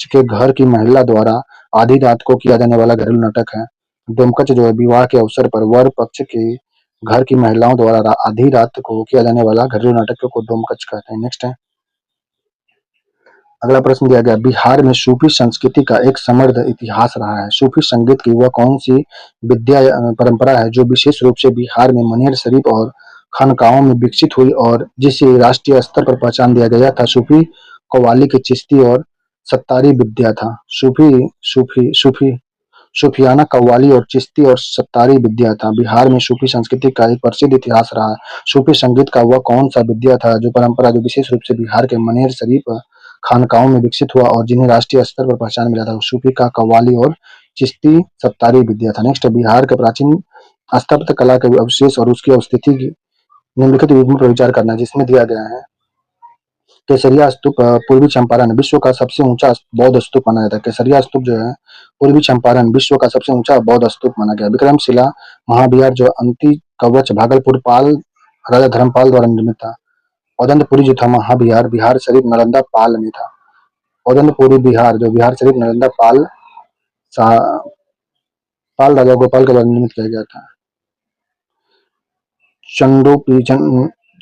के घर की महिला द्वारा आधी रात को किया जाने वाला घरेलू नाटक है। डोमकच जो है विवाह के अवसर पर वर पक्ष के घर की महिलाओं द्वारा आधी रात को किया जाने वाला घरेलू नाटक को डोमकच कहते हैं। नेक्स्ट है अगला प्रश्न दिया गया, बिहार में सूफी संस्कृति का एक समृद्ध इतिहास रहा है। सूफी संगीत की वह कौन सी विद्या परंपरा है जो विशेष रूप से बिहार में मनेर शरीफ और खानकाहों में विकसित हुई और जिसे राष्ट्रीय स्तर पर पहचान दिया गया था? सूफी कव्वाली की चिश्ती और सत्तारी विद्या था। सूफियाना कव्वाली और चिश्ती और सत्तारी विद्या था। बिहार में सूफी संस्कृति का एक प्रसिद्ध इतिहास रहा है। सूफी संगीत का वह कौन सा विद्या था जो परंपरा जो विशेष रूप से बिहार के मनेर शरीफ खानकाहों में विकसित हुआ और जिन्हें राष्ट्रीय स्तर पर पहचान मिला था? सूफी का कव्वाली और चिश्ती सत्तारी विद्या था। नेक्स्ट, बिहार के प्राचीन स्थापत्य कला के अवशेष और उसकी अवस्थिति निम्नलिखित युग्मों पर विचार करना है, जिसमें दिया गया है केसरिया स्तूप पूर्वी चंपारण विश्व का सबसे ऊंचा बौद्ध स्तूप माना जाता है। केसरिया स्तूप जो है पूर्वी चंपारण विश्व का सबसे ऊंचा बौद्ध स्तूप माना गया। विक्रमशिला महाविहार जो अंति कवच भागलपुर पाल राजा धर्मपाल द्वारा निर्मित था। औदंतपुरी जो था महाविहार बिहार शरीफ नालंदा पाल में था। औदंदपुरी बिहार, जो बिहार शरीफ नालंदा पाल राजा गोपाल के द्वारा निर्मित किया गया था। चंदोपी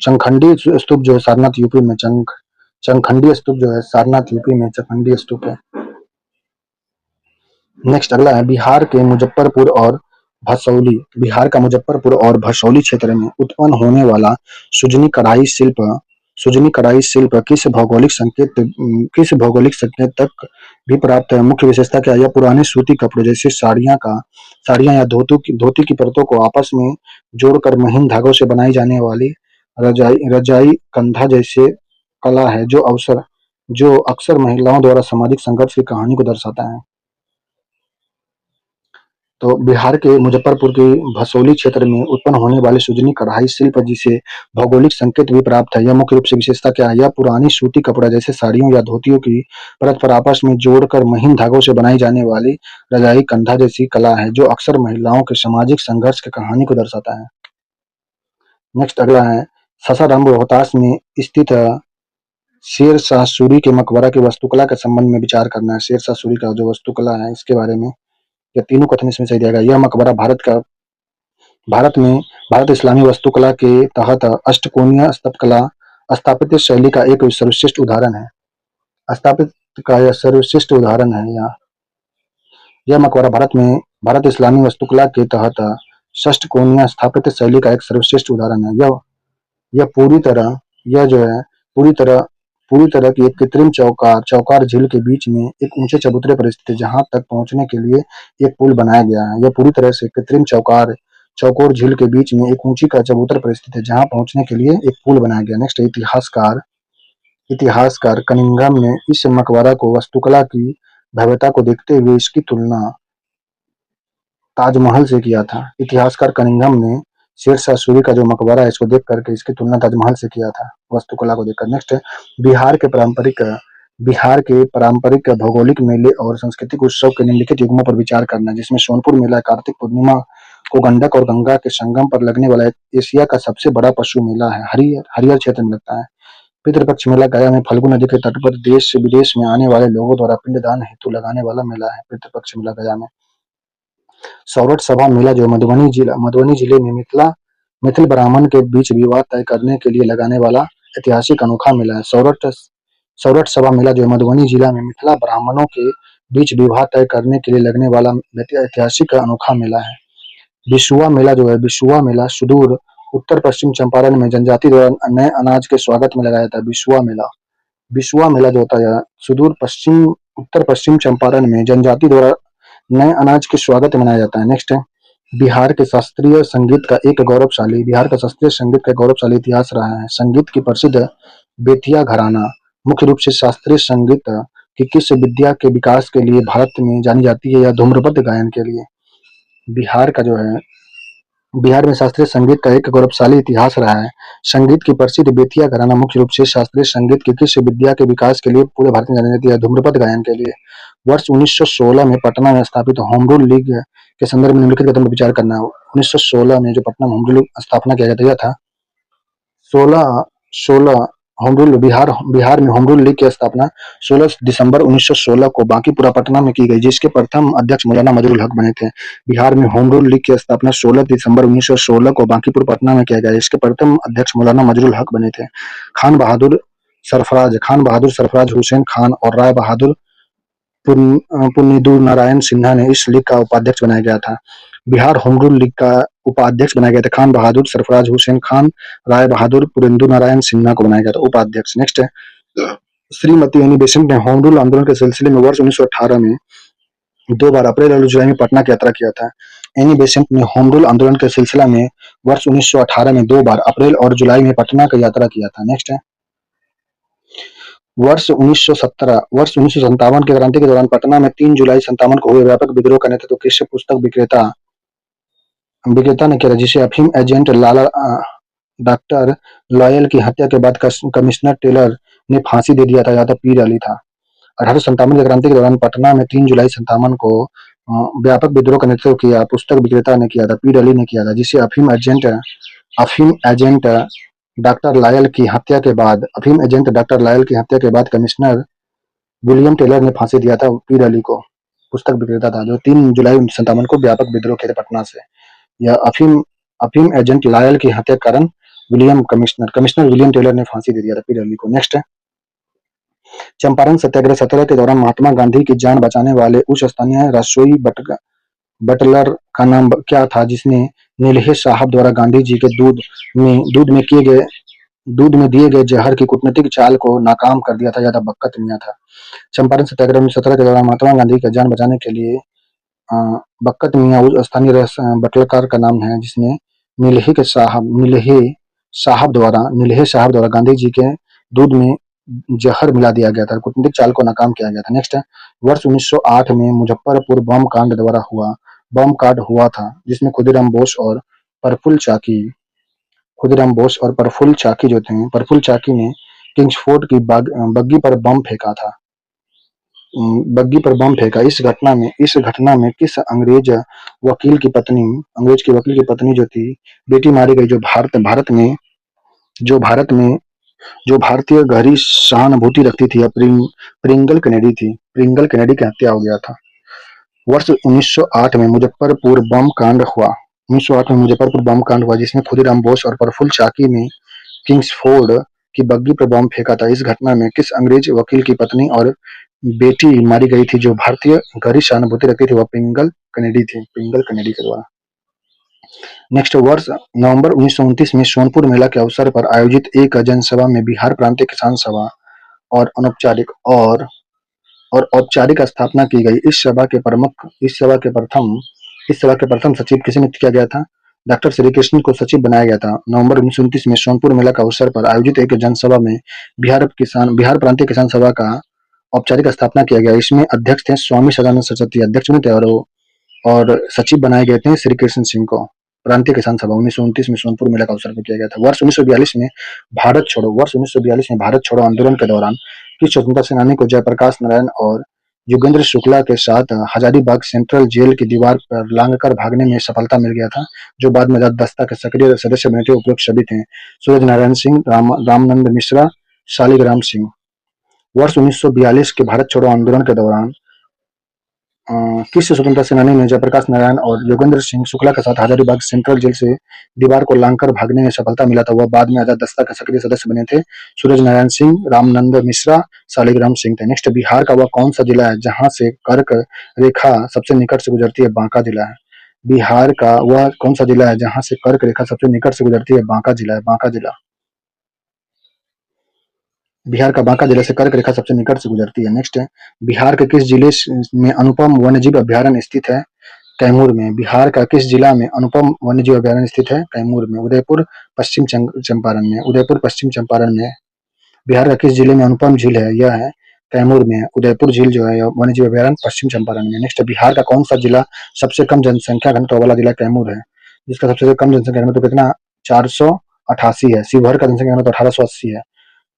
चंखंडी स्तूप जो है सारनाथ यूपी में, चंखंडी स्तूप जो है सारनाथ यूपी में चंखंडी स्तूप है। नेक्स्ट अगला है बिहार के मुजफ्फरपुर और भसौली। बिहार का मुजफ्फरपुर और भसौली क्षेत्र में उत्पन्न होने वाला सुजनी कढ़ाई शिल्प किस भौगोलिक संकेत तक भी प्राप्त है? मुख्य विशेषता क्या है? यह पुराने सूती कपड़े जैसे साड़ियां या धोती की परतों को आपस में जोड़कर महीन धागों से बनाई जाने वाली रजाई कंधा जैसे कला है, जो अक्सर महिलाओं द्वारा सामाजिक संघर्ष की कहानी को दर्शाता है। तो बिहार के मुजफ्फरपुर के भसौली क्षेत्र में उत्पन्न होने वाली सुजनी कढ़ाई शिल्प जिसे भौगोलिक संकेत भी प्राप्त है, यह मुख्य रूप से विशेषता क्या है? यह पुरानी सूती कपड़ा जैसे साड़ियों या धोतियों की परत पर आपस में जोड़कर महीन धागों से बनाई जाने वाली रजाई कंधा जैसी कला है, जो अक्सर महिलाओं के सामाजिक संघर्ष की कहानी को दर्शाता है। नेक्स्ट अगला है सासाराम रोहतास में स्थित शेर शाह सूरी के मकबरा की वास्तुकला के संबंध में विचार करना है। शेर शाह सूरी का जो वास्तुकला है इसके बारे में, या तीनों कथन इसमें सही दिया गया। यह मकबरा भारत इस्लामी वास्तुकला के तहत अष्टकोणीय स्थापत्य शैली का एक सर्वश्रेष्ठ उदाहरण है। यह मकबरा भारत इस्लामी वास्तुकला के तहत षष्टकोणीय स्थापत्य शैली का एक सर्वश्रेष्ठ उदाहरण है। यह पूरी तरह की एक कृत्रिम चौकार झील के बीच में एक ऊंचे चबूतरे पर स्थित है, जहां तक पहुंचने के लिए एक पुल बनाया गया है। यह पूरी तरह से कृत्रिम चौकोर झील के बीच में एक ऊंची का चबूतरे पर स्थित है, जहां पहुंचने के लिए एक पुल बनाया गया। नेक्स्ट इतिहासकार कनिंघम ने इस मकबरा को वास्तुकला की भव्यता को देखते हुए इसकी तुलना ताजमहल से किया था। इतिहासकार कनिंघम ने शेर शाह सूरी का जो मकबरा है इसको देख करके इसकी तुलना ताजमहल से किया था वास्तुकला को देखकर। नेक्स्ट है बिहार के पारंपरिक भौगोलिक मेले और सांस्कृतिक उत्सव के निम्नलिखित युग्मों पर विचार करना, जिसमें सोनपुर मेला कार्तिक पूर्णिमा को गंडक और गंगा के संगम पर लगने वाला एशिया का सबसे बड़ा पशु मेला है, हरिहर क्षेत्र में लगता है। पितृपक्ष मेला गया में फल्गु नदी के तट पर देश विदेश में आने वाले लोगों द्वारा पिंडदान हेतु लगाने वाला मेला है, पितृपक्ष मेला गया में। सौरठ सभा मेला जो मधुबनी जिले में मिथिल ब्राह्मण के बीच विवाह तय करने के लिए लगाने वाला ऐतिहासिक अनोखा मेला है। सौरठ सभा मेला जो मधुबनी जिला में मिथिला ब्राह्मणों के बीच विवाह तय करने के लिए लगने वाला ऐतिहासिक अनोखा मेला है। बिसुआ मेला सुदूर उत्तर पश्चिम चंपारण में जनजाति द्वारा नए अनाज के स्वागत में लगाया जाता है। बिसुआ मेला जो होता है सुदूर उत्तर पश्चिम चंपारण में जनजाति द्वारा नए अनाज के स्वागत में मनाया जाता है। नेक्स्ट है बिहार का शास्त्रीय संगीत का गौरवशाली इतिहास रहा है। संगीत की प्रसिद्ध बेतिया घराना मुख्य रूप से शास्त्रीय संगीत की किस विद्या के विकास के लिए भारत में जानी जाती है, या धूम्रपद गायन के लिए। बिहार में शास्त्रीय संगीत का एक गौरवशाली इतिहास रहा है। संगीत की प्रसिद्ध बेतिया घराना मुख्य रूप से शास्त्रीय संगीत की किस विद्या के विकास के लिए पूरे भारत में जानी जाती है, धूम्रपद गायन के लिए। वर्ष 1916 में पटना में स्थापित होम रूल लीग के संदर्भ में निम्नलिखित कथन पर विचार करना है। 1916 में जो पटना में होम रूल स्थापना किया गया था 16 बिहार में होम रूल लीग की स्थापना 16 दिसंबर 1916 को बांकीपुरा पटना में की गई, जिसके प्रथम अध्यक्ष मौलाना मजरुल हक बने थे। बिहार में होम रूल लीग की स्थापना 16 दिसंबर 1916 को बांकीपुर पटना में किया गया, इसके प्रथम अध्यक्ष मौलाना मजरुल हक बने थे। खान बहादुर सरफराज हुसैन खान और राय बहादुर पुन्नीदु नारायण सिन्हा ने इस लीग का उपाध्यक्ष बनाया गया था। बिहार होम रूल लीग का उपाध्यक्ष बनाया गया था खान बहादुर सरफराज हुसैन खान, राय बहादुर पुरेंदु नारायण सिन्हा को बनाया गया था उपाध्यक्ष। नेक्स्ट है श्रीमती एनी बेसेंट ने होम रूल आंदोलन के सिलसिले में वर्ष 1918 में 2 बार अप्रैल और जुलाई में पटना की यात्रा किया था। एनी बेसेंट ने होम रूल आंदोलन के सिलसिला में वर्ष 1918 में 2 बार अप्रैल और जुलाई में पटना की यात्रा किया था। नेक्स्ट है वर्ष 1957 की क्रांति के दौरान पटना में 3 जुलाई 57 को हुए व्यापक विद्रोह का नेतृत्व किस पुस्तक विक्रेता ने किया, जिसे अफीम एजेंट डॉक्टर लॉयल की हत्या के बाद कमिश्नर टेलर ने फांसी दे दिया था, या तो पीर अली था। 1857 की क्रांति के दौरान पटना में 3 जुलाई 57 को व्यापक विद्रोह का नेतृत्व किया पुस्तक विक्रेता ने किया था, पीर अली ने किया था, जिसे अफीम एजेंट डॉक्टर लॉयल की हत्या के बाद विलियम टेलर ने फांसी दिया था पीर अली को, पुस्तक विक्रेता था, जो 3 जुलाई 1957 को व्यापक विद्रोह किया था पटना से। यह अफीम अफीम एजेंट लायल की हत्या के कारण कमिश्नर कमिश्नर विलियम टेलर ने फांसी दे दिया था पीर अली को। नेक्स्ट है चंपारण सत्याग्रह सत्याग्रह के दौरान महात्मा गांधी की जान बचाने वाले उच्च स्थानीय रसोई बटलर का नाम क्या था जिसने नीलहे साहब द्वारा गांधी जी के दूध में दिए गए जहर की कूटनीतिक चाल को नाकाम कर दिया था? या था बक्कत मियां था। चंपारण सत्याग्रह 1917 के दौरान महात्मा गांधी की जान बचाने के लिए अ, बक्कत मियां उस स्थानीय बटलकार का नाम है जिसने नीलहे साहब द्वारा गांधी जी के दूध में जहर मिला दिया गया था, कूटनीतिक चाल को नाकाम किया गया था। नेक्स्ट है वर्ष 1908 में मुजफ्फरपुर बम कांड हुआ था जिसमें खुदीराम बोस और प्रफुल्ल चाकी जो थे, प्रफुल्ल चाकी ने किंग्सफोर्ड की बग्गी पर बम फेंका था। इस घटना में किस अंग्रेज के वकील की पत्नी जो थी, बेटी मारी गई, जो भारत में जो भारतीय गहरी सहानुभूति रखती थी, प्रिंगल कैनेडी की हत्या हो गया था। वर्ष 1908 में मुजफ्फरपुर बम कांड हुआ जिसमें खुदीराम बोस और प्रफुल्ल चाकी ने किंग्सफोर्ड की बग्गी पर बम फेंका था। इस घटना में किस अंग्रेज वकील की पत्नी और बेटी मारी गई थी जो भारतीय गहरी सहानुभूति रखती थी? वह पिंगल कैनेडी के द्वारा। नेक्स्ट वर्ष नवंबर 1929 में सोनपुर मेला के अवसर पर आयोजित एक जनसभा में बिहार प्रांतीय किसान सभा और औपचारिक स्थापना की गई। इस सभा के प्रथम सचिव किसे नियुक्त किया गया था? डॉक्टर श्री कृष्ण को सचिव बनाया गया था। नवंबर 1929 में सोनपुर मेला के अवसर पर आयोजित एक जनसभा में बिहार प्रांतीय किसान सभा का औपचारिक स्थापना किया गया। इसमें अध्यक्ष थे स्वामी सदानंद सरस्वती, अध्यक्ष बने थे, और सचिव बनाए गए थे श्री कृष्ण सिंह को। प्रांतीय किसान सभा 1929 में सोनपुर मेला का अवसर पर किया गया था। वर्ष 1942 में भारत छोड़ो आंदोलन के दौरान किस स्वतंत्रता सेनानी को जयप्रकाश नारायण और योगेंद्र शुक्ला के साथ हजारीबाग सेंट्रल जेल की दीवार पर लांघकर भागने में सफलता मिल गया था, जो बाद में आजाद दस्ता के सक्रिय सदस्य बने थे? उपरोक्त सभी थे सूरज नारायण सिंह, रामनंद मिश्रा, शालिग्राम सिंह। वर्ष 1942 के भारत छोड़ो आंदोलन के दौरान किस स्वतंत्रता सेनानी ने जयप्रकाश नारायण और योगेंद्र सिंह शुक्ला के साथ हजारीबाग सेंट्रल जेल से दीवार को लांघकर भागने में सफलता मिला था? वह बाद में आजाद दस्ता के सक्रिय सदस्य बने थे सूरज नारायण सिंह, रामनंद मिश्रा, शालिग्राम सिंह थे। नेक्स्ट बिहार का वह कौन सा जिला है जहां से कर्क रेखा सबसे निकट से गुजरती है? बांका जिला है। बिहार का वह कौन सा जिला है जहां से कर्क रेखा सबसे निकट से गुजरती है? बांका जिला है, बांका जिला। बिहार का बांका जिले से कर्क रेखा सबसे निकट से गुजरती है। नेक्स्ट है बिहार के किस जिले में अनुपम वन्यजीव अभ्यारण्य स्थित है? कैमूर में। बिहार का किस जिला में अनुपम वन्यजीव अभ्यारण्य स्थित है? कैमूर में। उदयपुर पश्चिम चंपारण में। बिहार का किस जिले में अनुपम झील है? यह है कैमूर में। उदयपुर झील जो है वन्यजीव अभ्यारण्य पश्चिम चंपारण में। नेक्स्ट बिहार का कौन सा जिला सबसे कम जनसंख्या घनत्व वाला जिला? कैमूर है, जिसका सबसे कम जनसंख्या घनत्व कितना? 488 है। शिवहर का जनसंख्या घनत्व 1880 है।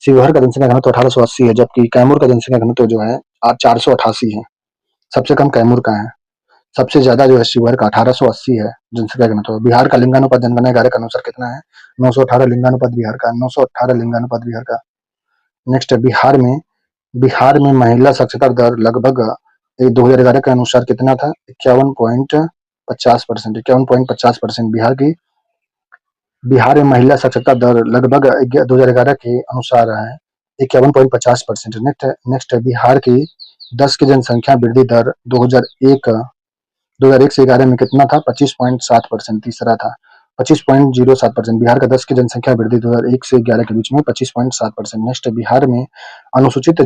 शिवहर का जनसंख्या घनत्व 1880 है, जबकि कैमूर का जनसंख्या घनत्व जो है 488 है। सबसे कम कैमूर का है, सबसे ज्यादा जो है शिवहर का 1880 है जनसंख्या घनत्व। बिहार का लिंगानुपात जनगणना 11 के अनुसार कितना है? 918 लिंगानुपात बिहार का, 918 लिंगानुपात बिहार का। नेक्स्ट बिहार में महिला साक्षरता दर लगभग 2011 के अनुसार कितना था? 51.50%। 51.50% बिहार में महिला साक्षरता दर लगभग 2011 के अनुसार है 51.50%। नेक्स्ट बिहार की 10 की जनसंख्या वृद्धि दर 2001 से 11 में कितना था? 25.7%। तीसरा था 25.07%। बिहार का 10 की जनसंख्या वृद्धि 2001 से 11 के बीच में 25.7%। नेक्स्ट बिहार में अनुसूचित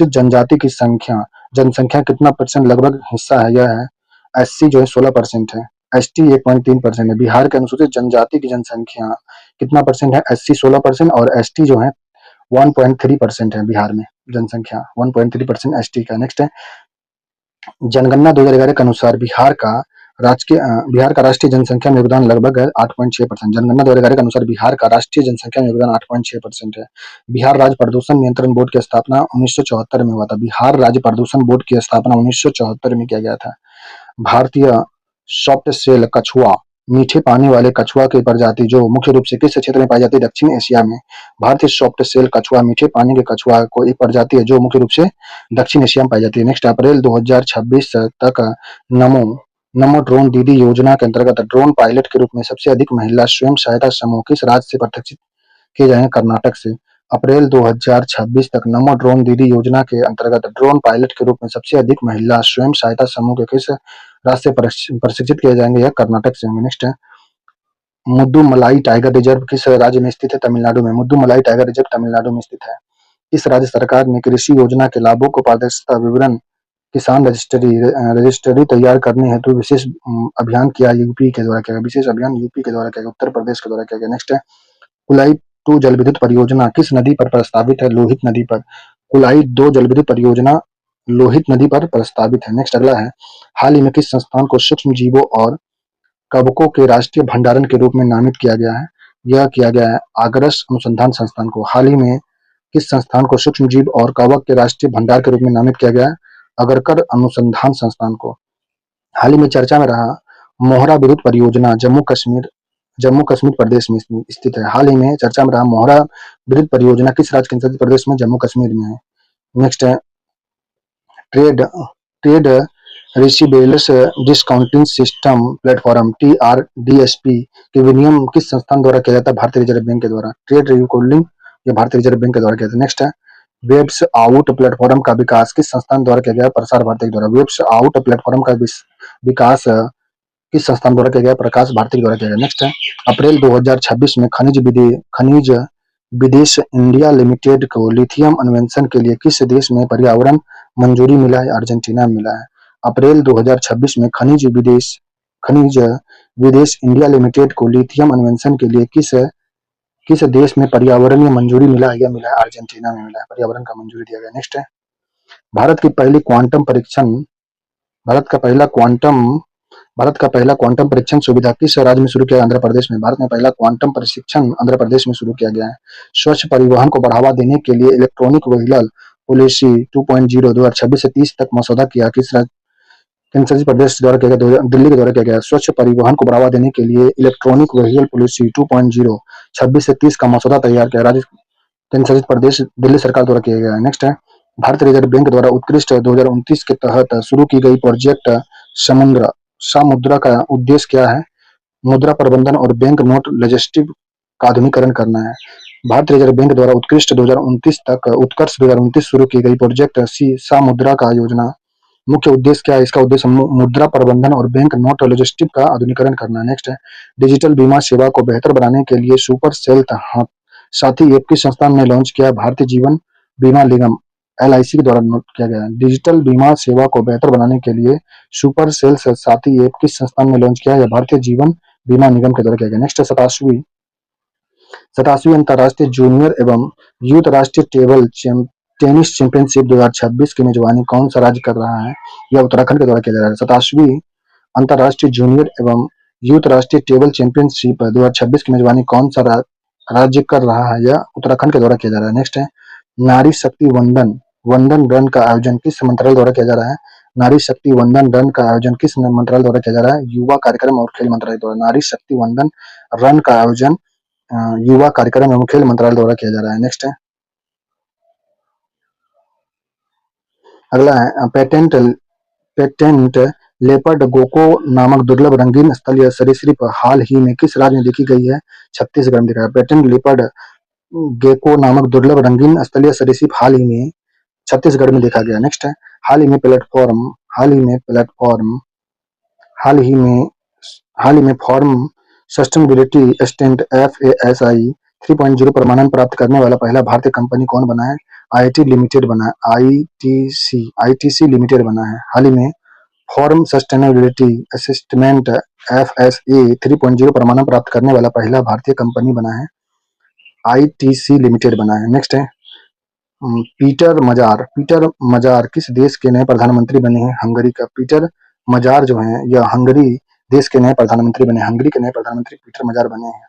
जनजाति की जनसंख्या कितना परसेंट लगभग हिस्सा है? यह है एससी जो है 16% है, एसटी 1.3% है। बिहार के अनुसूचित जनजाति की जनसंख्या कितना परसेंट है? एससी 16% और एसटी जो है 1.3% है। बिहार में जनसंख्या 1.3% एसटी का। नेक्स्ट है जनगणना 2011 के अनुसार बिहार का राष्ट्रीय जनसंख्या में योगदान लगभग है 8.6%। जनगणना 2011 के अनुसार बिहार का राष्ट्रीय जनसंख्या में योगदान 8.6% है। बिहार राज्य प्रदूषण नियंत्रण बोर्ड की स्थापना 1974 में हुआ था। बिहार राज्य प्रदूषण बोर्ड की स्थापना 1974 में किया गया था। भारतीय सॉफ्ट सेल कछुआ मीठे पानी वाले कछुआ की प्रजाति जो मुख्य रूप से किस क्षेत्र में पाई जाती है? दक्षिण एशिया में। भारतीय सॉफ्ट सेल कछुआ मीठे पानी के कछुआ को एक प्रजाति है जो मुख्य रूप से दक्षिण एशिया में पाई जाती है। नेक्स्ट, अप्रैल 2026 तक नमो नमो ड्रोन दीदी योजना के अंतर्गत ड्रोन पायलट के रूप में सबसे अधिक महिला स्वयं सहायता समूह किस राज्य से प्रशिक्षित किए जाएंगे? कर्नाटक से। अप्रैल 2026 तक नमो ड्रोन दीदी योजना के अंतर्गत ड्रोन पायलट के रूप में सबसे अधिक महिला स्वयं सहायता समूह के किस राज्य से प्रशिक्षित किए जाएंगे? यह कर्नाटक से होंगे। नेक्स्ट है, मुद्दुमलाई टाइगर रिजर्व किस राज्य में स्थित है? तमिलनाडु में। मुद्दुमलाई टाइगर रिजर्व तमिलनाडु में स्थित है। इस राज्य सरकार ने कृषि योजना के लाभों को पारदर्शिता विवरण किसान रजिस्ट्री तैयार करने हेतु विशेष अभियान किया यूपी के द्वारा किया गया। विशेष अभियान यूपी के द्वारा किया गया, उत्तर प्रदेश के द्वारा किया गया। नेक्स्ट है, कुलाई 2 जल विद्युत परियोजना किस नदी पर प्रस्तावित है? लोहित नदी पर। कुलाई 2 जल विद्युत परियोजना लोहित नदी पर प्रस्तावित है। नेक्स्ट अगला है, हाल ही में किस संस्थान को सूक्ष्म जीवों और कवकों के राष्ट्रीय भंडारण के रूप में नामित किया गया है? यह किया गया है आगरस अनुसंधान संस्थान को। हाल ही में किस संस्थान को सूक्ष्म जीव और कवक के राष्ट्रीय भंडार के रूप में नामित किया गया है? अगरकर अनुसंधान संस्थान को। हाल ही में चर्चा में रहा मोहरा विद्युत परियोजना जम्मू कश्मीर प्रदेश में स्थित है। हाल ही में चर्चा में रहा मोहरा विद्युत परियोजना किस राज्य केंद्र शासित प्रदेश में? जम्मू कश्मीर में है। नेक्स्ट है, trade trade receivables discounting system platform TRDSP के विनियम किस संस्थान द्वारा किया जाता है? भारतीय रिजर्व बैंक के द्वारा। ट्रेड रिकॉर्डिंग ये भारतीय रिजर्व बैंक के द्वारा किया जाता है। नेक्स्ट है, वेब्स आउट प्लेटफॉर्म का विकास किस संस्थान द्वारा किया गया? प्रसार भारती के द्वारा। वेब्स आउट प्लेटफॉर्म का विकास किस संस्थान द्वारा किया गया? प्रकाश भारती के द्वारा किया गया। नेक्स्ट है, अप्रैल 2026 में खनिज विदेश इंडिया लिमिटेड को लिथियम अन्वेषण के लिए किस देश में पर्यावरण मंजूरी मिला है? अर्जेंटीना में मिला है। अप्रैल 2026 में खनिज विदेश इंडिया लिमिटेड को लिथियम अन्वेषण के लिए किस देश में पर्यावरणीय मंजूरी मिला है? यह मिला है अर्जेंटीना में मिला है, पर्यावरण का मंजूरी दिया गया। नेक्स्ट है, भारत की पहली क्वांटम परीक्षण भारत का पहला क्वांटम भारत का पहला क्वांटम परीक्षण सुविधा किस राज्य में शुरू किया? आंध्र प्रदेश में। भारत में पहला क्वांटम प्रशिक्षण आंध्र प्रदेश में शुरू किया गया है। स्वच्छ परिवहन को बढ़ावा देने के लिए इलेक्ट्रॉनिक व्हीकल पॉलिसी 2.0 2026 से 30 तक मसौदा किया किस केंद्र शासित प्रदेश द्वारा किया गया? दिल्ली के द्वारा किया गया। स्वच्छ परिवहन को बढ़ावा देने के लिए इलेक्ट्रॉनिक व्हीकल पॉलिसी 2.0 26 से 30 का मसौदा तैयार किया राज्य केंद्र शासित प्रदेश दिल्ली सरकार द्वारा किया गया है। नेक्स्ट है, भारतीय रिजर्व बैंक द्वारा उत्कृष्ट 2029 के तहत शुरू की गई प्रोजेक्ट सामुद्रा का उद्देश्य क्या है? मुद्रा प्रबंधन और बैंक नोट लॉजिस्टिक का आधुनिकीकरण करना है। भारतीय रिजर्व बैंक द्वारा उत्कृष्ट 2029 शुरू की गई प्रोजेक्ट सामुद्रा का योजना मुख्य उद्देश्य क्या है? इसका उद्देश्य मुद्रा प्रबंधन और बैंक नोट लॉजिस्टिक का आधुनिकीकरण करना है। नेक्स्ट है, डिजिटल बीमा सेवा को बेहतर बनाने के लिए सुपर सेल साथी ऐप किस संस्थान ने लॉन्च किया? भारतीय जीवन बीमा निगम LIC के द्वारा किया गया है। डिजिटल बीमा सेवा को बेहतर बनाने के लिए सुपर सेल साथी ऐप किस संस्थान ने लॉन्च किया है? भारतीय जीवन बीमा निगम के द्वारा किया गया। नेक्स्ट है, 87वीं अंतर्राष्ट्रीय जूनियर एवं यूथ राष्ट्रीय टेनिस चैंपियनशिप 2026 की मेजबानी कौन सा राज्य कर रहा है? यह उत्तराखंड के द्वारा किया जा रहा है। 87वीं अंतर्राष्ट्रीय जूनियर एवं यूथ राष्ट्रीय टेबल चैंपियनशिप 2026 की मेजबानी कौन सा राज्य कर रहा है? यह उत्तराखंड के द्वारा किया जा रहा है। नेक्स्ट है, नारी शक्ति वंदन रन का आयोजन किस मंत्रालय द्वारा किया जा रहा है? नारी शक्ति वंदन रन का आयोजन किस मंत्रालय द्वारा किया जा रहा है? युवा कार्यक्रम और खेल मंत्रालय द्वारा। नारी शक्ति वंदन रन का आयोजन युवा कार्यक्रम एवं खेल मंत्रालय द्वारा किया जा रहा है। नेक्स्ट है, अगला है, पेटेंट लेपर्ड गेको नामक दुर्लभ रंगीन स्थलीय सरीसृप हाल ही में किस राज्य में देखी गई है? छत्तीसगढ़ में देखा है। पेटेंट लेपर्ड गेको नामक दुर्लभ रंगीन स्थलीय सरीसृप हाल ही में छत्तीसगढ़ में देखा गया। नेक्स्ट है, हाल ही में फॉर्म सस्टेनेबिलिटी स्टैंड FASI 3.0 प्रमाणन प्राप्त करने वाला पहला भारतीय कंपनी कौन बना है? ITC लिमिटेड बना है। हाल ही में फॉर्म सस्टेनेबिलिटी असेसमेंट FSA 3.0 प्रमाणन प्राप्त करने वाला पहला भारतीय कंपनी बना है, ITC लिमिटेड बना है। नेक्स्ट है, पीटर मजार किस देश के नए प्रधानमंत्री बने हैं? हंगरी का। पीटर मजार जो है यह हंगरी देश के नए प्रधानमंत्री बने। हंगरी के नए प्रधानमंत्री पीटर मजार बने हैं।